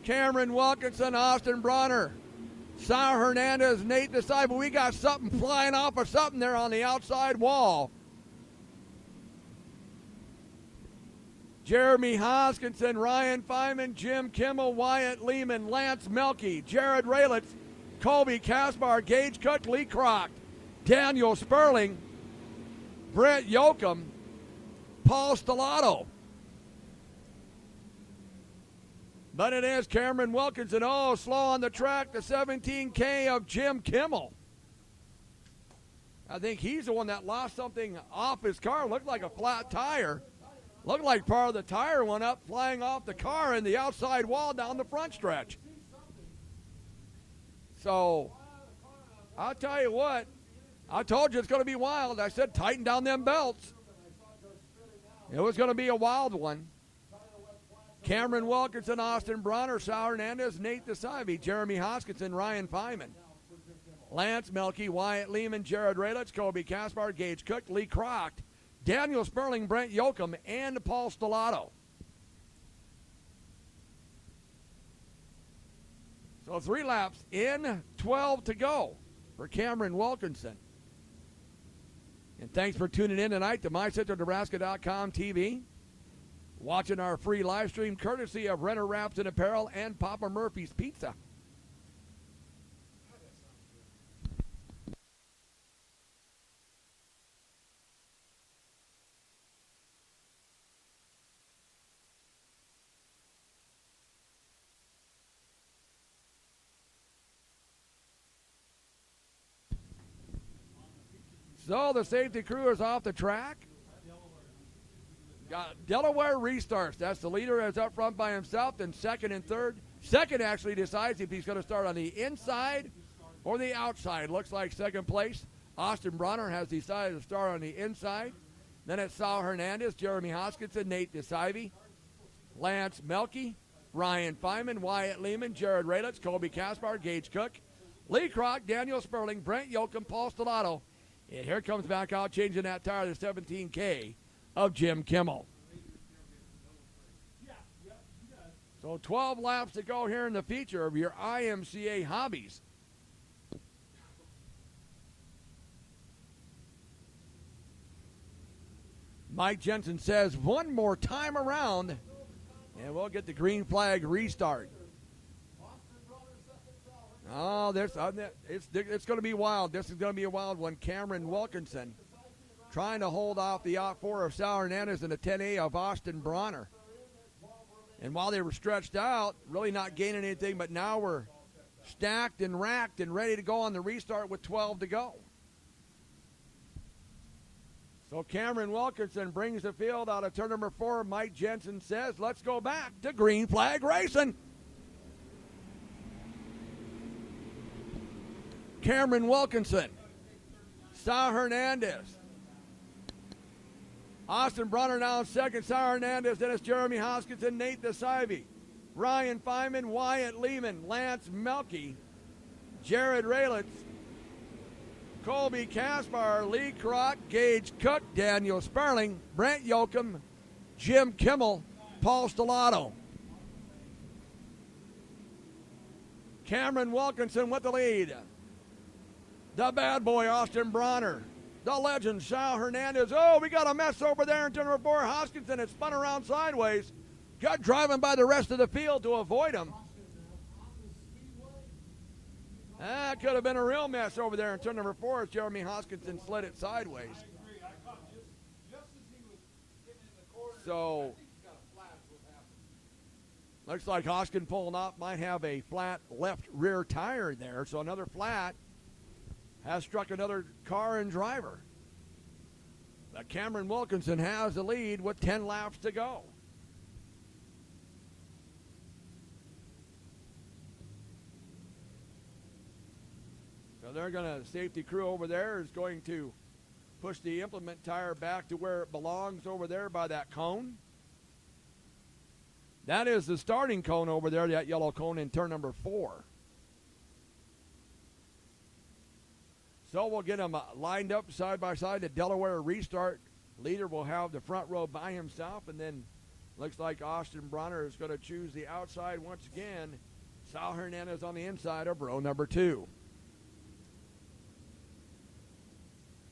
Cameron Wilkinson, Austin Bronner, Sal Hernandez, Nate DeSivey. We got something flying off of something there on the outside wall. Jeremy Hoskinson, Ryan Feynman, Jim Kimmel, Wyatt Lehman, Lance Melke, Jared Ralitz, Colby Kaspar, Gage Cook, Lee Kroc, Daniel Sperling, Brent Yoakum, Paul Stellato. But it is Cameron Wilkinson. Oh, slow on the track, the 17K of Jim Kimmel. I think he's the one that lost something off his car. Looked like a flat tire. Looked like part of the tire went up, flying off the car and the outside wall down the front stretch. So, I'll tell you what. I told you it's going to be wild. I said tighten down them belts. It was going to be a wild one. Cameron Wilkinson, Austin Bronner, Sal Hernandez, Nate DeSivey, Jeremy Hoskinson, Ryan Feynman, Lance Melke, Wyatt Lehman, Jared Ralitz, Colby Kaspar, Gage Cook, Lee Kroc, Daniel Sperling, Brent Yoakum, and Paul Stellato. So 3 laps in, 12 to go for Cameron Wilkinson. And thanks for tuning in tonight to MyCentralNebraska.com TV. Watching our free live stream courtesy of Renner Wraps and Apparel and Papa Murphy's Pizza. So the safety crew is off the track. Got Delaware restarts. That's the leader is up front by himself. Then second and third. Second actually decides if he's going to start on the inside or the outside. Looks like second place. Austin Bronner has decided to start on the inside. Then it's Sal Hernandez, Jeremy Hoskinson, Nate DeSivey, Lance Melke, Ryan Feynman, Wyatt Lehman, Jared Ralitz, Colby Kaspar, Gage Cook, Lee Kroc, Daniel Sperling, Brent Yoakum, Paul Stellato. And here comes back out changing that tire, the 17K of Jim Kimmel. So 12 laps to go here in the feature of your IMCA hobbies. Mike Jensen says one more time around, and we'll get the green flag restart. Oh, it's going to be wild. This is going to be a wild one. Cameron Wilkinson trying to hold off the out 4 of Sal Hernandez and the 10A of Austin Bronner. And while they were stretched out, really not gaining anything, but now we're stacked and racked and ready to go on the restart with 12 to go. So Cameron Wilkinson brings the field out of turn number 4. Mike Jensen says, let's go back to green flag racing. Cameron Wilkinson, Sal Hernandez, Austin Bronner now in second, Sal Hernandez, then it's Jeremy Hoskinson, Nate DeSivey, Ryan Feynman, Wyatt Lehman, Lance Melke, Jared Ralitz, Colby Kaspar, Lee Kroc, Gage Cook, Daniel Sperling, Brent Yoakum, Jim Kimmel, Paul Stellato. Cameron Wilkinson with the lead. The bad boy, Austin Bronner. The legend, Sal Hernandez. Oh, we got a mess over there in turn number 4. Hoskinson had spun around sideways. Got driving by the rest of the field to avoid him. That could have been a real mess over there in turn number 4 as Jeremy Hoskinson slid it sideways. So, looks like Hoskin pulling off might have a flat left rear tire there. So another flat has struck another car and driver. But Cameron Wilkinson has the lead with 10 laps to go. So they're going to, safety crew over there is going to push the implement tire back to where it belongs over there by that cone. That is the starting cone over there, that yellow cone in turn number 4. So we'll get them lined up side by side. The Delaware restart leader will have the front row by himself, and then looks like Austin Bronner is going to choose the outside once again. Sal Hernandez on the inside of row number 2.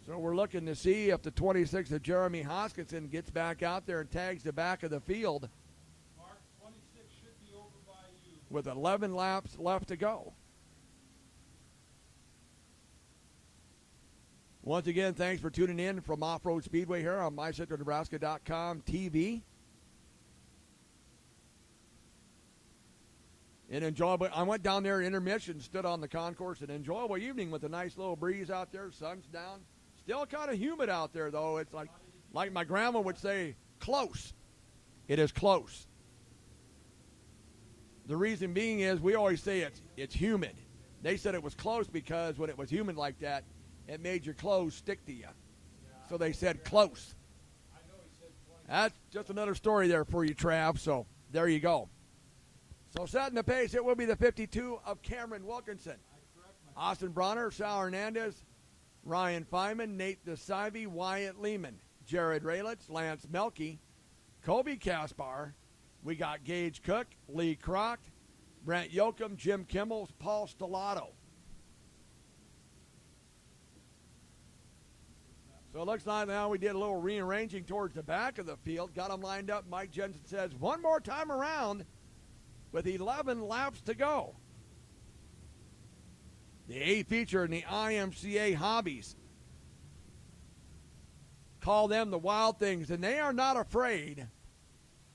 So we're looking to see if the 26 of Jeremy Hoskinson gets back out there and tags the back of the field. Mark, 26 should be over by you. With 11 laps left to go. Once again, thanks for tuning in from Off-Road Speedway here on MyCentralNebraska.com TV. An enjoyable, I went down there at intermission, stood on the concourse, an enjoyable evening with a nice little breeze out there, sun's down. Still kind of humid out there, though. It's like my grandma would say, close. It is close. The reason being is we always say it's humid. They said it was close because when it was humid like that, it made your clothes stick to you. So they said close. That's just another story there for you, Trav. So there you go. So setting the pace, it will be the 52 of Cameron Wilkinson. Austin Bronner, Sal Hernandez, Ryan Feynman, Nate DeSive, Wyatt Lehman, Jared Raylitz, Lance Melke, Kobe Kaspar. We got Gage Cook, Lee Kroc, Brent Yoakum, Jim Kimmel, Paul Stellato. So it looks like now we did a little rearranging towards the back of the field. Got them lined up. Mike Jensen says one more time around with 11 laps to go. The A feature in the IMCA hobbies. Call them the Wild Things, and they are not afraid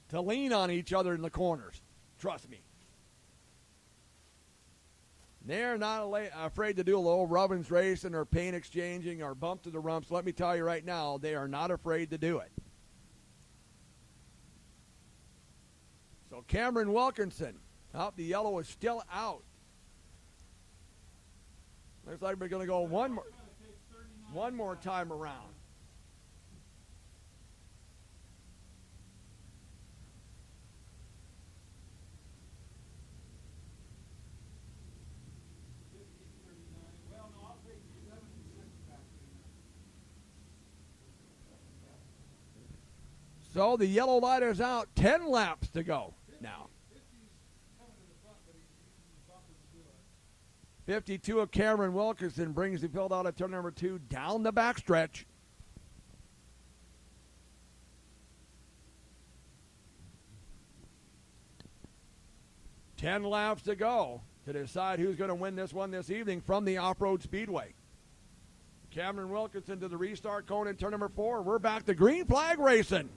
to lean on each other in the corners. Trust me. They're not afraid to do a little Robbins racing or paint exchanging or bump to the rumps. Let me tell you right now, they are not afraid to do it. So Cameron Wilkinson, the yellow is still out. Looks like we're going to go one more time around. So the yellow light is out. 10 laps to go now. 52 of Cameron Wilkinson brings the field out of turn number 2 down the backstretch. Ten laps to go to decide who's going to win this one this evening from the Off-Road Speedway. Cameron Wilkinson to the restart cone in turn number 4. We're back to green flag racing.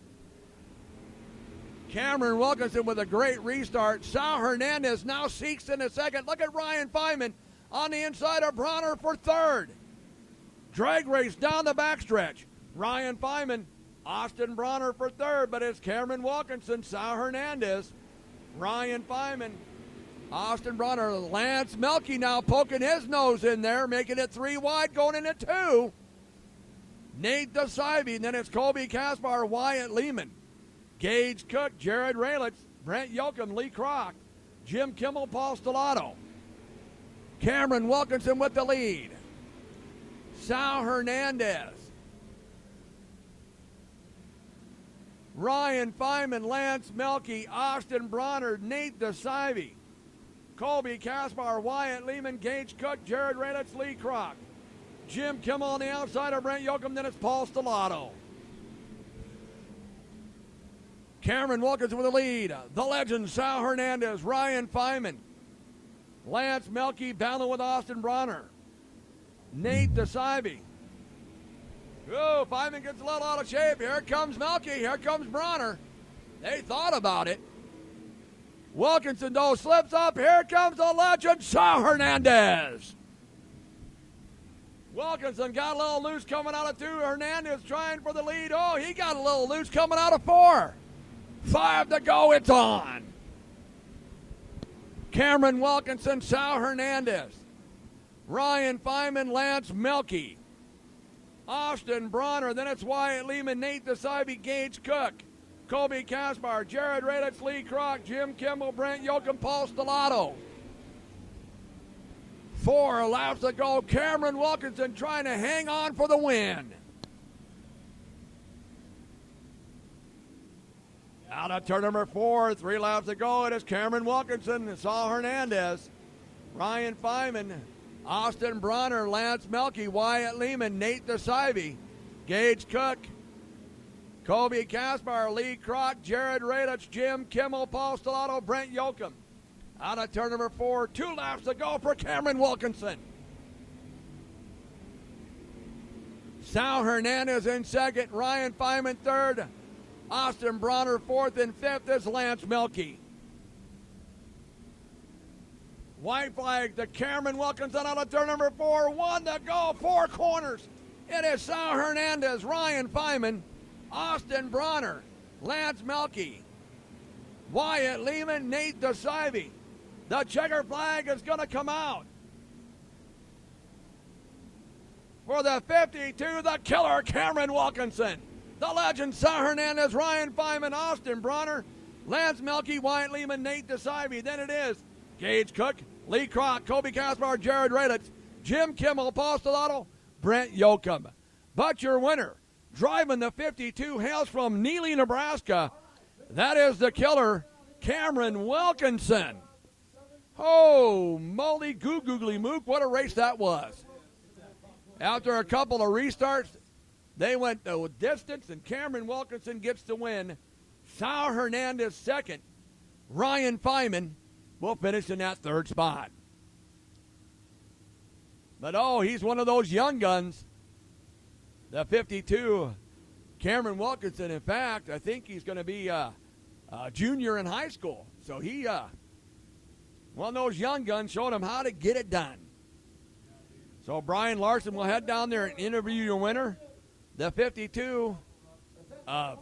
Cameron Wilkinson with a great restart. Sal Hernandez now seeks in a second. Look at Ryan Feynman on the inside of Bronner for third. Drag race down the backstretch. Ryan Feynman, Austin Bronner for third, but it's Cameron Wilkinson, Sal Hernandez, Ryan Feynman, Austin Bronner, Lance Melke now poking his nose in there, making it 3 wide, going into 2. Nate DeSive, and then it's Kobe Kaspar, Wyatt Lehman, Gage Cook, Jared Raylitz, Brent Yoakum, Lee Kroc, Jim Kimmel, Paul Stellato. Cameron Wilkinson with the lead. Sal Hernandez. Ryan Feynman, Lance Melke, Austin Bronner, Nate DeSive, Colby Kaspar, Wyatt Lehman, Gage Cook, Jared Raylitz, Lee Kroc. Jim Kimmel on the outside of Brent Yoakum, then it's Paul Stellato. Cameron Wilkinson with the lead. The legend, Sal Hernandez, Ryan Feynman, Lance Melky battling with Austin Bronner. Nate DeSivey. Oh, Fineman gets a little out of shape. Here comes Melky. Here comes Bronner. They thought about it. Wilkinson, though, slips up. Here comes the legend, Sal Hernandez. Wilkinson got a little loose coming out of 2. Hernandez trying for the lead. Oh, he got a little loose coming out of 4. 5 to go. It's on. Cameron Wilkinson, Sal Hernandez. Ryan Fineman, Lance Melky. Austin Bronner. Then it's Wyatt Lehman, Nate DeSivey, Gage Cook. Kobe Kaspar, Jared Raditz, Lee Kroc, Jim Kimball, Brent Yoakum, Paul Stellato. 4 laps to go. Cameron Wilkinson trying to hang on for the win. Out of turn number 4, 3 laps to go. It is Cameron Wilkinson, Saul Hernandez, Ryan Fineman, Austin Bronner, Lance Melky, Wyatt Lehman, Nate DeSivey, Gage Cook, Kobe Kaspar, Lee Kroc, Jared Raditz, Jim Kimmel, Paul Stellato, Brent Yoakum. Out of turn number 4, 2 laps to go for Cameron Wilkinson. Sal Hernandez in second, Ryan Fineman third, Austin Bronner fourth, and fifth is Lance Melky. White flag to Cameron Wilkinson out of turn number 4, 1 to go, 4 corners. It is Sal Hernandez, Ryan Fineman, Austin Bronner, Lance Melky, Wyatt Lehman, Nate DeSivey. The checker flag is going to come out. For the 52, the killer, Cameron Wilkinson. The legend, Sal Hernandez, Ryan Fineman, Austin Bronner, Lance Melky, Wyatt Lehman, Nate DeSivey. Then it is Gage Cook, Lee Kroc, Kobe Kaspar, Jared Raditz, Jim Kimmel, Paul Stellato, Brent Yoakum. But your winner, driving the 52, hails from Neely, Nebraska. That is the killer, Cameron Wilkinson. Oh, moly goo googly mook, what a race that was. After a couple of restarts, they went the distance, and Cameron Wilkinson gets the win. Sal Hernandez second. Ryan Fineman will finish in that third spot. But, oh, he's one of those young guns. The 52, Cameron Wilkinson. In fact, I think he's going to be a junior in high school. So he, one of those young guns, showing him how to get it done. So Brian Larson will head down there and interview your winner, the 52 of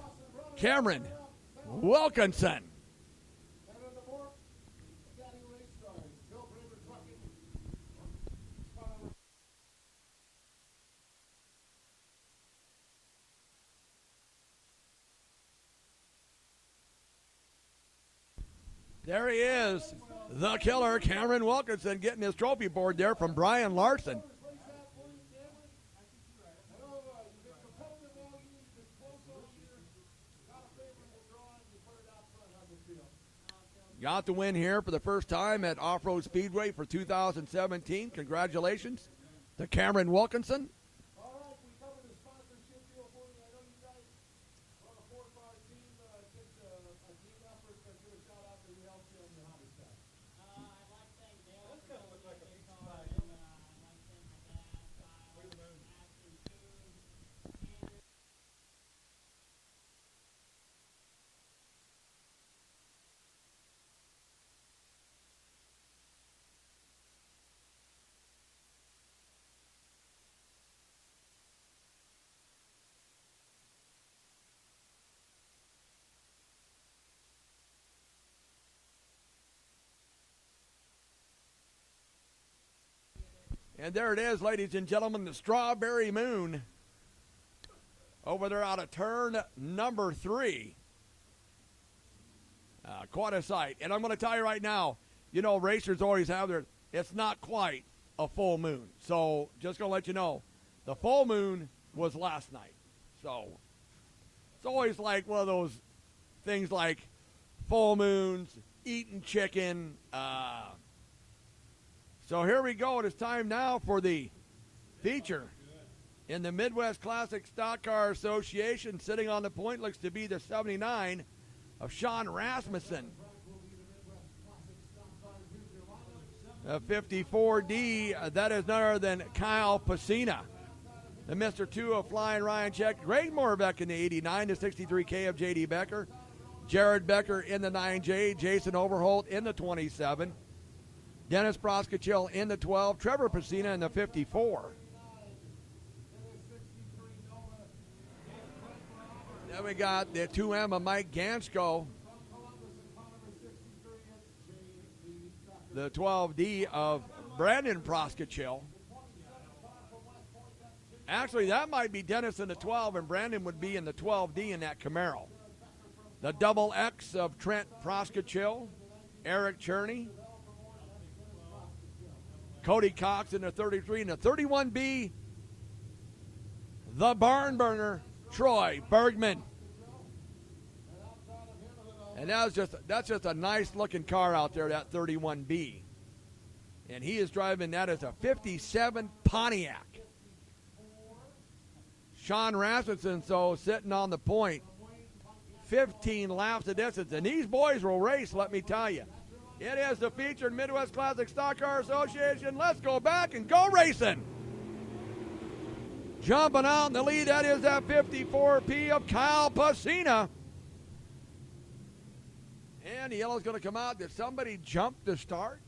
Cameron Wilkinson. There he is, the killer, Cameron Wilkinson, getting his trophy board there from Brian Larson. Got the win here for the first time at Off-Road Speedway for 2017. Congratulations to Cameron Wilkinson. And there it is, ladies and gentlemen, the Strawberry Moon over there out of turn number 3. Quite a sight. And I'm going to tell you right now, you know, racers always have it's not quite a full moon. So just going to let you know, the full moon was last night. So it's always like one of those things like full moons, eating chicken, so here we go. It is time now for the feature in the Midwest Classic Stock Car Association. Sitting on the point looks to be the 79 of Sean Rasmussen. The 54D, that is none other than Kyle Pacina. The Mr. 2 of Flying Ryan Check. Greg Moravec in the 89 to 63K of J.D. Becker. Jared Becker in the 9J. Jason Overholt in the 27. Dennis Proskachil in the 12. Trevor Pacina in the 54. Then we got the 2M of Mike Gansko. The 12D of Brandon Proskachil. Actually, that might be Dennis in the 12, and Brandon would be in the 12D in that Camaro. The double X of Trent Proskachil, Eric Cherney, Cody Cox in the 33, and the 31B, the barn burner, Troy Bergman. And that's just a nice looking car out there, that 31B. And he is driving that as a 57 Pontiac. Sean Rasmussen, so sitting on the point. 15 laps of distance. And these boys will race, let me tell you. It is the featured Midwest Classic Stock Car Association. Let's go back and go racing. Jumping out in the lead, that is that 54P of Kyle Pacina. And the yellow's going to come out. Did somebody jump to start?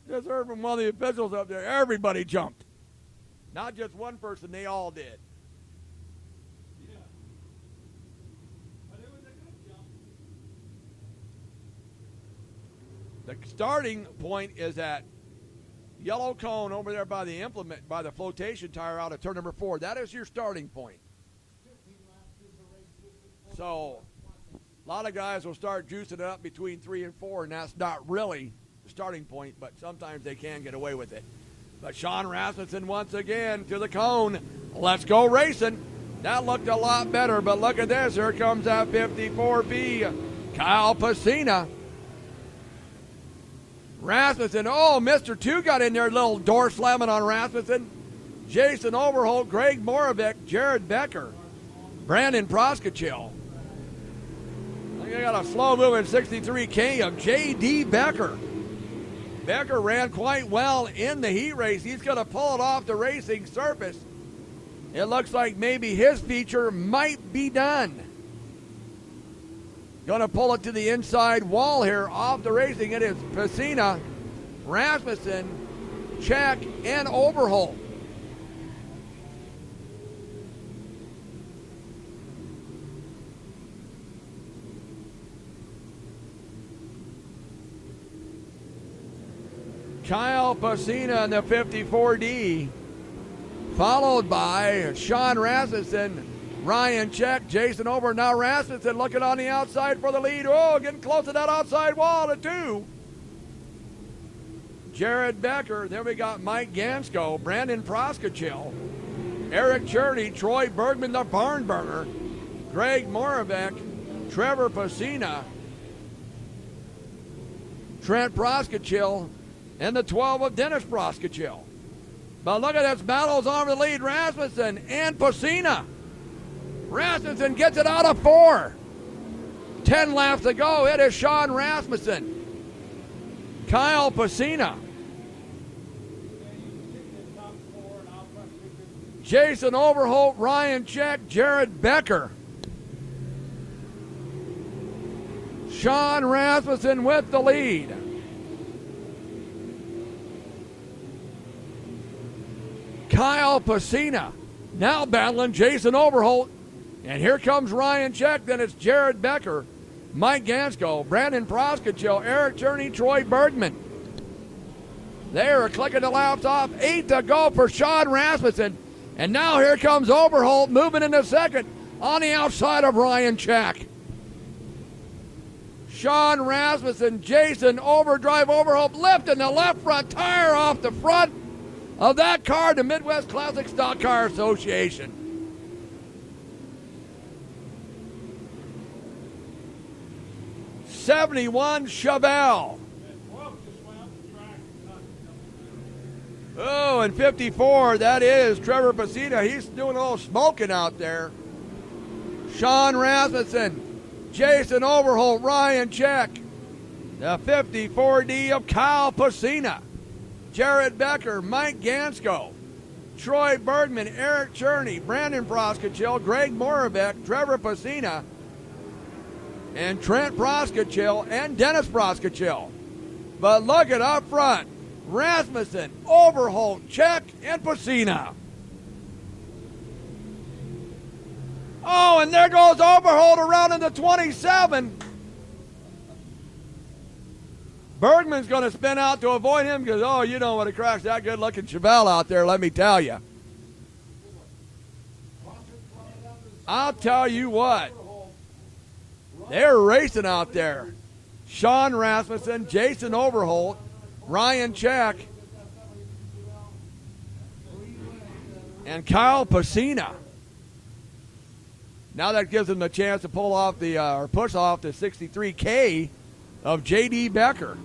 Just heard from one of the officials up there. Everybody jumped. Not just one person, they all did. Yeah. But it was a good jump. The starting point is at yellow cone over there by the implement, by the flotation tire out of turn number 4. That is your starting point. So a lot of guys will start juicing it up between 3 and 4, and that's not really the starting point, but sometimes they can get away with it. But Sean Rasmussen once again to the cone. Let's go racing. That looked a lot better, but look at this. Here comes that 54B. Kyle Pacina. Rasmussen, oh, Mr. 2 got in there, little door slamming on Rasmussen. Jason Overholt, Greg Moravec, Jared Becker, Brandon Proskachil. I got a slow-moving 63K of J.D. Becker. Becker ran quite well in the heat race. He's going to pull it off the racing surface. It looks like maybe his feature might be done. Going to pull it to the inside wall here off the racing. It is Pacina, Rasmussen, Check, and Overholt. Kyle Pacina in the 54D, followed by Sean Rasmussen, Ryan Check, Jason Over. Now Rasmussen looking on the outside for the lead. Oh, getting close to that outside wall to 2. Jared Becker. Then we got Mike Gansko, Brandon Proskachil, Eric Cherney, Troy Bergman, the barn burner, Greg Moravec, Trevor Pacina, Trent Proskachil, and the 12 of Dennis Proskachil. But look at this battles over the lead. Rasmussen and Pacina. Rasmussen gets it out of 4. 10 laps to go. It is Sean Rasmussen. Kyle Pacina. Jason Overholt, Ryan Check, Jared Becker. Sean Rasmussen with the lead. Kyle Pacina now battling Jason Overholt. And here comes Ryan Check. Then it's Jared Becker, Mike Gansko, Brandon Proskachil, Eric Cherney, Troy Bergman. They are clicking the laps off. 8 to go for Sean Rasmussen. And now here comes Overholt moving into second on the outside of Ryan Check. Sean Rasmussen, Jason Overdrive Overholt lifting the left front tire off the front of that car, the Midwest Classic Stock Car Association. '71 Chevelle. Oh, and 54, that is Trevor Pacina. He's doing a little smoking out there. Sean Rasmussen, Jason Overholt, Ryan Check. The 54D of Kyle Pacina, Jared Becker, Mike Gansko, Troy Bergman, Eric Cherney, Brandon Proskachil, Greg Moravec, Trevor Pacina, and Trent Proskachil, and Dennis Proskachil. But look at up front, Rasmussen, Overholt, Check, and Pacina. Oh, and there goes Overholt around in the 27. Bergman's going to spin out to avoid him because, oh, you don't want to crash that good-looking Chevelle out there, let me tell you. I'll tell you what. They're racing out there. Sean Rasmussen, Jason Overholt, Ryan Check, and Kyle Pacina. Now that gives them a chance to pull off or push off the 63K of J.D. Becker.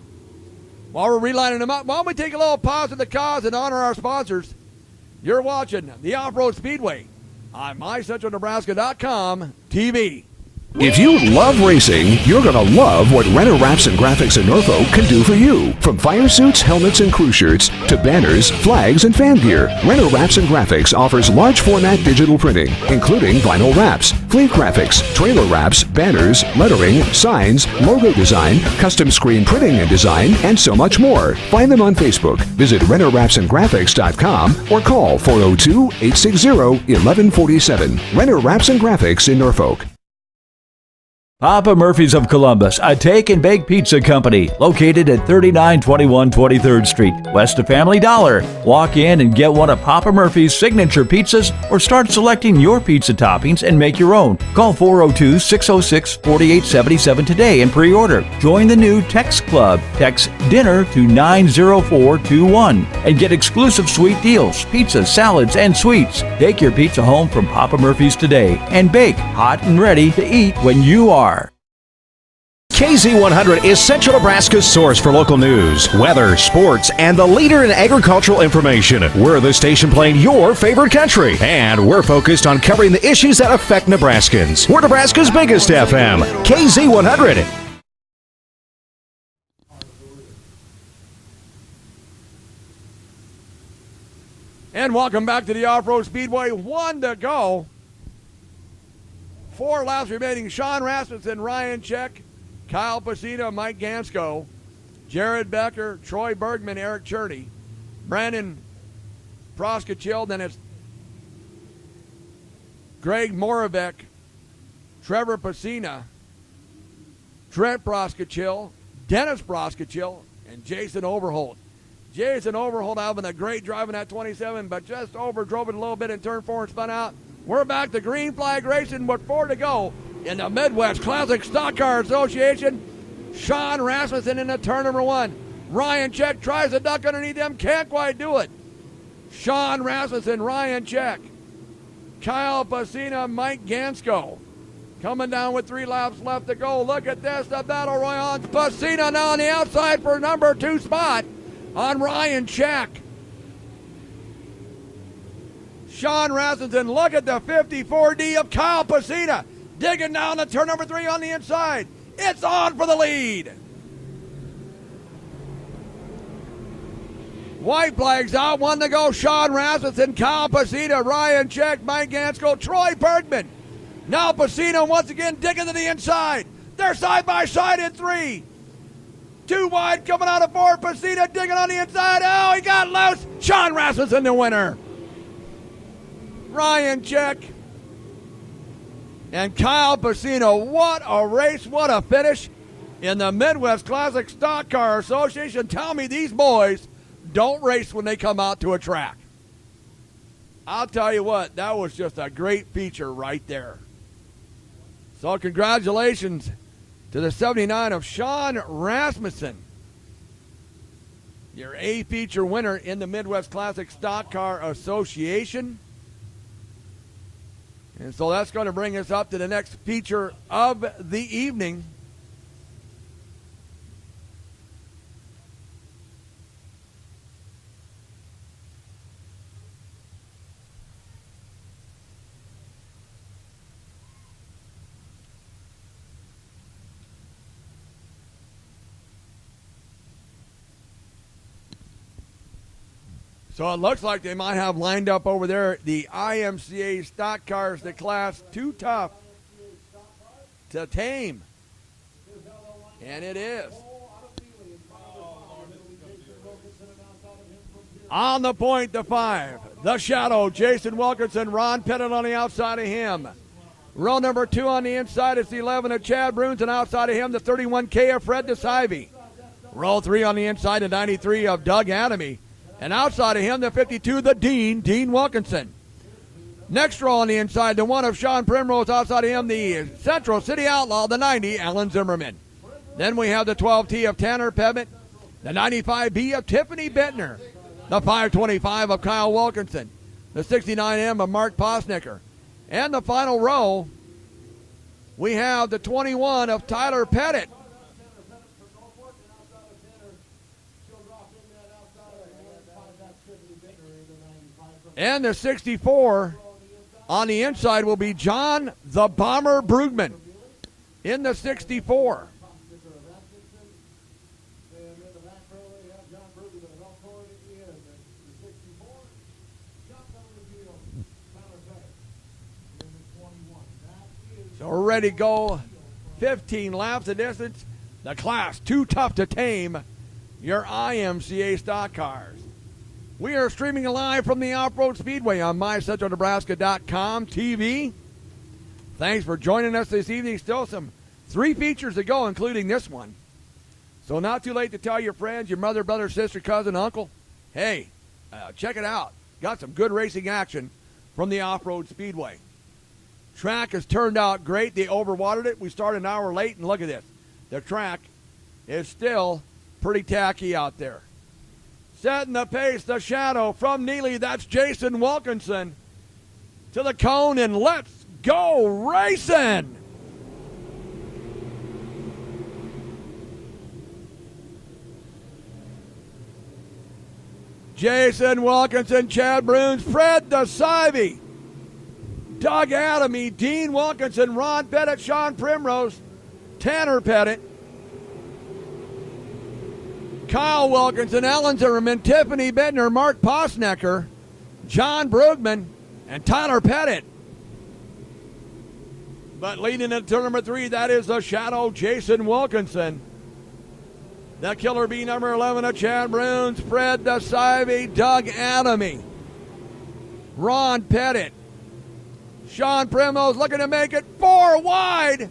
While we're relining them up, why don't we take a little pause at the cause and honor our sponsors? You're watching the Off-Road Speedway on MyCentralNebraska.com TV. If you love racing, you're going to love what Renner Wraps and Graphics in Norfolk can do for you. From fire suits, helmets, and crew shirts to banners, flags, and fan gear, Renner Wraps and Graphics offers large format digital printing, including vinyl wraps, fleet graphics, trailer wraps, banners, lettering, signs, logo design, custom screen printing and design, and so much more. Find them on Facebook. Visit RennerWrapsandGraphics.com or call 402-860-1147. Renner Wraps and Graphics in Norfolk. Papa Murphy's of Columbus, a take and bake pizza company located at 3921 23rd Street, west of Family Dollar. Walk in and get one of Papa Murphy's signature pizzas or start selecting your pizza toppings and make your own. Call 402-606-4877 today and pre-order. Join the new Text Club. Text DINNER to 90421 and get exclusive sweet deals, pizzas, salads, and sweets. Take your pizza home from Papa Murphy's today and bake hot and ready to eat when you are. KZ100 is Central Nebraska's source for local news, weather, sports, and the leader in agricultural information. We're the station playing your favorite country, and we're focused on covering the issues that affect Nebraskans. We're Nebraska's biggest FM, KZ100. And welcome back to the Off-Road Speedway. 1 to go. 4 laps remaining. Sean Rasmussen, Ryan Check, Kyle Pacina, Mike Gansko, Jared Becker, Troy Bergman, Eric Cherney, Brandon Proskachil, then it's Greg Moravec, Trevor Pacina, Trent Proskachil, Dennis Proskachil, and Jason Overholt. Jason Overholt having a great drive in that 27, but just overdrove it a little bit in turn 4 and spun out. We're back to green flag racing with 4 to go in the Midwest Classic Stock Car Association. Sean Rasmussen in the turn number 1. Ryan Check tries to duck underneath him, can't quite do it. Sean Rasmussen, Ryan Check, Kyle Pacina, Mike Gansko. Coming down with 3 laps left to go. Look at this, the battle royale. Pacina now on the outside for number 2 spot on Ryan Check. Sean Rasmussen, look at the 54D of Kyle Pacina. Digging down to turn number 3 on the inside. It's on for the lead. White flags out, 1 to go. Sean Rasmussen, Kyle Pacina, Ryan Check, Mike Gansko, Troy Bergman. Now Pacina once again digging to the inside. They're side by side in 3. 2 wide coming out of 4. Pacina digging on the inside. Oh, he got loose. Sean Rasmussen the winner. Ryan Check and Kyle Pacina. What a race, what a finish in the Midwest Classic Stock Car Association. Tell me these boys don't race when they come out to a track. I'll tell you what, that was just a great feature right there. So congratulations to the 79 of Sean Rasmussen, your A feature winner in the Midwest Classic Stock Car Association. And so that's going to bring us up to the next feature of the evening. So it looks like they might have lined up over there the IMCA stock cars, the class too tough to tame. And it is. On the point, the 5. The Shadow, Jason Wilkinson, Ron Pettit on the outside of him. Row number 2 on the inside is the 11 of Chad Bruns, and outside of him, the 31K of Fred DeSivey. Row 3 on the inside, the 93 of Doug Adamy. And outside of him, the 52, the Dean Wilkinson. Next row on the inside, the 1 of Sean Primrose. Outside of him, the Central City Outlaw, the 90, Alan Zimmerman. Then we have the 12T of Tanner Pettit, the 95B of Tiffany Bittner, the 525 of Kyle Wilkinson, the 69M of Mark Posnicker. And the final row, we have the 21 of Tyler Pettit. And the 64 on the inside will be John the Bomber Brugman in the 64. So we're ready to go 15 laps of distance. The class too tough to tame, your IMCA stock cars. We are streaming live from the Off-Road Speedway on MyCentralNebraska.com TV. Thanks for joining us this evening. Still some 3 features to go, including this one. So not too late to tell your friends, your mother, brother, sister, cousin, uncle, hey, check it out. Got some good racing action from the Off-Road Speedway. Track has turned out great. They overwatered it. We started an hour late, and look at this. The track is still pretty tacky out there. Setting the pace, the Shadow from Neely. That's Jason Wilkinson to the cone, and let's go racing. Jason Wilkinson, Chad Bruns, Fred DeSivey, Doug Adamy, Dean Wilkinson, Ron Pettit, Sean Primrose, Tanner Pettit, Kyle Wilkinson, Alan Zimmerman, Tiffany Bittner, Mark Posnecker, John Brugman, and Tyler Pettit. But leading into turn number 3, that is the Shadow, Jason Wilkinson. The Killer Bee number 11 of Chad Bruns, Fred DeSivey, Doug Adamy, Ron Pettit, Sean Primrose looking to make it 4 wide.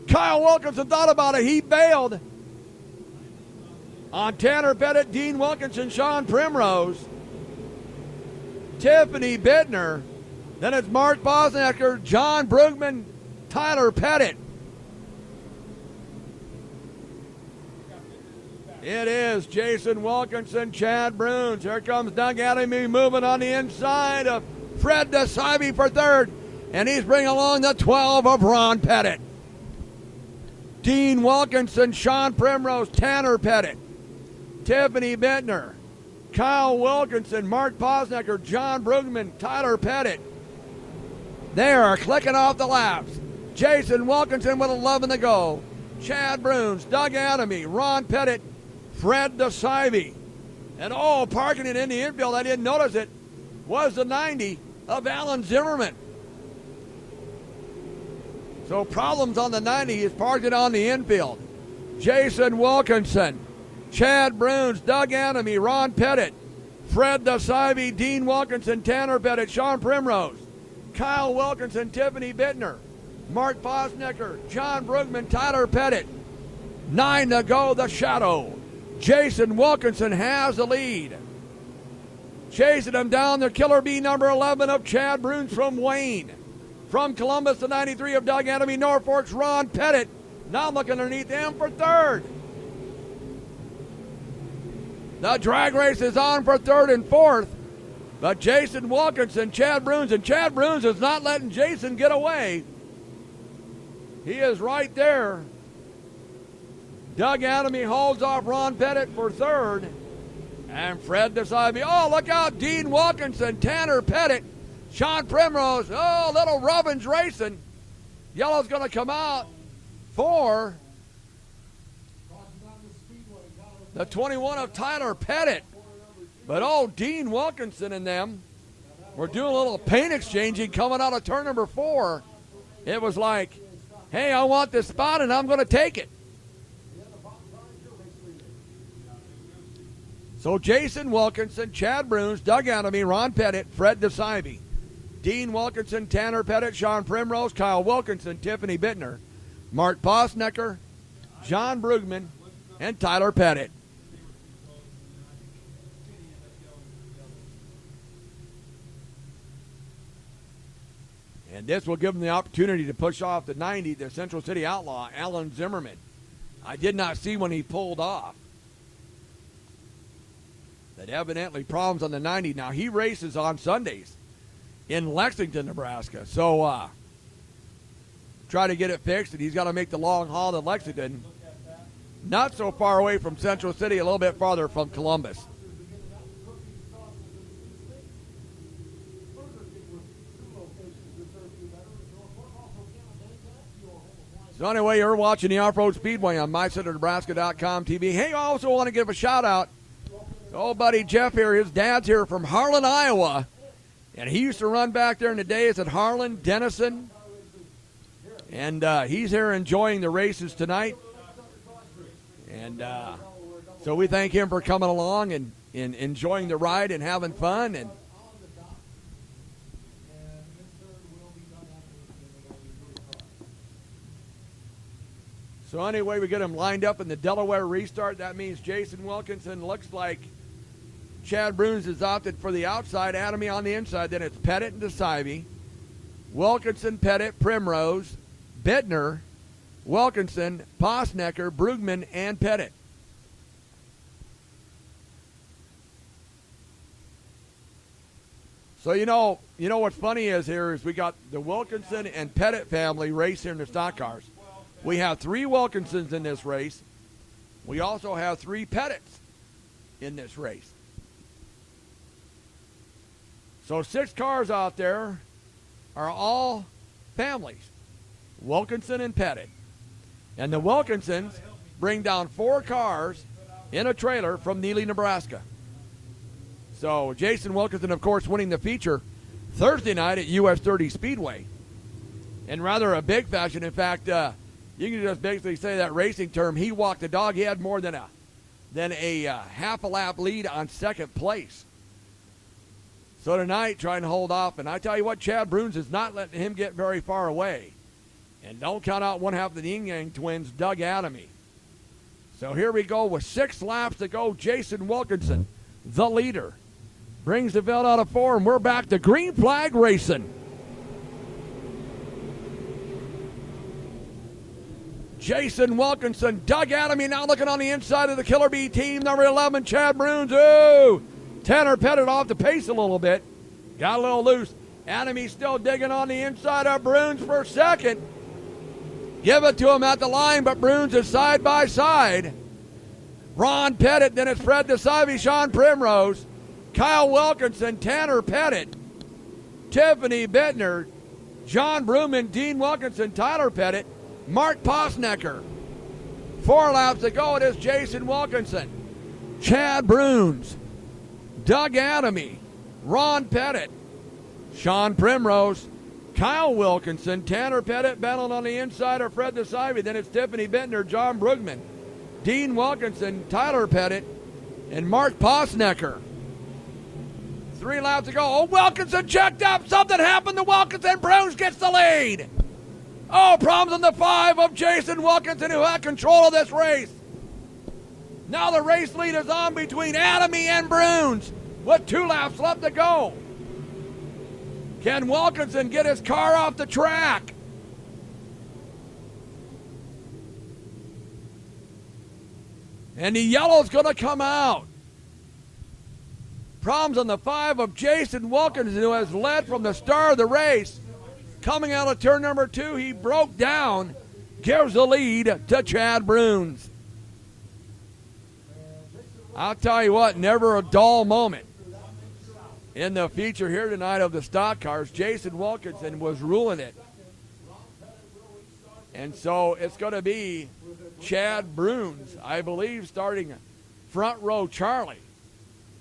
Kyle Wilkinson thought about it. He bailed on Tanner Pettit, Dean Wilkinson, Sean Primrose, Tiffany Bittner. Then it's Mark Bosnacker, John Brugman, Tyler Pettit. It is Jason Wilkinson, Chad Bruns. Here comes Doug Adamy moving on the inside of Fred DeSivey for 3rd. And he's bringing along the 12 of Ron Pettit. Dean Wilkinson, Sean Primrose, Tanner Pettit, Tiffany Bittner, Kyle Wilkinson, Mark Posnecker, John Brugman, Tyler Pettit. They are clicking off the laps. Jason Wilkinson with 11 to go. Chad Bruns, Doug Adamy, Ron Pettit, Fred DeSivey. And parking it in the infield, I didn't notice it, was the 90 of Alan Zimmerman. So problems on the 90, he's parked it on the infield. Jason Wilkinson, Chad Bruns, Doug Adamy, Ron Pettit, Fred DeSivey, Dean Wilkinson, Tanner Pettit, Sean Primrose, Kyle Wilkinson, Tiffany Bittner, Mark Posnecker, John Brugman, Tyler Pettit. 9 to go, the Shadow. Jason Wilkinson has the lead. Chasing him down, the Killer Bee number 11 of Chad Bruns from Wayne. From Columbus, the 93 of Doug Adamy, Norfolk's Ron Pettit. Now looking underneath him for 3rd. The drag race is on for 3rd and 4th. But Jason Wilkinson, Chad Bruns, and Chad Bruns is not letting Jason get away. He is right there. Doug Adamy holds off Ron Pettit for 3rd. And Fred DeSivey. Oh, look out. Dean Wilkinson, Tanner Pettit, Sean Primrose. Oh, little Robbins racing. Yellow's going to come out for the 21 of Tyler Pettit. But Dean Wilkinson and them were doing a little paint exchanging coming out of turn number 4. It was like, hey, I want this spot and I'm going to take it. So Jason Wilkinson, Chad Bruns, Doug Adamy, Ron Pettit, Fred DeSivey, Dean Wilkinson, Tanner Pettit, Sean Primrose, Kyle Wilkinson, Tiffany Bittner, Mark Posnecker, John Brugman, and Tyler Pettit. And this will give them the opportunity to push off the 90, the Central City Outlaw, Alan Zimmerman. I did not see when he pulled off. That evidently problems on the 90. Now, he races on Sundays in Lexington, Nebraska. So, try to get it fixed, and he's got to make the long haul to Lexington. Not so far away from Central City, a little bit farther from Columbus. So anyway, you're watching the Off-Road Speedway on MyCenterNebraska.com TV. Hey, I also want to give a shout-out to old buddy Jeff here. His dad's here from Harlan, Iowa. And he used to run back there in the days at Harlan, Denison. And he's here enjoying the races tonight. And so we thank him for coming along and enjoying the ride and having fun. And so anyway, we get him lined up in the Delaware restart. That means Jason Wilkinson looks like Chad Bruns has opted for the outside, Adamy on the inside. Then it's Pettit and DeSivey, Wilkinson, Pettit, Primrose, Bittner, Wilkinson, Posnecker, Brugman, and Pettit. So you know what's funny is we got the Wilkinson and Pettit family race here in the stock cars. We have 3 Wilkinsons in this race. We also have 3 Pettits in this race. So 6 cars out there are all families, Wilkinson and Pettit. And the Wilkinsons bring down 4 cars in a trailer from Neely, Nebraska. So Jason Wilkinson, of course, winning the feature Thursday night at US 30 Speedway in rather a big fashion. In fact, you can just basically say that racing term, he walked the dog. He had more than a half a lap lead on second place. So tonight, trying to hold off. And I tell you what, Chad Bruns is not letting him get very far away. And don't count out one half of the Yin Yang twins, Doug Adamy. So here we go with 6 laps to go. Jason Wilkinson, the leader, brings the field out of 4, and we're back to green flag racing. Jason Wilkinson, Doug Adamy now looking on the inside of the Killer Bee team. Number 11, Chad Bruns. Ooh! Tanner Pettit off the pace a little bit. Got a little loose. Adamy still digging on the inside of Bruns for second. Give it to him at the line, but Bruns is side by side. Ron Pettit, then it's Fred DeSivey, Sean Primrose, Kyle Wilkinson, Tanner Pettit, Tiffany Bittner, John Brugman, Dean Wilkinson, Tyler Pettit, Mark Posnecker. 4 laps to go. It is Jason Wilkinson, Chad Bruns, Doug Adamy, Ron Pettit, Sean Primrose, Kyle Wilkinson, Tanner Pettit battling on the inside of Fred DeSivey. Then it's Tiffany Bittner, John Brugman, Dean Wilkinson, Tyler Pettit, and Mark Posnecker. 3 laps to go. Oh, Wilkinson checked up. Something happened to Wilkinson. Bruns gets the lead. Oh, problems on the 5 of Jason Wilkinson, who had control of this race. Now the race lead is on between Adamy and Bruns with 2 laps left to go. Can Wilkinson get his car off the track? And the yellow's going to come out. Problems on the 5 of Jason Wilkinson, who has led from the start of the race. Coming out of turn number 2, he broke down, gives the lead to Chad Bruns. I'll tell you what, never a dull moment in the feature here tonight of the stock cars. Jason Wilkinson was ruling it. And so it's going to be Chad Bruns, I believe, starting front row Charlie.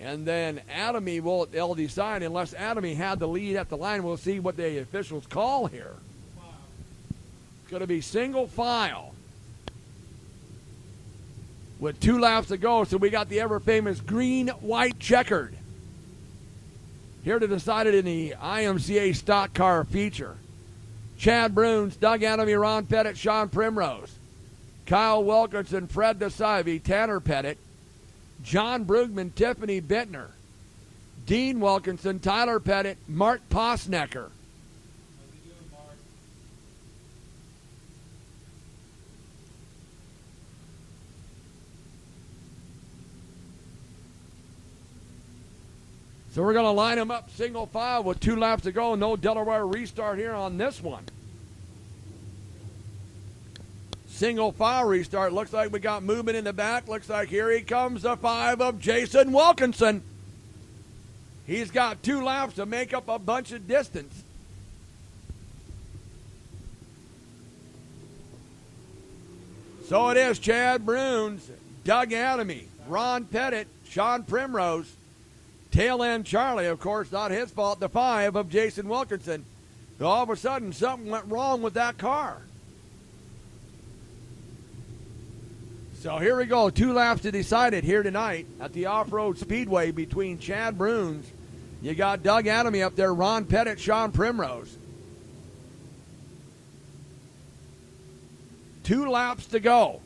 And then Adamy they'll decide, unless Adamy had the lead at the line. We'll see what the officials call here. It's going to be single file with 2 laps to go. So we got the ever famous green, white, checkered here to decide it in the IMCA stock car feature. Chad Bruns, Doug Adamy, Ron Pettit, Sean Primrose, Kyle Wilkinson, Fred DeSive, Tanner Pettit, John Brugman, Tiffany Bittner, Dean Wilkinson, Tyler Pettit, Mark Posnecker. So we're going to line them up single file with 2 laps to go. No Delaware restart here on this one. Single file restart. Looks like we got movement in the back. Looks like here he comes, the 5 of Jason Wilkinson. He's got 2 laps to make up a bunch of distance. So it is Chad Bruns, Doug Adamy, Ron Pettit, Sean Primrose, tail end Charlie, of course, not his fault, the 5 of Jason Wilkinson. So all of a sudden, something went wrong with that car. So here we go, 2 laps to decide it here tonight at the Off-Road Speedway between Chad Bruns. You got Doug Adamy up there, Ron Pettit, Sean Primrose. 2 laps to go.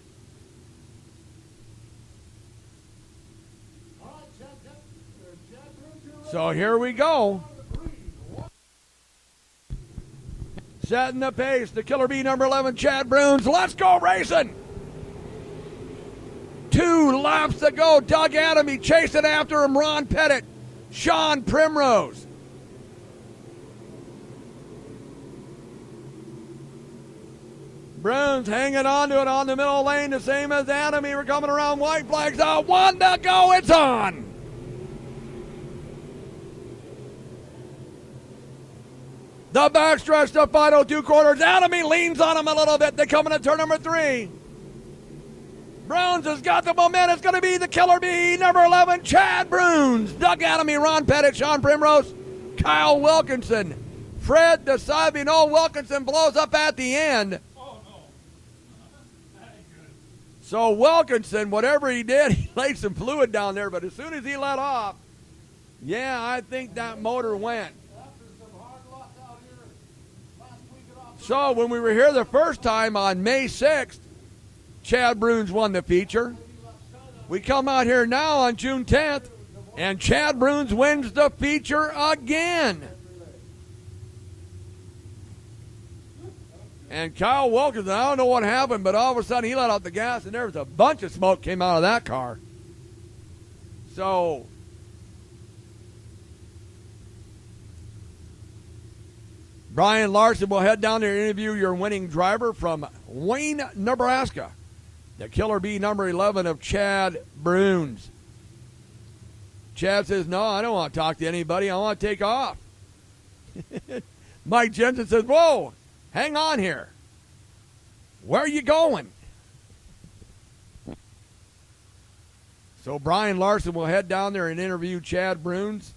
So here we go. Setting the pace, the Killer Bee number 11, Chad Bruns. Let's go racing. 2 laps to go. Doug Adamy chasing after him. Ron Pettit, Sean Primrose. Bruns hanging on to it on the middle lane, the same as Adamy. We're coming around, white flags out. 1 to go. It's on. The backstretch, the final 2 quarters. Adamy leans on him a little bit. They come into turn number 3. Bruns has got the momentum. It's going to be the Killer Bee, number 11, Chad Bruns. Doug Adamy, Ron Pettit, Sean Primrose, Kyle Wilkinson, Fred DeSive. No, Wilkinson blows up at the end. Oh, no. That ain't good. So Wilkinson, whatever he did, he laid some fluid down there. But as soon as he let off, yeah, I think that motor went. So when we were here the first time on May 6th, Chad Bruns won the feature. We come out here now on June 10th, and Chad Bruns wins the feature again. And Kyle Wilkinson, I don't know what happened, but all of a sudden he let out the gas, and there was a bunch of smoke came out of that car. So Brian Larson will head down there and interview your winning driver from Wayne, Nebraska. The Killer Bee number 11 of Chad Bruns. Chad says, no, I don't want to talk to anybody. I want to take off. Mike Jensen says, whoa, hang on here. Where are you going? So Brian Larson will head down there and interview Chad Bruns.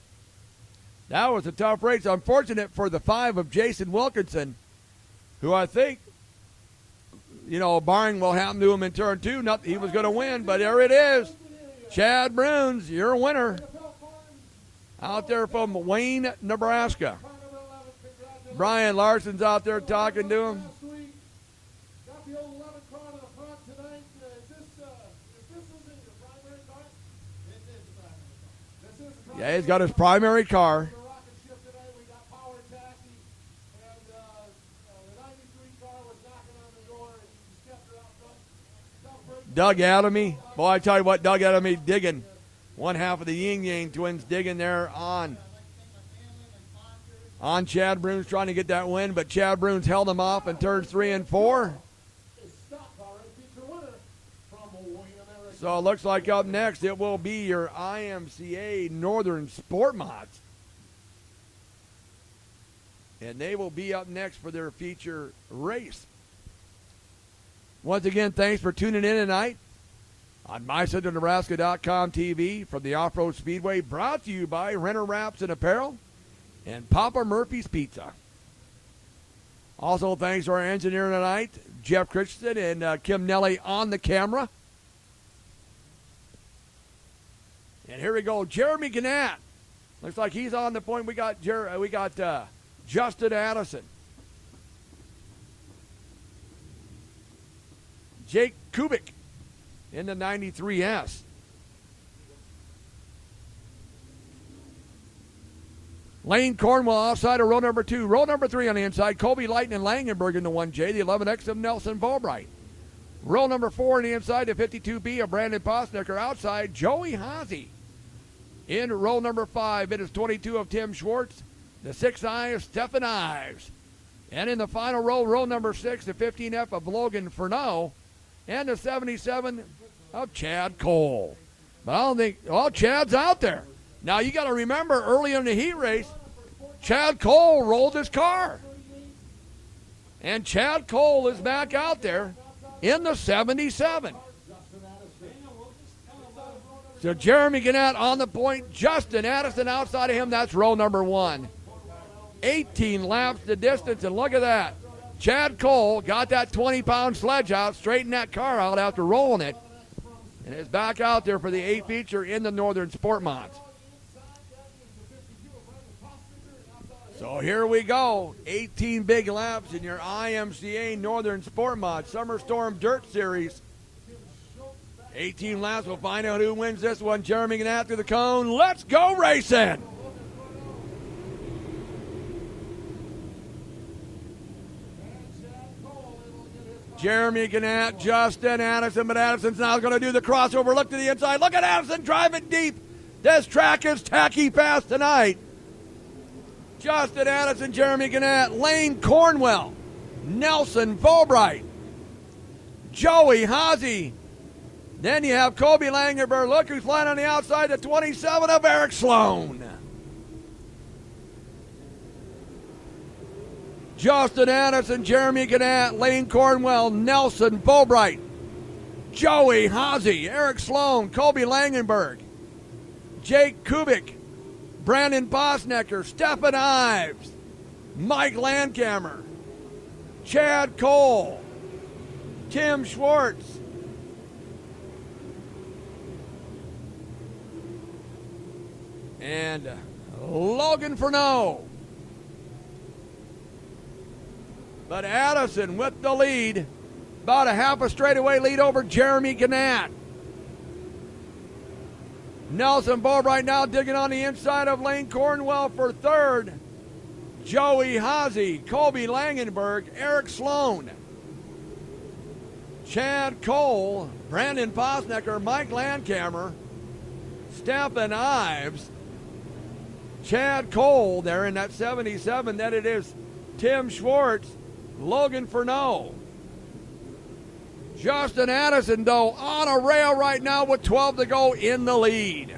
That was a tough race. Unfortunate for the 5 of Jason Wilkinson, who I think, barring what happened to him in turn 2, he was going to win, but there it is. Chad Bruns, your winner. Out there from Wayne, Nebraska. Brian Larson's out there talking to him. Yeah, he's got his primary car. Doug Adamy. Boy, I tell you what, Doug Adamy digging. One half of the Yin Yang twins digging there on Chad Bruns, trying to get that win, but Chad Bruns held him off in turns 3 and 4. So it looks like up next it will be your IMCA Northern Sport Mods. And they will be up next for their feature race. Once again, thanks for tuning in tonight. on MyCentralNebraska.com TV from the Off-Road Speedway, brought to you by Renner Wraps and Apparel and Papa Murphy's Pizza. Also, thanks to our engineer tonight, Jeff Christensen and Kim Nelly on the camera. And here we go, Jeremy Gannett. Looks like he's on the point. We got Justin Addison. Jake Kubik in the 93S. Lane Cornwell outside of row number 2. Row number 3 on the inside, Kobe Lighton and Langenberg in the 1J, the 11X of Nelson Bobright. Row number 4 on the inside, the 52B of Brandon Postnicker. Outside, Joey Haase. In row number 5, it is 22 of Tim Schwartz, the 6I of Stephen Ives. And in the final row, row number 6, the 15F of Logan Furneaux, and the 77 of Chad Cole. But I don't think, Chad's out there. Now, you got to remember, early in the heat race, Chad Cole rolled his car. And Chad Cole is back out there in the 77. So Jeremy Gannett on the point. Justin Addison outside of him. That's row number 1. 18 laps the distance, and look at that. Chad Cole got that 20-pound sledge out, straightened that car out after rolling it, and is back out there for the 8 feature in the Northern Sport Mods. So here we go. 18 big laps in your IMCA Northern Sport Mod Summer Storm Dirt Series. 18 laps. We'll find out who wins this one. Jeremy Gannett through the cone. Let's go racing. Jeremy Gannett, Justin Addison, but Addison's now going to do the crossover. Look to the inside. Look at Addison driving deep. This track is tacky fast tonight. Justin Addison, Jeremy Gannett, Lane Cornwell, Nelson Bobright, Joey Haase. Then you have Kobe Langerberg. Look who's flying on the outside, the 27 of Eric Sloan. Justin Addison, Jeremy Gannett, Lane Cornwell, Nelson Bobright, Joey Haase, Eric Sloan, Kobe Langenberg, Jake Kubik, Brandon Bosnecker, Stephen Ives, Mike Landkammer, Chad Cole, Tim Schwartz, and Logan Furneaux. But Addison with the lead, about a half a straightaway lead over Jeremy Gannett. Nelson Bobright now digging on the inside of Lane Cornwell for third. Joey Haase, Kobe Langenberg, Eric Sloan, Chad Cole, Brandon Posnecker, Mike Landkammer, Stephen Ives, Chad Cole there in that 77. Then it is Tim Schwartz, Logan Furneaux. Justin Addison, though, on a rail right now with 12 to go in the lead.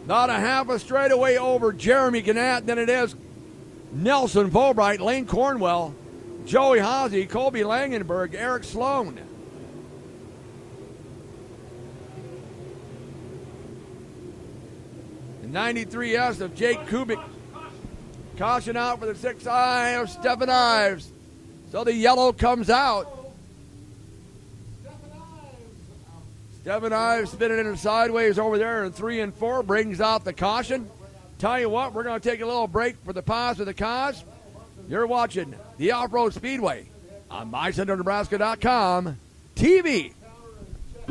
Not a half a straightaway over Jeremy Gannett than it is Nelson Bobright, Lane Cornwell, Joey Haase, Kobe Langenberg, Eric Sloan. The 93S of Jake Kubik. Caution out for the 6I of Stephen Ives. So the yellow comes out. Stephen Ives spinning in sideways over there in 3 and 4 brings out the caution. Tell you what, we're going to take a little break for the pause of the cause. You're watching the Off-Road Speedway on MyCentralNebraska.com TV.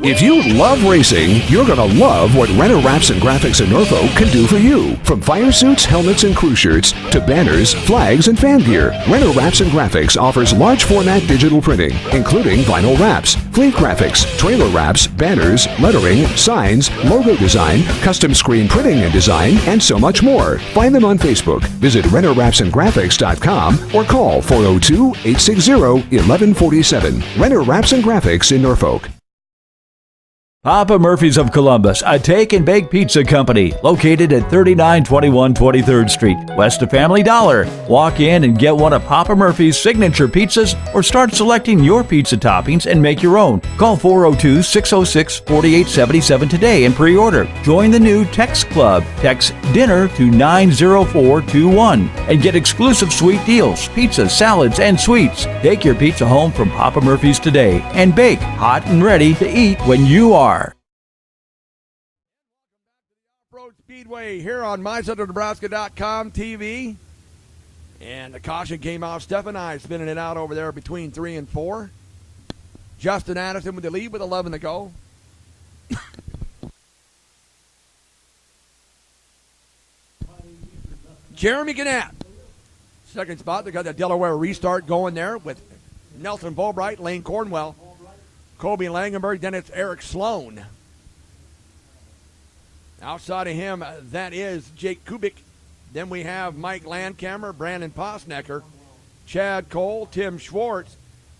If you love racing, you're going to love what Renner Wraps and Graphics in Norfolk can do for you. From fire suits, helmets, and crew shirts to banners, flags, and fan gear, Renner Wraps and Graphics offers large format digital printing, including vinyl wraps, fleet graphics, trailer wraps, banners, lettering, signs, logo design, custom screen printing and design, and so much more. Find them on Facebook. Visit RennerWrapsandGraphics.com or call 402-860-1147. Renner Wraps and Graphics in Norfolk. Papa Murphy's of Columbus, a take and bake pizza company located at 3921 23rd Street, west of Family Dollar. Walk in and get one of Papa Murphy's signature pizzas or start selecting your pizza toppings and make your own. Call 402-606-4877 today and pre-order. Join the new Text Club. Text DINNER to 90421 and get exclusive sweet deals, pizzas, salads, and sweets. Take your pizza home from Papa Murphy's today and bake hot and ready to eat when you are. Road Speedway here on MyCentralNebraska.com TV. And the caution came out. Stephen I spinning it out over there between 3 and 4. Justin Addison with the lead with 11 to go. Jeremy Gannett. Second spot. They got the Delaware restart going there with Nelson Fulbright, Lane Cornwell, Kobe Langenberg, then it's Eric Sloan. Outside of him, that is Jake Kubik. Then we have Mike Landkammer, Brandon Posnecker, Chad Cole, Tim Schwartz,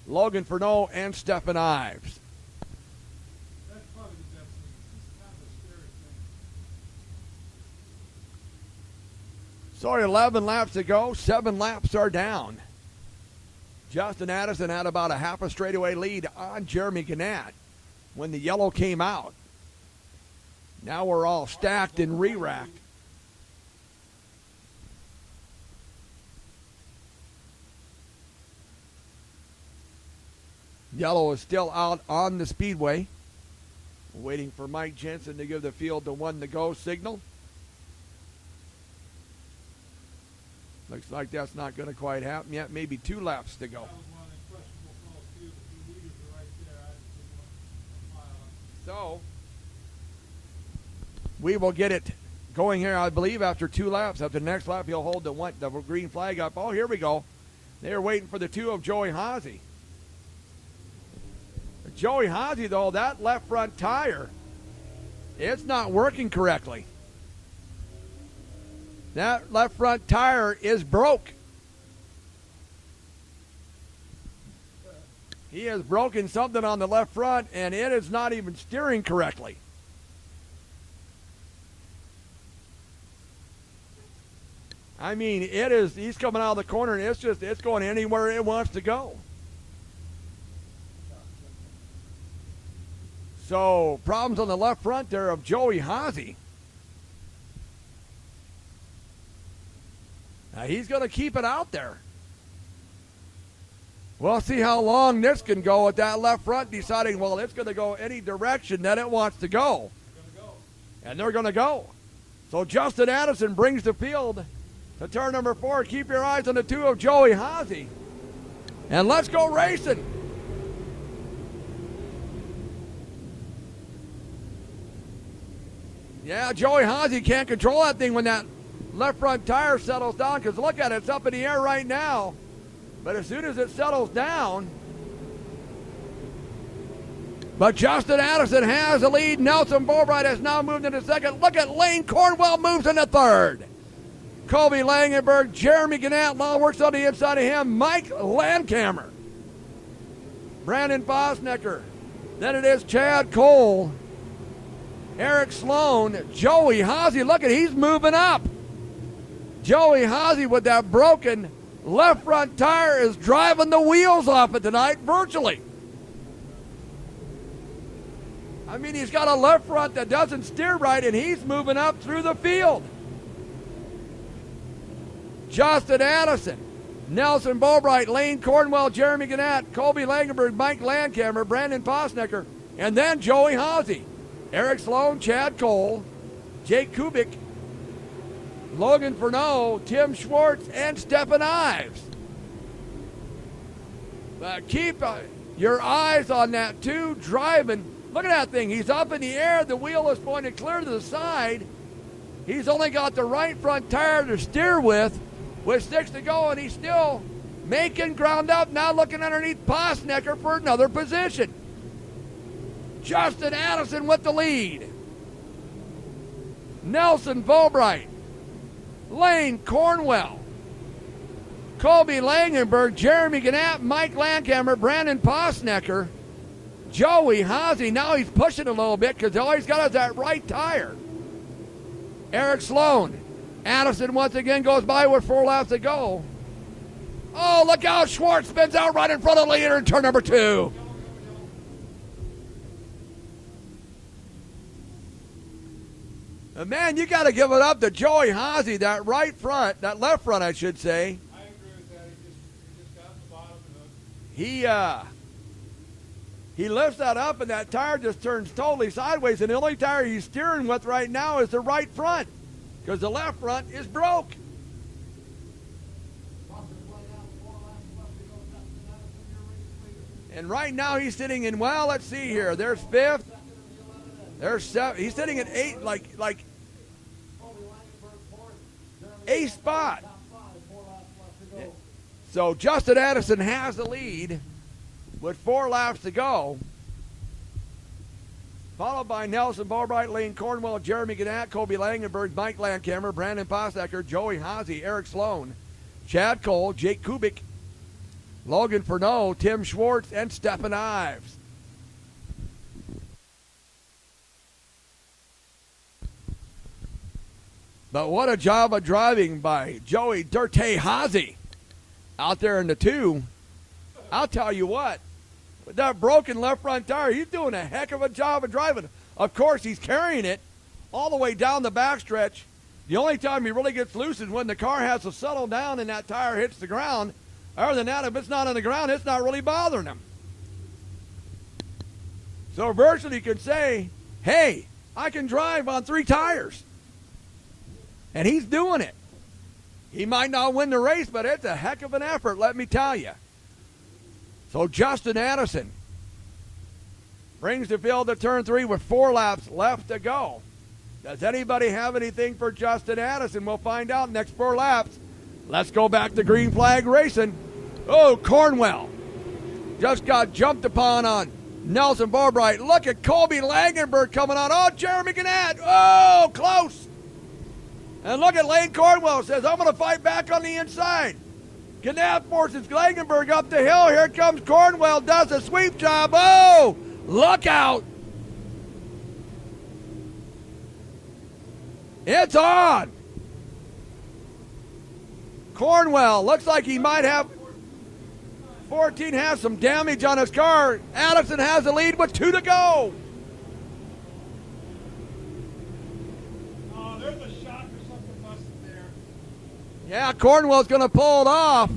Logan Furneaux, and Stephen Ives. That's probably the best thing. It's kind of a scary thing. So 11 laps to go, 7 laps are down. Justin Addison had about a half a straightaway lead on Jeremy Gannett when the yellow came out. Now we're all stacked and re-racked. Yellow is still out on the speedway. Waiting for Mike Jensen to give the field the 1 to go signal. Looks like that's not going to quite happen yet. Maybe 2 laps to go. That was one of the questionable calls, too. The 2 leaders are right there. I just didn't want to pile on. So we will get it going here, I believe, after 2 laps. After the next lap, he'll hold the green flag up. Oh, here we go. They're waiting for the 2 of Joey Haase. Joey Haase, though, that left front tire, it's not working correctly. That left front tire is broke. He has broken something on the left front, and it is not even steering correctly. I mean, it is, he's coming out of the corner, and it's going anywhere it wants to go. So, problems on the left front there of Joey Haase. Now, he's going to keep it out there. We'll see how long this can go with that left front deciding, well, it's going to go any direction that it wants to go. And they're going to go. So, Justin Addison brings the field to turn number 4. Keep your eyes on the 2 of Joey Haase. And let's go racing. Yeah, Joey Haase can't control that thing when that left front tire settles down, because look at it, it's up in the air right now. But as soon as it settles down, but Justin Addison has the lead. Nelson Fulbright has now moved into second. Look at Lane Cornwell moves into third. Kobe Langenberg, Jeremy Gannett, Law works on the inside of him. Mike Landkammer, Brandon Posnecker. Then it is Chad Cole, Eric Sloan, Joey Haase. Look at, he's moving up. Joey Haase with that broken left front tire is driving the wheels off it tonight, virtually. I mean, he's got a left front that doesn't steer right, and he's moving up through the field. Justin Addison, Nelson Fulbright, Lane Cornwell, Jeremy Gannett, Colby Langenberg, Mike Landkammer, Brandon Posnecker, and then Joey Haase. Eric Sloan, Chad Cole, Jake Kubik, Logan Furneaux, Tim Schwartz, and Stephen Ives. Keep your eyes on that, too, driving. Look at that thing. He's up in the air. The wheel is pointed clear to the side. He's only got the right front tire to steer with 6 to go, and he's still making ground up, now looking underneath Posnecker for another position. Justin Addison with the lead. Nelson Fulbright, Lane Cornwell, Colby Langenberg, Jeremy Gannett, Mike Landkammer, Brandon Posnecker, Joey Haase, now he's pushing a little bit because all he's got is that right tire. Eric Sloan. Addison once again goes by with 4 laps to go. Oh, look out. Schwartz spins out right in front of the leader in turn number 2. And man, you got to give it up to Joey Haase, that right front, that left front, I should say. I agree with that. He just got the bottom and hook. He lifts that up, and that tire just turns totally sideways. And the only tire he's steering with right now is the right front, because the left front is broke. And right now he's sitting in, well, let's see here. There's 5th. There's 7th. He's sitting at 8, like 8th spot. So Justin Addison has the lead with 4 laps to go. Followed by Nelson Bobright, Lane Cornwell, Jeremy Gannett, Kobe Langenberg, Mike Landcamer, Brandon Postecker, Joey Haase, Eric Sloan, Chad Cole, Jake Kubik, Logan Furneaux, Tim Schwartz, and Stephen Ives. But what a job of driving by Joey Dirty Haase out there in the 2. I'll tell you what, with that broken left front tire, he's doing a heck of a job of driving. Of course, he's carrying it all the way down the backstretch. The only time he really gets loose is when the car has to settle down and that tire hits the ground. Other than that, if it's not on the ground, it's not really bothering him. So virtually you could say, hey, I can drive on 3 tires. And he's doing it. He might not win the race, but it's a heck of an effort, let me tell you. So Justin Addison brings the field to turn 3 with 4 laps left to go. Does anybody have anything for Justin Addison? We'll find out next 4 laps. Let's go back to green flag racing. Oh, Cornwell just got jumped upon on Nelson Bobright. Look at Colby Langenberg coming on. Oh, Jeremy Gannett. Oh, close. And look at Lane Cornwell says, I'm going to fight back on the inside. Gannett forces Langenberg up the hill. Here comes Cornwell, does a sweep job. Oh, look out. It's on. Cornwell looks like he might have 14 has some damage on his car. Addison has the lead with 2 to go. Oh, there's a shock or something busted there. Yeah, Cornwell's going to pull it off.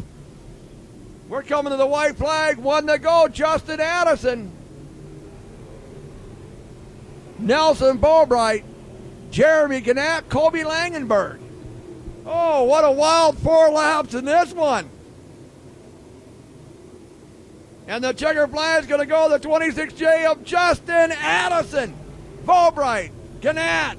We're coming to the white flag. 1 to go, Justin Addison. Nelson Bobright, Jeremy Gannett, Colby Langenberg. Oh, what a wild 4 laps in this one. And the checker flag is going to go the 26J of Justin Addison. Bobright, Gannett.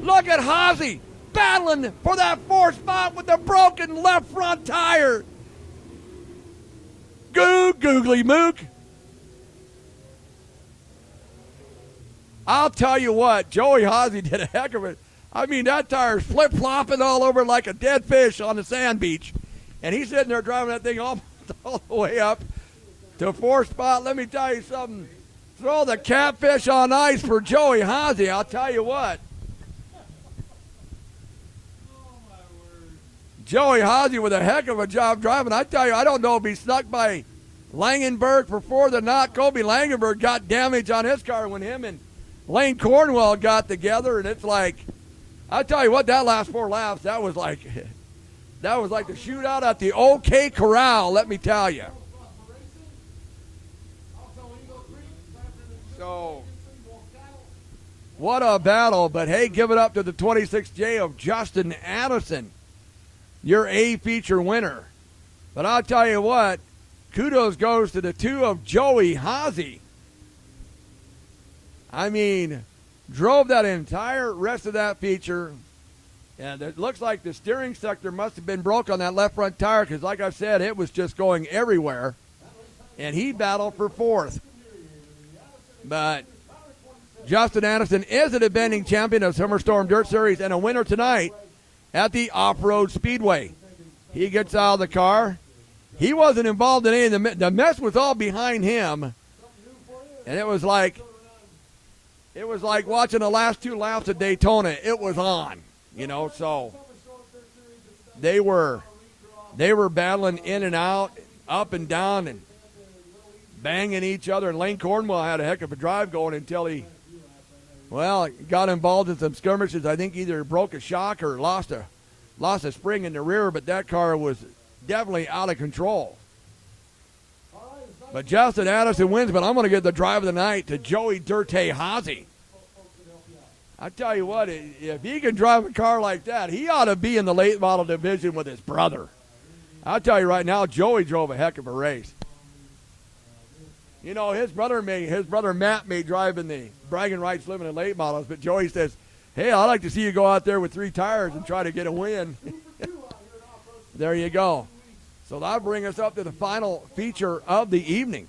Look at Haase battling for that 4th spot with the broken left front tire. Googly mook. I'll tell you what, Joey Haase did a heck of it. I mean, that tire's flip-flopping all over like a dead fish on the sand beach. And he's sitting there driving that thing all the way up to 4th spot. Let me tell you something. Throw the catfish on ice for Joey Haase, I'll tell you what. Joey Haase with a heck of a job driving. I tell you, I don't know if he snuck by Langenberg for 4th or not. Kobe Langenberg got damage on his car when him and Lane Cornwell got together, and it's like, I tell you what, that last 4 laps, that was like the shootout at the OK Corral, let me tell you. So, what a battle, but hey, give it up to the 26J of Justin Addison, your A feature winner. But I'll tell you what, kudos goes to the 2 of Joey Haase. I mean, drove that entire rest of that feature, and it looks like the steering sector must have been broke on that left front tire because, like I said, it was just going everywhere, and he battled for 4th. But Justin Addison is the defending champion of Summer Storm Dirt Series and a winner tonight at the Road Speedway. He gets out of the car. He wasn't involved in any of the mess was all behind him. And it was like watching the last two laps at Daytona. It was on, so they were battling in and out, up and down, and banging each other. And Lane Cornwell had a heck of a drive going until he got involved in some skirmishes. I think either broke a shock or lost a spring in the rear, but that car was definitely out of control. But Justin Addison wins, but I'm going to give the drive of the night to Joey Dirte Haase. I tell you what, if he can drive a car like that, he ought to be in the late model division with his brother. I'll tell you right now, Joey drove a heck of a race. His brother Matt may drive in the bragging rights limited late models, but Joey says, hey, I'd like to see you go out there with 3 tires and try to get a win. There you go. So that'll bring us up to the final feature of the evening.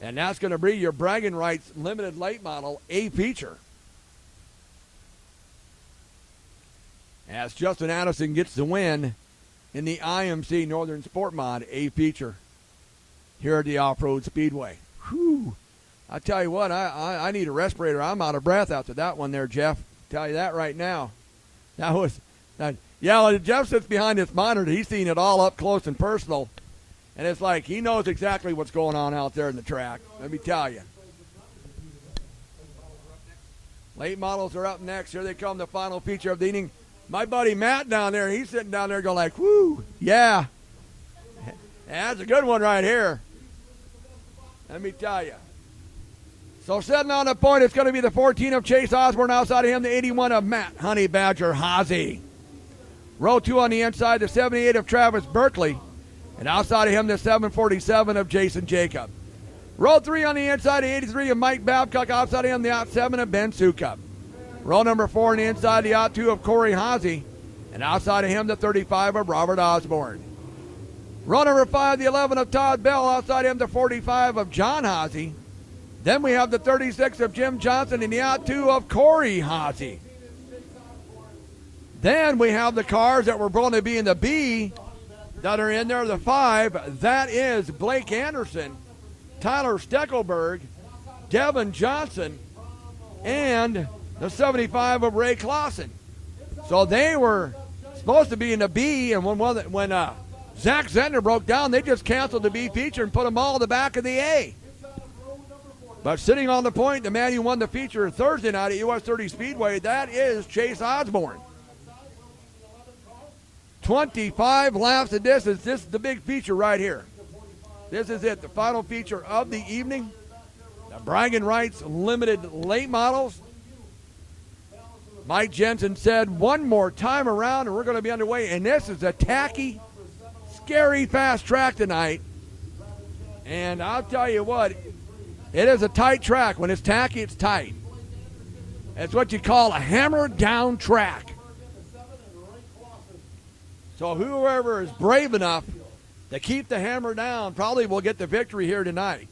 And that's going to be your bragging rights limited late model A feature. As Justin Addison gets the win in the IMC Northern Sport Mod A feature here at the Off-Road Speedway. Whew. I tell you what, I need a respirator. I'm out of breath after that one there, Jeff. Tell you that right now. Jeff sits behind this monitor. He's seen it all up close and personal. And it's like he knows exactly what's going on out there in the track. Let me tell you. Late models are up next. Here they come, the final feature of the evening. My buddy Matt down there, he's sitting down there going like, whoo, yeah. That's a good one right here. Let me tell you. So setting on the point, it's going to be the 14 of Chase Osborne. Outside of him, the 81 of Matt Honey Badger Haase. Row 2 on the inside, the 78 of Travis Berkeley. And outside of him, the 747 of Jason Jacob. Row 3 on the inside, the 83 of Mike Babcock. Outside of him, the out 7 of Ben Sukup. Row number 4 on the inside, the out 2 of Corey Haase. And outside of him, the 35 of Robert Osborne. Row number 5, the 11 of Todd Bell. Outside him, the 45 of John Haase. Then we have the 36 of Jim Johnson and the out 2 of Corey Haase. Then we have the cars that were going to be in the B that are in there, the 5. That is Blake Anderson, Tyler Steckelberg, Devin Johnson, and the 75 of Ray Clausen. So they were supposed to be in the B, and when Zach Zentner broke down, they just canceled the B feature and put them all in the back of the A. But sitting on the point, the man who won the feature Thursday night at US 30 Speedway, that is Chase Osborne. 25 laps of distance. This is the big feature right here. This is it, the final feature of the evening. The bragging rights limited late models. Mike Jensen said one more time around and we're going to be underway. And this is a tacky, scary, fast track tonight. And I'll tell you what, it is a tight track. When it's tacky, it's tight. It's what you call a hammered down track. So whoever is brave enough to keep the hammer down probably will get the victory here tonight.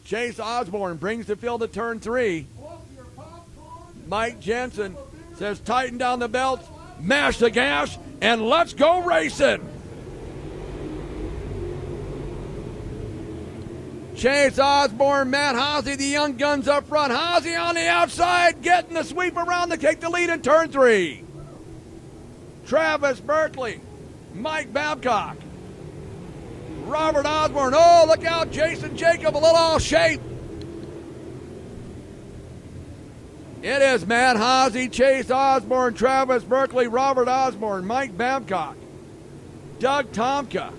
Chase Osborne brings the field to turn 3. Mike Jensen says tighten down the belts, mash the gas, and let's go racing. Chase Osborne, Matt Haase, the young guns up front. Haase on the outside, getting the sweep around to take the lead in turn 3. Travis Berkeley, Mike Babcock, Robert Osborne. Oh, look out, Jason Jacob, a little off shape. It is Matt Haase, Chase Osborne, Travis Berkeley, Robert Osborne, Mike Babcock, Doug Tomka.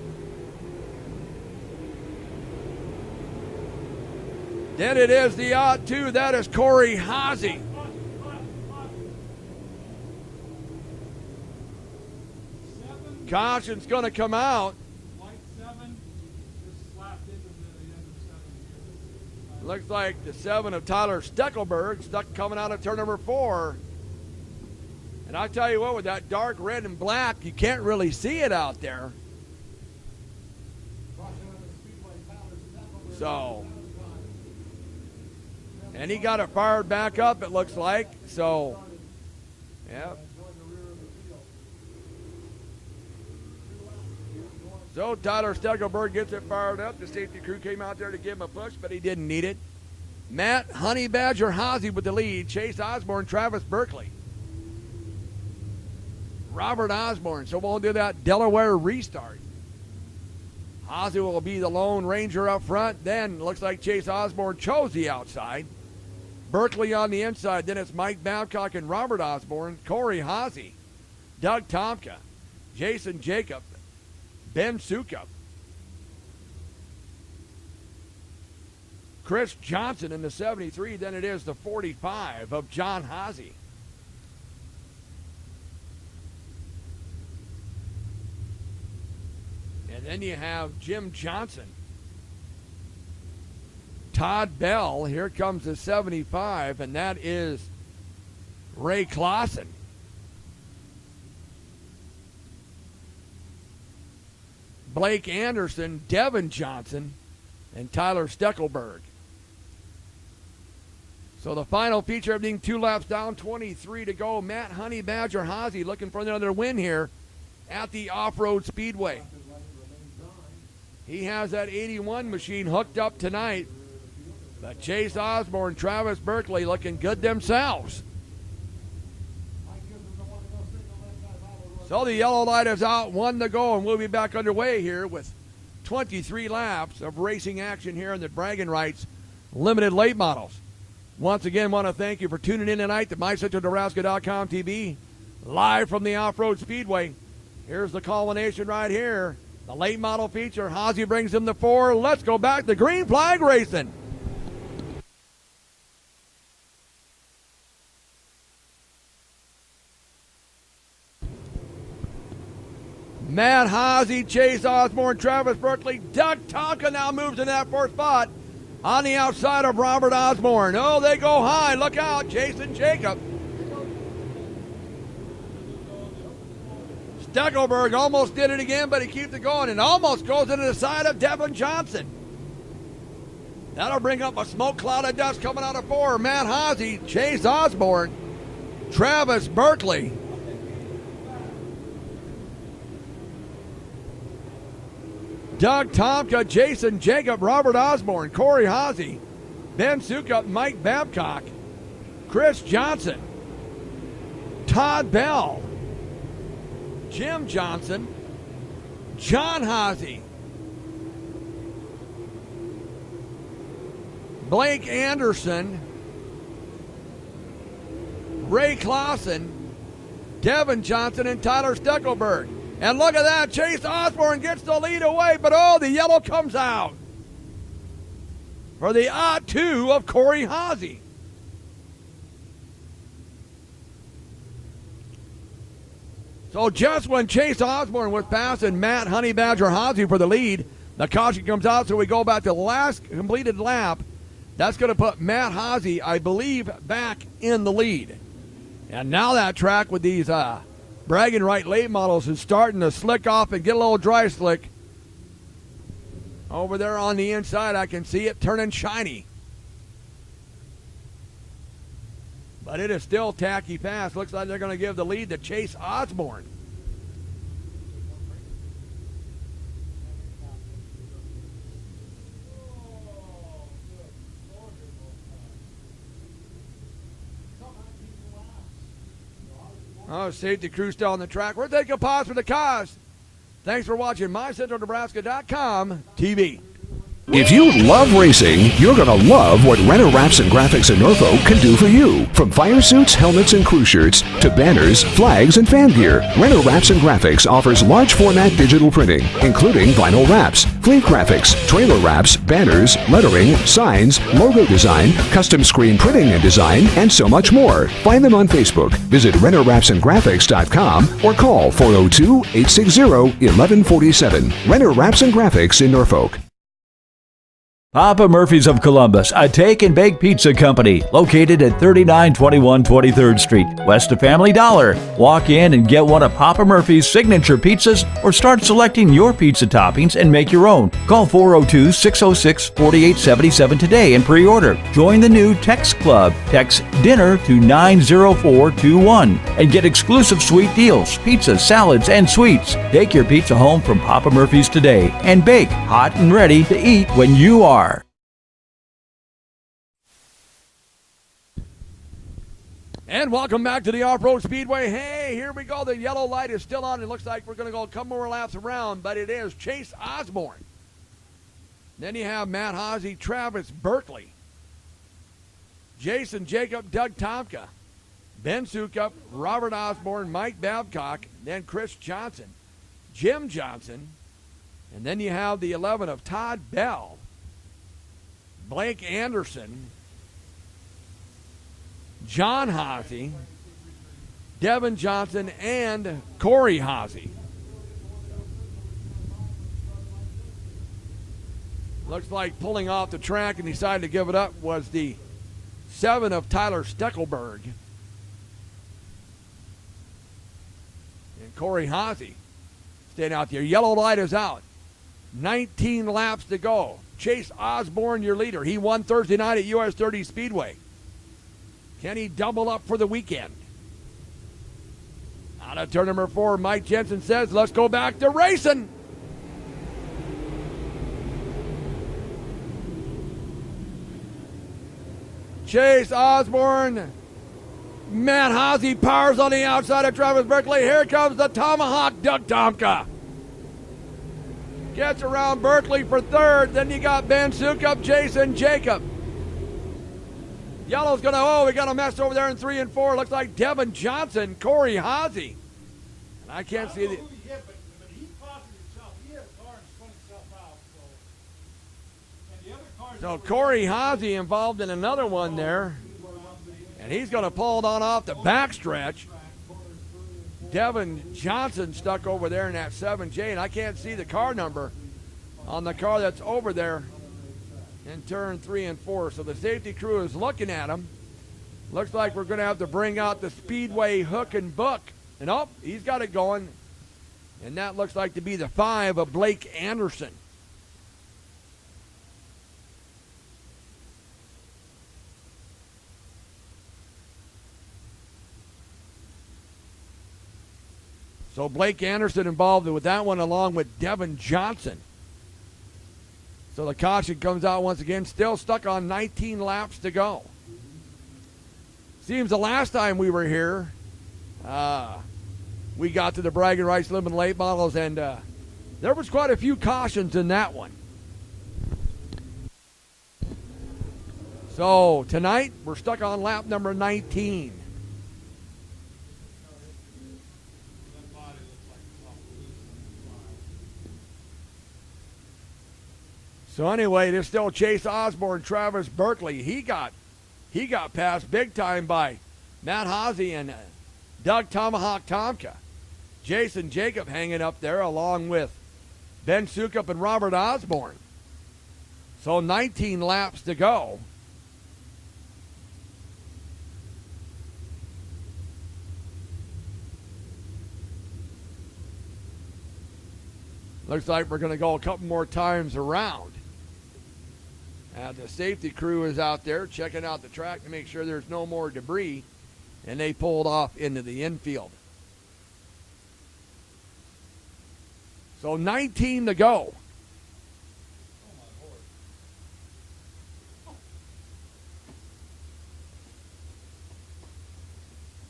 Then it is the odd 2, that is Corey Haase. Caution's going to come out. Light 7 just slapped into the end of 7 here. Looks like the 7 of Tyler Steckelberg stuck coming out of turn number 4. And I tell you what, with that dark red and black, you can't really see it out there. So, and he got it fired back up, it looks like. So, yeah. So Tyler Steckelberg gets it fired up. The safety crew came out there to give him a push, but he didn't need it. Matt Honey Badger Haase with the lead. Chase Osborne, Travis Berkeley. Robert Osborne. So we'll do that Delaware restart. Haase will be the Lone Ranger up front. Then looks like Chase Osborne chose the outside. Berkeley on the inside. Then it's Mike Babcock and Robert Osborne. Corey Haase. Doug Tomka. Jason Jacob. Ben Sukup. Chris Johnson in the 73. Then it is the 45 of John Haase. And then you have Jim Johnson. Todd Bell. Here comes the 75, and that is Ray Clausen. Blake Anderson, Devin Johnson, and Tyler Steckelberg. So the final feature, everything 2 laps down, 23 to go. Matt Honey Badger Haase looking for another win here at the Off-Road Speedway. He has that 81 machine hooked up tonight. But Chase Osborne, Travis Berkeley looking good themselves. So the yellow light is out, 1 to go, and we'll be back underway here with 23 laps of racing action here in the Bragging Rights Limited Late Models. Once again, want to thank you for tuning in tonight to MyCentralNebraska.com TV, live from the Off-Road Speedway. Here's the culmination right here. The late model feature. Haase brings him the 4. Let's go back to green flag racing. Matt Haase, Chase Osborne, Travis Berkeley. Doug Tonka now moves in that 4th spot on the outside of Robert Osborne. Oh, they go high. Look out, Jason Jacob. Steckelberg almost did it again, but he keeps it going and almost goes into the side of Devin Johnson. That'll bring up a smoke cloud of dust coming out of 4. Matt Haase, Chase Osborne, Travis Berkeley. Doug Tomka, Jason Jacob, Robert Osborne, Corey Haase, Ben Sukup, Mike Babcock, Chris Johnson, Todd Bell, Jim Johnson, John Haase, Blake Anderson, Ray Clausen, Devin Johnson, and Tyler Steckelberg. And look at that, Chase Osborne gets the lead away, but oh, the yellow comes out for the odd 2 of Corey Haase. So just when Chase Osborne was passing Matt Honey Badger Haase for the lead, the caution comes out, so we go back to the last completed lap. That's going to put Matt Haase, I believe, back in the lead. And now that track with these Bragging Right late models is starting to slick off and get a little dry slick. Over there on the inside, I can see it turning shiny. But it is still tacky fast. Looks like they're going to give the lead to Chase Osborne. Oh, safety crew still on the track. We're taking a pause for the cause. Thanks for watching MyCentralNebraska.com TV. If you love racing, you're going to love what Renner Wraps and Graphics in Norfolk can do for you. From fire suits, helmets, and crew shirts to banners, flags, and fan gear, Renner Wraps and Graphics offers large format digital printing, including vinyl wraps, fleet graphics, trailer wraps, banners, lettering, signs, logo design, custom screen printing and design, and so much more. Find them on Facebook. Visit RennerWrapsandGraphics.com or call 402-860-1147. Renner Wraps and Graphics in Norfolk. Papa Murphy's of Columbus, a take and bake pizza company located at 3921 23rd Street, west of Family Dollar. Walk in and get one of Papa Murphy's signature pizzas or start selecting your pizza toppings and make your own. Call 402-606-4877 today and pre-order. Join the new Text Club. Text DINNER to 90421 and get exclusive sweet deals, pizzas, salads, and sweets. Take your pizza home from Papa Murphy's today and bake hot and ready to eat when you are. And welcome back to the Off-Road Speedway. Hey, here we go. The yellow light is still on. It looks like we're going to go a couple more laps around, but it is Chase Osborne. Then you have Matt Hosey, Travis Berkeley, Jason Jacob, Doug Tomka, Ben Sukup, Robert Osborne, Mike Babcock, then Chris Johnson, Jim Johnson, and then you have the 11 of Todd Bell, Blake Anderson, John Hosey, Devin Johnson, and Corey Hosey. Looks like pulling off the track and decided to give it up was the 7 of Tyler Steckelberg. And Corey Hosey staying out there. Yellow light is out. 19 laps to go. Chase Osborne, your leader. He won Thursday night at US 30 Speedway. Can he double up for the weekend? Out of turn number 4, Mike Jensen says, let's go back to racing. Chase Osborne. Matt Hosey powers on the outside of Travis Berkeley. Here comes the Tomahawk, Doug Tomka. Gets around Berkeley for third. Then you got Ben Sukup, Jason Jacob. Yellow's going to, we got a mess over there in 3 and 4. Looks like Devin Johnson, Corey Hosey. And I can't see the... But he costed himself. He had a car and spun himself out. And the other cars... So Corey Hosey involved in another one there. And he's going to pull it on off the backstretch. Devin Johnson stuck over there in that 7J. And I can't see the car number on the car that's over there in turn 3 and 4. So the safety crew is looking at him. Looks like we're going to have to bring out the Speedway hook and book. And he's got it going. And that looks like to be the 5 of Blake Anderson. So Blake Anderson involved with that one along with Devin Johnson. So the caution comes out once again, still stuck on 19 laps to go. Seems the last time we were here, we got to the bragging rights limited late models, and there was quite a few cautions in that one. So tonight, we're stuck on lap number 19. So anyway, there's still Chase Osborne, Travis Berkeley. He got passed big time by Matt Hosey and Doug Tomahawk Tomka. Jason Jacob hanging up there along with Ben Sukup and Robert Osborne. So 19 laps to go. Looks like we're going to go a couple more times around. The safety crew is out there checking out the track to make sure there's no more debris, and they pulled off into the infield. So 19 to go.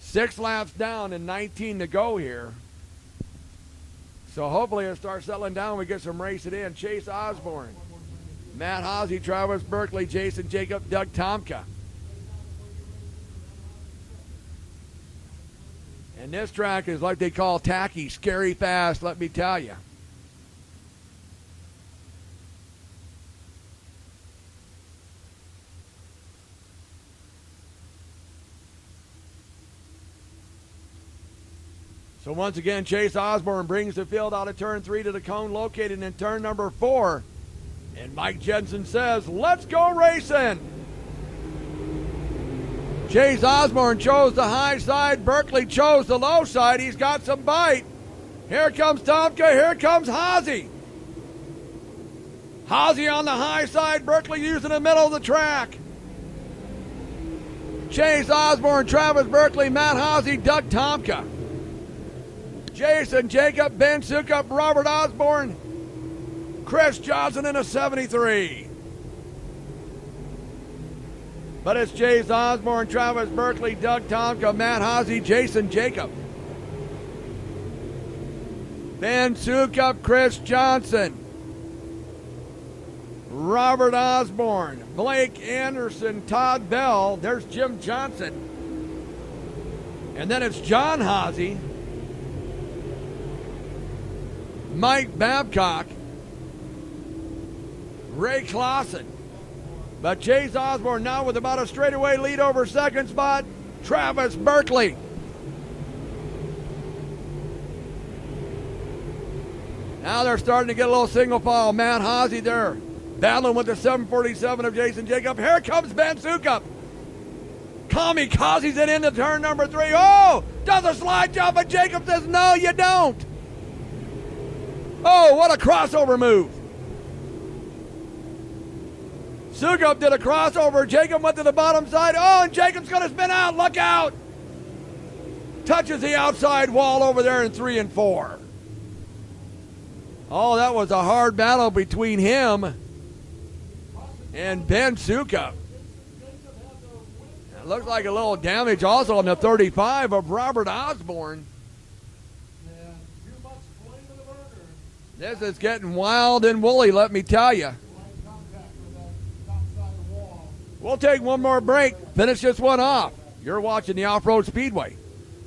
6 laps down and 19 to go here. So hopefully it'll start settling down. We get some racing in. Chase Osborne, Matt Hosey, Travis Berkeley, Jason Jacob, Doug Tomka. And this track is like they call tacky, scary fast, let me tell you. So once again, Chase Osborne brings the field out of turn 3 to the cone located in turn number 4. And Mike Jensen says, let's go racing. Chase Osborne chose the high side. Berkeley chose the low side. He's got some bite. Here comes Tomka. Here comes Hazy. Hazy on the high side. Berkeley using the middle of the track. Chase Osborne, Travis Berkeley, Matt Hazy, Doug Tomka. Jason Jacob, Ben Sukup, Robert Osborne, Chris Johnson in a 73. But it's Chase Osborne, Travis Berkeley, Doug Tomka, Matt Hazy, Jason Jacob. Ben Sukup, Chris Johnson. Robert Osborne, Blake Anderson, Todd Bell. There's Jim Johnson. And then it's John Hazy, Mike Babcock, Ray Clausen. But Chase Osborne now with about a straightaway lead over second spot, Travis Berkeley. Now they're starting to get a little single file. Matt Hazy there, battling with the 747 of Jason Jacob. Here comes Ben Sukup. Kamikazes it into turn number 3. Oh, does a slide jump, and Jacob says, no, you don't. Oh, what a crossover move. Sukup did a crossover. Jacob went to the bottom side. Oh, and Jacob's going to spin out. Look out. Touches the outside wall over there in 3 and 4. Oh, that was a hard battle between him and Ben Sukup. It looks like a little damage also on the 35 of Robert Osborne. This is getting wild and woolly, let me tell you. We'll take one more break, finish this one off. You're watching the Off-Road Speedway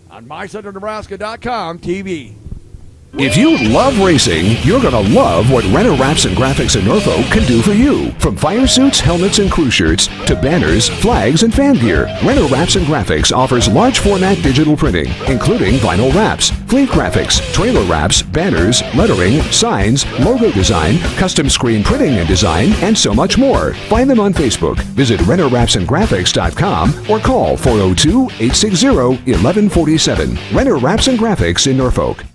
on MyCentralNebraska.com TV. If you love racing, you're going to love what Renner Wraps and Graphics in Norfolk can do for you. From fire suits, helmets, and crew shirts to banners, flags, and fan gear, Renner Wraps and Graphics offers large format digital printing, including vinyl wraps, fleet graphics, trailer wraps, banners, lettering, signs, logo design, custom screen printing and design, and so much more. Find them on Facebook. Visit RennerWrapsandGraphics.com or call 402-860-1147. Renner Wraps and Graphics in Norfolk.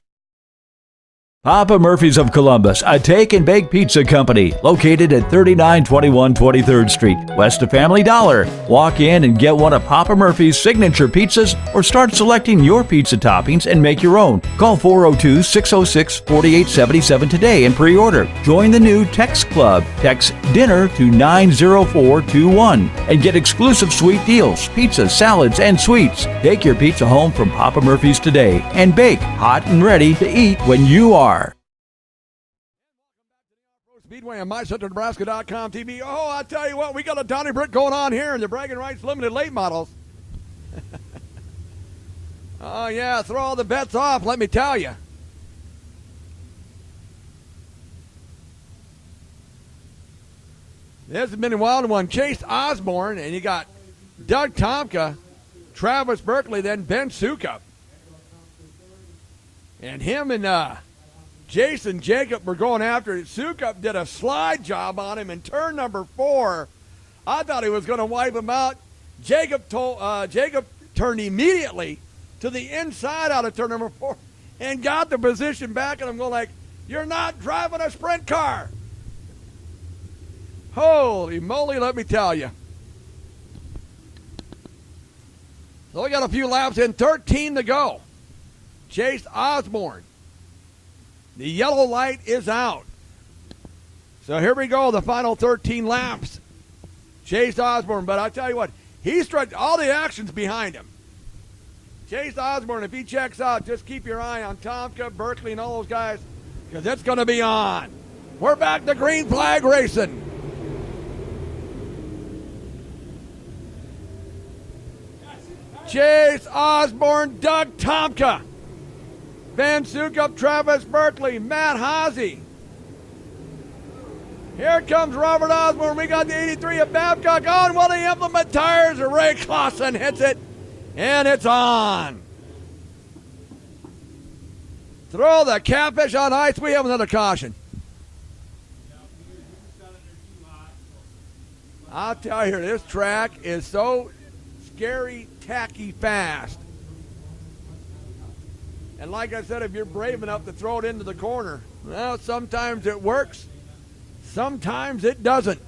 Papa Murphy's of Columbus, a take and bake pizza company located at 3921 23rd Street, west of Family Dollar. Walk in and get one of Papa Murphy's signature pizzas or start selecting your pizza toppings and make your own. Call 402-606-4877 today and pre-order. Join the new Text Club. Text DINNER to 90421 and get exclusive sweet deals, pizzas, salads, and sweets. Take your pizza home from Papa Murphy's today and bake hot and ready to eat when you are. Speedway on MyCentralNebraska.com TV. Oh, I tell you what, we got a Donnybrook going on here in the Bragging Rights Limited late models. Oh, yeah, throw all the bets off, let me tell you. This has been a wild one. Chase Osborne, and you got Doug Tomka, Travis Berkeley, then Ben Sukup. And him and Jason Jacob were going after it. Sukup did a slide job on him in turn number 4. I thought he was going to wipe him out. Jacob turned immediately to the inside out of turn number 4 and got the position back. And I'm going like, you're not driving a sprint car. Holy moly, let me tell you. So we got a few laps in, 13 to go. Chase Osborne. The yellow light is out. So here we go, the final 13 laps. Chase Osborne, but I tell you what, he stretched all the actions behind him. Chase Osborne, if he checks out, just keep your eye on Tomka, Berkeley, and all those guys, because it's going to be on. We're back to green flag racing. Chase Osborne, Doug Tomka. Ben Sukup, Travis Berkeley, Matt Hazy. Here comes Robert Osborne. We got the 83 of Babcock on one of the implement tires. Ray Clausen hits it, and it's on. Throw the catfish on ice. We have another caution. I'll tell you, this track is so scary, tacky fast. And like I said, if you're brave enough to throw it into the corner, well, sometimes it works, sometimes it doesn't.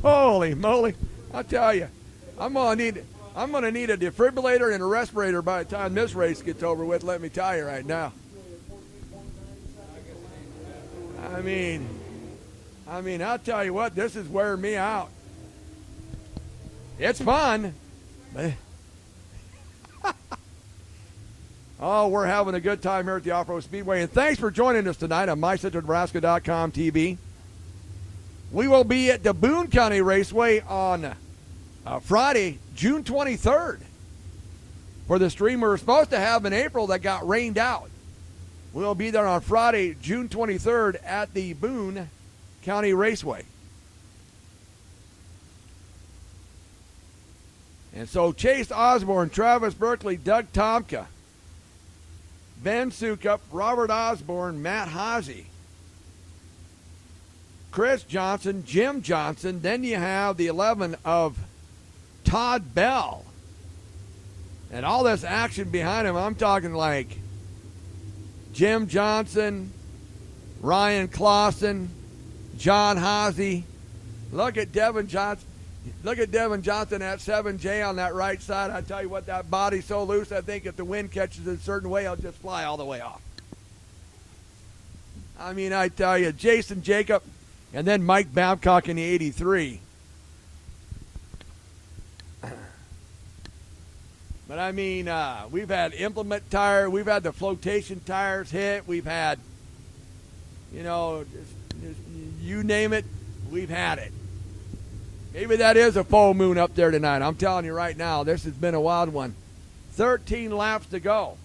Holy moly! I'll tell you, I'm gonna need a defibrillator and a respirator by the time this race gets over with. Let me tell you right now. I mean, I'll tell you what, this is wearing me out. It's fun. Oh, we're having a good time here at the Off-Road Speedway. And thanks for joining us tonight on MyCentralNebraska.com TV. We will be at the Boone County Raceway on Friday, June 23rd, for the stream we were supposed to have in April that got rained out. We'll be there on Friday, June 23rd at the Boone County Raceway. And so Chase Osborne, Travis Berkeley, Doug Tomka, Ben Sukup, Robert Osborne, Matt Haase, Chris Johnson, Jim Johnson. Then you have the 11 of Todd Bell. And all this action behind him, I'm talking like Jim Johnson, Ryan Clausen, John Haase. Look at Devin Johnson. Look at Devin Johnson at 7J on that right side. I tell you what, that body's so loose, I think if the wind catches it a certain way, it'll just fly all the way off. I mean, I tell you, Jason Jacob, and then Mike Babcock in the 83. But I mean, we've had implement tire, we've had the flotation tires hit, we've had, you know, you name it, we've had it. Maybe that is a full moon up there tonight. I'm telling you right now, this has been a wild one. 13 laps to go.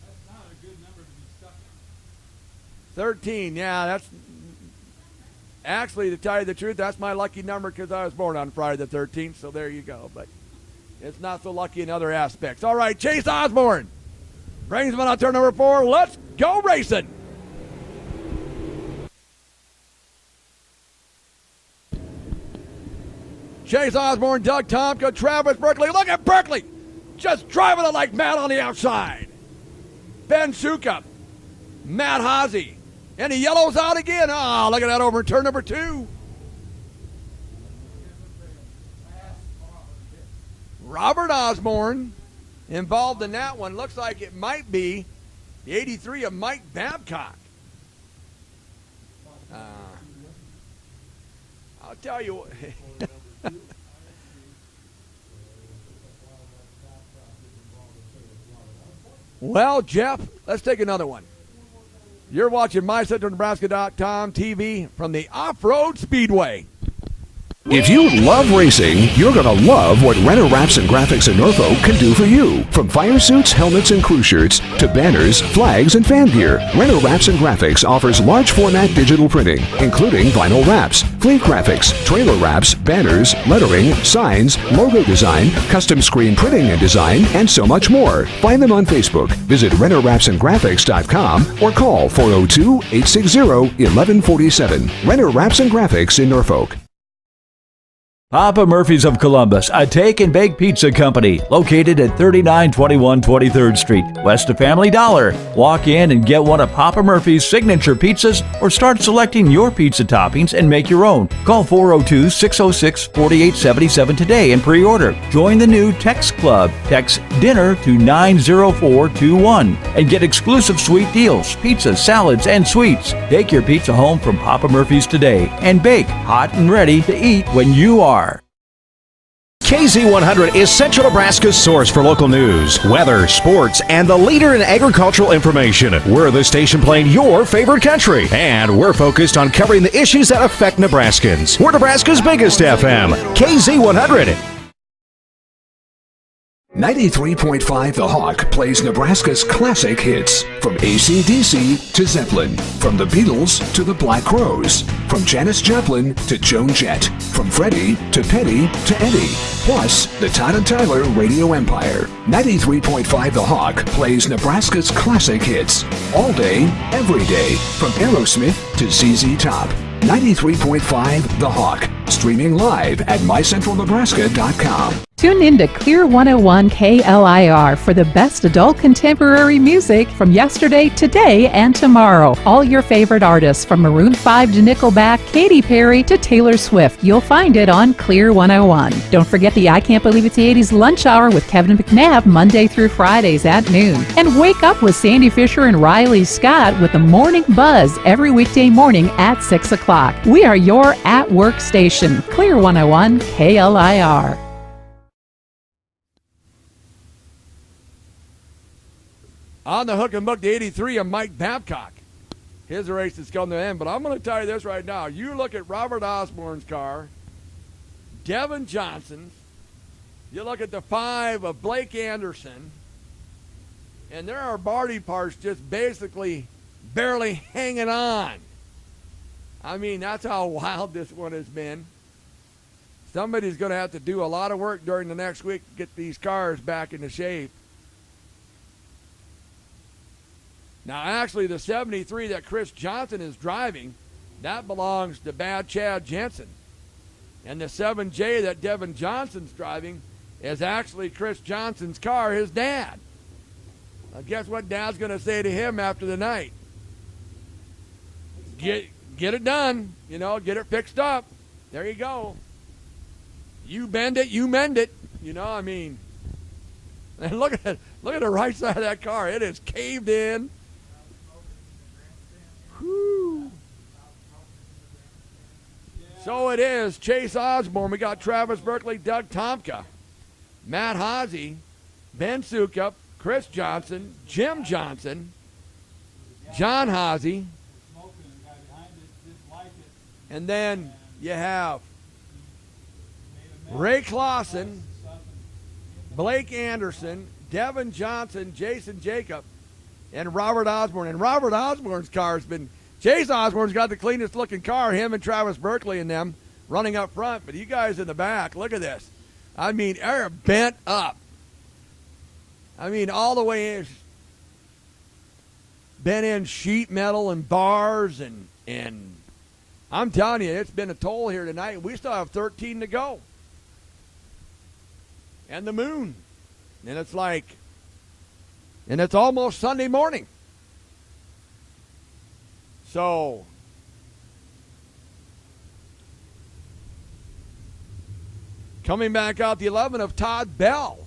That's not a good number to be stuck in. 13, yeah, that's actually, to tell you the truth, that's my lucky number because I was born on Friday the 13th, so there you go. But it's not so lucky in other aspects. All right, Chase Osborne brings him on turn number 4. Let's go racing. Chase Osborne, Doug Tomka, Travis Berkeley. Look at Berkeley just driving it like mad on the outside. Ben Sukup, Matt Haase. And he yellows out again. Oh, look at that over in turn number 2. Robert Osborne involved in that one. Looks like it might be the 83 of Mike Babcock. I'll tell you what. Well, Jeff, let's take another one. You're watching MyCentralNebraska.com TV from the Off-Road Speedway. If you love racing, you're going to love what Renner Wraps and Graphics in Norfolk can do for you. From fire suits, helmets, and crew shirts to banners, flags, and fan gear, Renner Wraps and Graphics offers large format digital printing, including vinyl wraps, fleet graphics, trailer wraps, banners, lettering, signs, logo design, custom screen printing and design, and so much more. Find them on Facebook. Visit RennerWrapsandGraphics.com or call 402-860-1147. Renner Wraps and Graphics in Norfolk. Papa Murphy's of Columbus, a take and bake pizza company located at 3921 23rd Street, west of Family Dollar. Walk in and get one of Papa Murphy's signature pizzas or start selecting your pizza toppings and make your own. Call 402-606-4877 today and pre-order. Join the new Text Club. Text DINNER to 90421 and get exclusive sweet deals, pizzas, salads, and sweets. Take your pizza home from Papa Murphy's today and bake hot and ready to eat when you are. KZ100 is Central Nebraska's source for local news, weather, sports, and the leader in agricultural information. We're the station playing your favorite country, and we're focused on covering the issues that affect Nebraskans. We're Nebraska's biggest FM, KZ100. 93.5 The Hawk plays Nebraska's classic hits from AC/DC to Zeppelin, from the Beatles to the Black Crowes, from Janis Joplin to Joan Jett, from Freddie to Petty to Eddie, plus the Todd and Tyler Radio Empire. 93.5 The Hawk plays Nebraska's classic hits all day, every day, from Aerosmith to ZZ Top. 93.5 The Hawk, streaming live at mycentralnebraska.com. Tune in to Clear 101 KLIR for the best adult contemporary music from yesterday, today, and tomorrow. All your favorite artists from Maroon 5 to Nickelback, Katy Perry to Taylor Swift. You'll find it on Clear 101. Don't forget the I Can't Believe It's the 80s lunch hour with Kevin McNabb Monday through Fridays at noon. And wake up with Sandy Fisher and Riley Scott with the Morning Buzz every weekday morning at 6 o'clock. We are your at-work station. Clear 101 KLIR. On the hook and book, the 83 of Mike Babcock. His race is coming to an end, but I'm going to tell you this right now. You look at Robert Osborne's car, Devin Johnson's, you look at the 5 of Blake Anderson, and there are body parts just basically barely hanging on. I mean, that's how wild this one has been. Somebody's going to have to do a lot of work during the next week to get these cars back into shape. Now, actually, the 73 that Chris Johnson is driving, that belongs to Bad Chad Jensen. And the 7J that Devin Johnson's driving is actually Chris Johnson's car, his dad. Now, guess what Dad's going to say to him after the night? Get it done. You know, get it fixed up. There you go. You bend it, you mend it. You know, I mean, and look at the right side of that car. It is caved in. Whew. So it is Chase Osborne. We got Travis Berkeley, Doug Tomka, Matt Haase, Ben Sukup, Chris Johnson, Jim Johnson, John Haase, and then you have Ray Clausen, Blake Anderson, Devin Johnson, Jason Jacob, and Robert Osborne. And Robert Osborne's car has been, Chase Osborne's got the cleanest looking car, him and Travis Berkeley and them running up front. But you guys in the back, look at this. I mean, they're bent up. I mean, all the way in, bent in sheet metal and bars. And I'm telling you, it's been a toll here tonight. We still have 13 to go. And the moon. And it's like, and it's almost Sunday morning. So, coming back out the 11 of Todd Bell.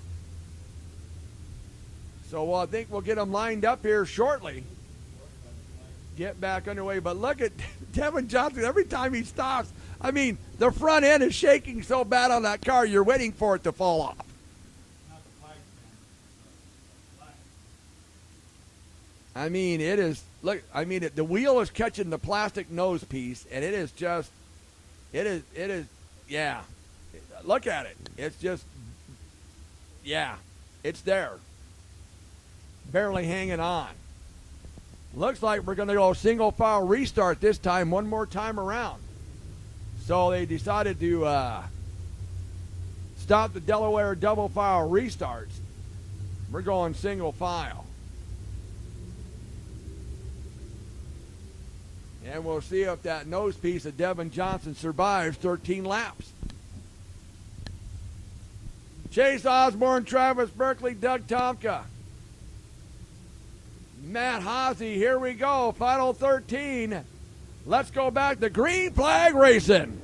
So I think we'll get them lined up here shortly. Get back underway. But look at Devin Johnson. Every time he stops, I mean, the front end is shaking so bad on that car, you're waiting for it to fall off. I mean, it is, look, I mean, the wheel is catching the plastic nose piece, and it is just, it is, yeah. Look at it. It's just, yeah, it's there. Barely hanging on. Looks like we're going to go single file restart this time, one more time around. So they decided to stop the Delaware double file restarts. We're going single file. And we'll see if that nose piece of Devin Johnson survives 13 laps. Chase Osborne, Travis Berkeley, Doug Tomka, Matt Haase, here we go, final 13. Let's go back to green flag racing.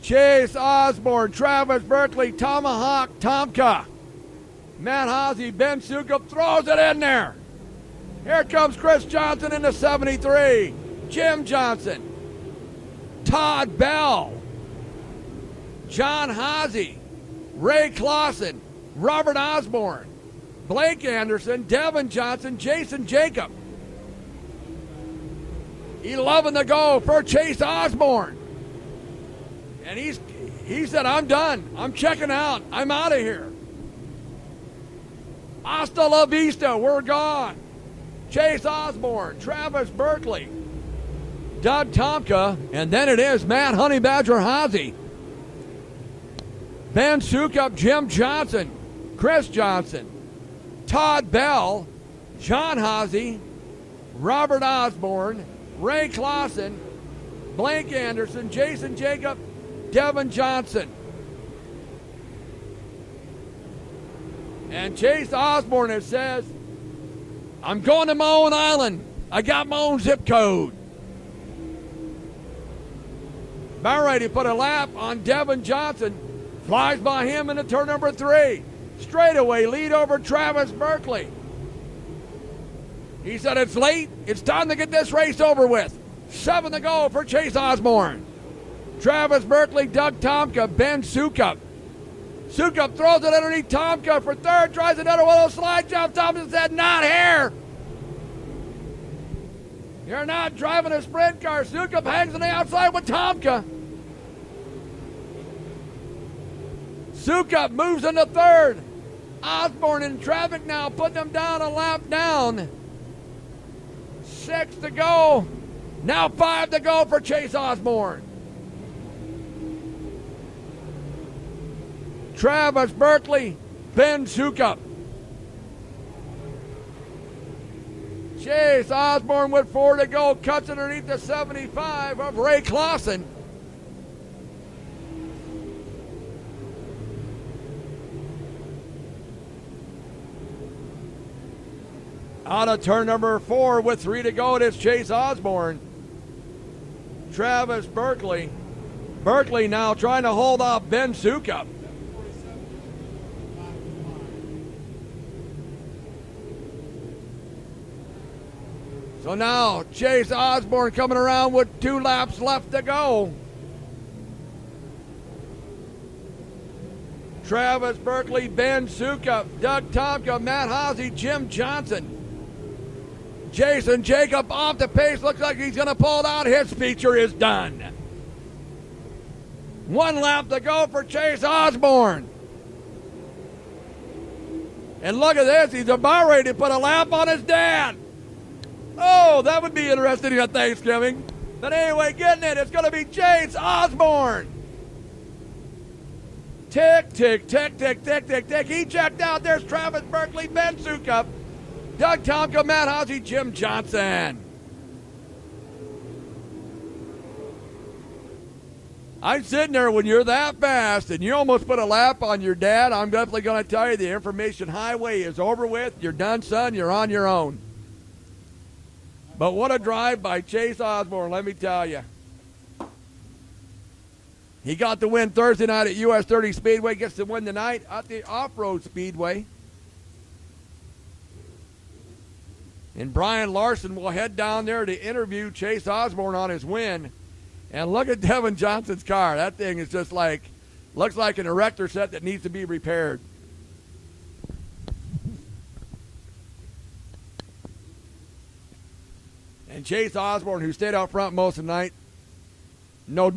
Chase Osborne, Travis Berkeley, Tomahawk, Tomka, Matt Haase, Ben Sukup throws it in there. Here comes Chris Johnson in the 73. Jim Johnson, Todd Bell, John Haase, Ray Clausen, Robert Osborne, Blake Anderson, Devin Johnson, Jason Jacob. 11 to go for Chase Osborne. And he said, I'm done. I'm checking out. I'm out of here. Hasta la vista. We're gone. Chase Osborne, Travis Berkeley, Doug Tomka, and then it is Matt Honey Badger Hazy, Ben Sukup, Jim Johnson, Chris Johnson, Todd Bell, John Hazy, Robert Osborne, Ray Clausen, Blake Anderson, Jason Jacob, Devin Johnson. And Chase Osborne, it says, I'm going to my own island. I got my own zip code. Barretti put a lap on Devin Johnson. Flies by him into turn number 3. Straightaway lead over Travis Berkeley. He said it's late. It's time to get this race over with. 7 to go for Chase Osborne. Travis Berkeley, Doug Tomka, Ben Sukup. Sukup throws it underneath Tomka for third. Tries another one of those slide jump. Thompson said, not here. You're not driving a sprint car. Sukup hangs on the outside with Tomka. Sukup moves into third. Osborne in traffic now, putting them down a lap down. 6 to go. Now 5 to go for Chase Osborne. Travis Berkeley, Ben Sukup. Chase Osborne with 4 to go, cuts underneath the 75 of Ray Clausen. Out of turn number 4 with 3 to go, it is Chase Osborne. Travis Berkeley. Berkeley now trying to hold off Ben Sukup. So now Chase Osborne coming around with 2 laps left to go. Travis Berkeley, Ben Sukup, Doug Tomka, Matt Hazy, Jim Johnson. Jason Jacob off the pace. Looks like he's going to pull it out. His feature is done. 1 lap to go for Chase Osborne. And look at this. He's about ready to put a lap on his dad. Oh, that would be interesting at Thanksgiving. But anyway, getting it. It's going to be Chase Osborne. Tick, tick, tick, tick, tick, tick, tick. He checked out. There's Travis Berkeley, Ben Sukup, Doug Tomka, Matt Hazy, Jim Johnson. I'm sitting there when you're that fast and you almost put a lap on your dad. I'm definitely going to tell you the information highway is over with. You're done, son. You're on your own. But what a drive by Chase Osborne, let me tell you. He got the win Thursday night at US 30 Speedway. Gets the win tonight at the Off-Road Speedway. And Brian Larson will head down there to interview Chase Osborne on his win. And look at Devin Johnson's car. That thing is just like, looks like an erector set that needs to be repaired. And Chase Osborne, who stayed out front most of the night,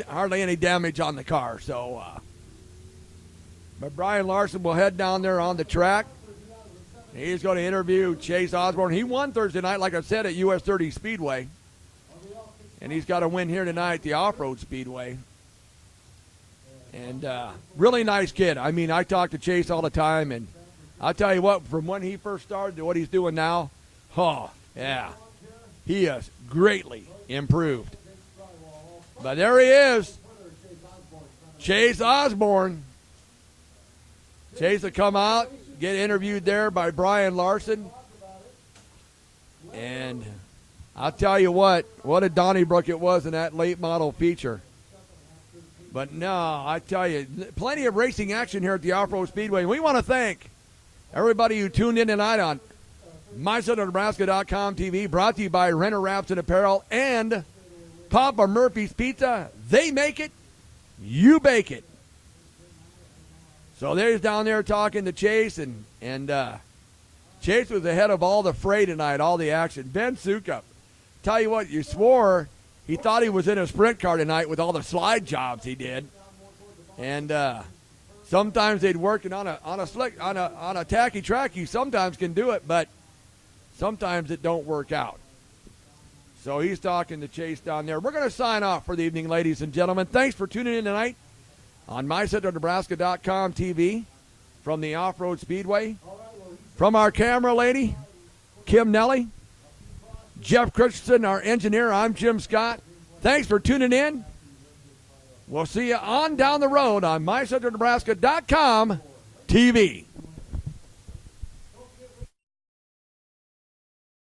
hardly any damage on the car. So, but Brian Larson will head down there on the track. He's going to interview Chase Osborne. He won Thursday night, like I said, at US 30 Speedway. And he's got a win here tonight at the Off-Road Speedway. And really nice kid. I mean, I talk to Chase all the time, and I'll tell you what, from when he first started to what he's doing now, oh, yeah, he has greatly improved. But there he is, Chase Osborne. Chase will come out, get interviewed there by Brian Larson. And I'll tell you what a Donnybrook it was in that late model feature. But no, I tell you, plenty of racing action here at the Off-Road Speedway. We want to thank everybody who tuned in tonight on MySouthernNebraska.com TV, brought to you by Renner Wraps and Apparel and Papa Murphy's Pizza. They make it, you bake it. So there's down there talking to Chase, and Chase was ahead of all the fray tonight, all the action. Ben Sukup, tell you what, you swore he thought he was in a sprint car tonight with all the slide jobs he did. And sometimes they'd work on a tacky track. You sometimes can do it, but sometimes it don't work out. So he's talking to Chase down there. We're going to sign off for the evening, ladies and gentlemen. Thanks for tuning in tonight on MyCentralNebraska.com TV from the Off-Road Speedway. From our camera lady, Kim Nelly, Jeff Christensen, our engineer, I'm Jim Scott. Thanks for tuning in. We'll see you on down the road on MyCentralNebraska.com TV.